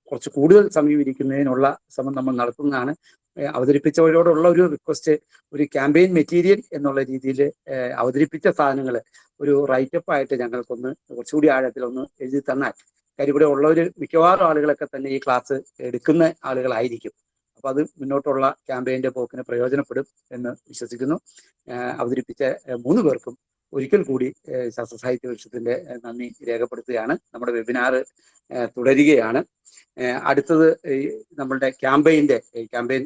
കുറച്ച് കൂടുതൽ സമയം ഇരിക്കുന്നതിനുള്ള ശ്രമം നമ്മൾ നടത്തുന്നതാണ്. അവതരിപ്പിച്ചവരോടുള്ള ഒരു റിക്വസ്റ്റ്, ഒരു ക്യാമ്പയിൻ മെറ്റീരിയൽ എന്നുള്ള രീതിയിൽ അവതരിപ്പിച്ച സാധനങ്ങൾ ഒരു റൈറ്റപ്പ് ആയിട്ട് ഞങ്ങൾക്കൊന്ന് കുറച്ചുകൂടി ആഴത്തിലൊന്ന് എഴുതി തന്നാൽ, കാര്യം ഇവിടെ ഉള്ളവർ മിക്കവാറും ആളുകളൊക്കെ തന്നെ ഈ ക്ലാസ് എടുക്കുന്ന ആളുകളായിരിക്കും. അപ്പോൾ അത് മുന്നോട്ടുള്ള ക്യാമ്പയിൻ്റെ പോക്കിന് പ്രയോജനപ്പെടും എന്ന് വിശ്വസിക്കുന്നു. അവതരിപ്പിച്ച 3 പേർക്കും ഒരിക്കൽ കൂടി ശാസ്ത്ര സാഹിത്യ പരിഷത്തിന്റെ നന്ദി രേഖപ്പെടുത്തുകയാണ്. നമ്മുടെ വെബിനാർ തുടരുകയാണ്. അടുത്തത് നമ്മളുടെ ക്യാമ്പയിൻ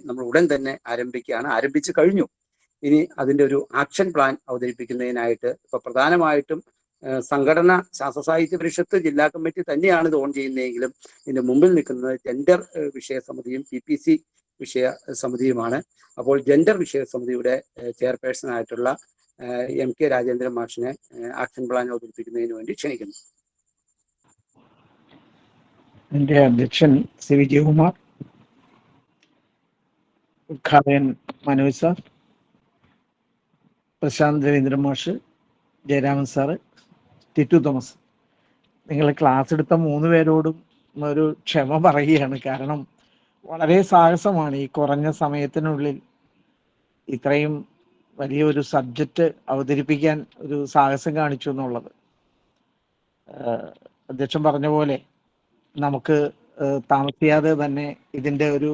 നമ്മൾ ഉടൻ തന്നെ ആരംഭിച്ചു കഴിഞ്ഞു. ഇനി അതിൻ്റെ ഒരു ആക്ഷൻ പ്ലാൻ അവതരിപ്പിക്കുന്നതിനായിട്ട് ഇപ്പോൾ പ്രധാനമായിട്ടും സംഘടന ശാസ്ത്ര സാഹിത്യ പരിഷത്ത് ജില്ലാ കമ്മിറ്റി തന്നെയാണ് ഇത് ഓൺ ചെയ്യുന്നതെങ്കിലും ഇതിന്റെ മുമ്പിൽ നിൽക്കുന്നത് ജെൻഡർ വിഷയസമിതിയും PPC വിഷയ സമിതിയുമാണ്. അപ്പോൾ ജെൻഡർ വിഷയ സമിതിയുടെ ചെയർപേഴ്സൺ ആയിട്ടുള്ള MK രാജേന്ദ്രൻ മാഷിനെ ആക്ഷൻ പ്ലാൻ അവതരിപ്പിക്കുന്നതിന് വേണ്ടി ക്ഷണിക്കുന്നു. എൻ്റെ അധ്യക്ഷൻ ശ്രീ വിജയകുമാർ, ഉദ്ഘാടകൻ മനോജ് സാർ, പ്രശാന്ത് രവീന്ദ്രൻ മാഷ്, ജയരാമൻ സാറ്, ടിറ്റു തോമസ്. നിങ്ങൾ ക്ലാസ് എടുത്ത 3 പേരോടും ഒരു ക്ഷമ പറയുകയാണ്. കാരണം വളരെ സാഹസമാണ് ഈ കുറഞ്ഞ സമയത്തിനുള്ളിൽ ഇത്രയും വലിയൊരു സബ്ജക്റ്റ് അവതരിപ്പിക്കാൻ ഒരു സാഹസം കാണിച്ചു എന്നുള്ളത്. അധ്യക്ഷൻ പറഞ്ഞ പോലെ നമുക്ക് താമസിയാതെ തന്നെ ഇതിൻ്റെ ഒരു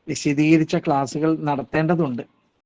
വിശദീകരിച്ച ക്ലാസ്സുകൾ നടത്തേണ്ടതുണ്ട്.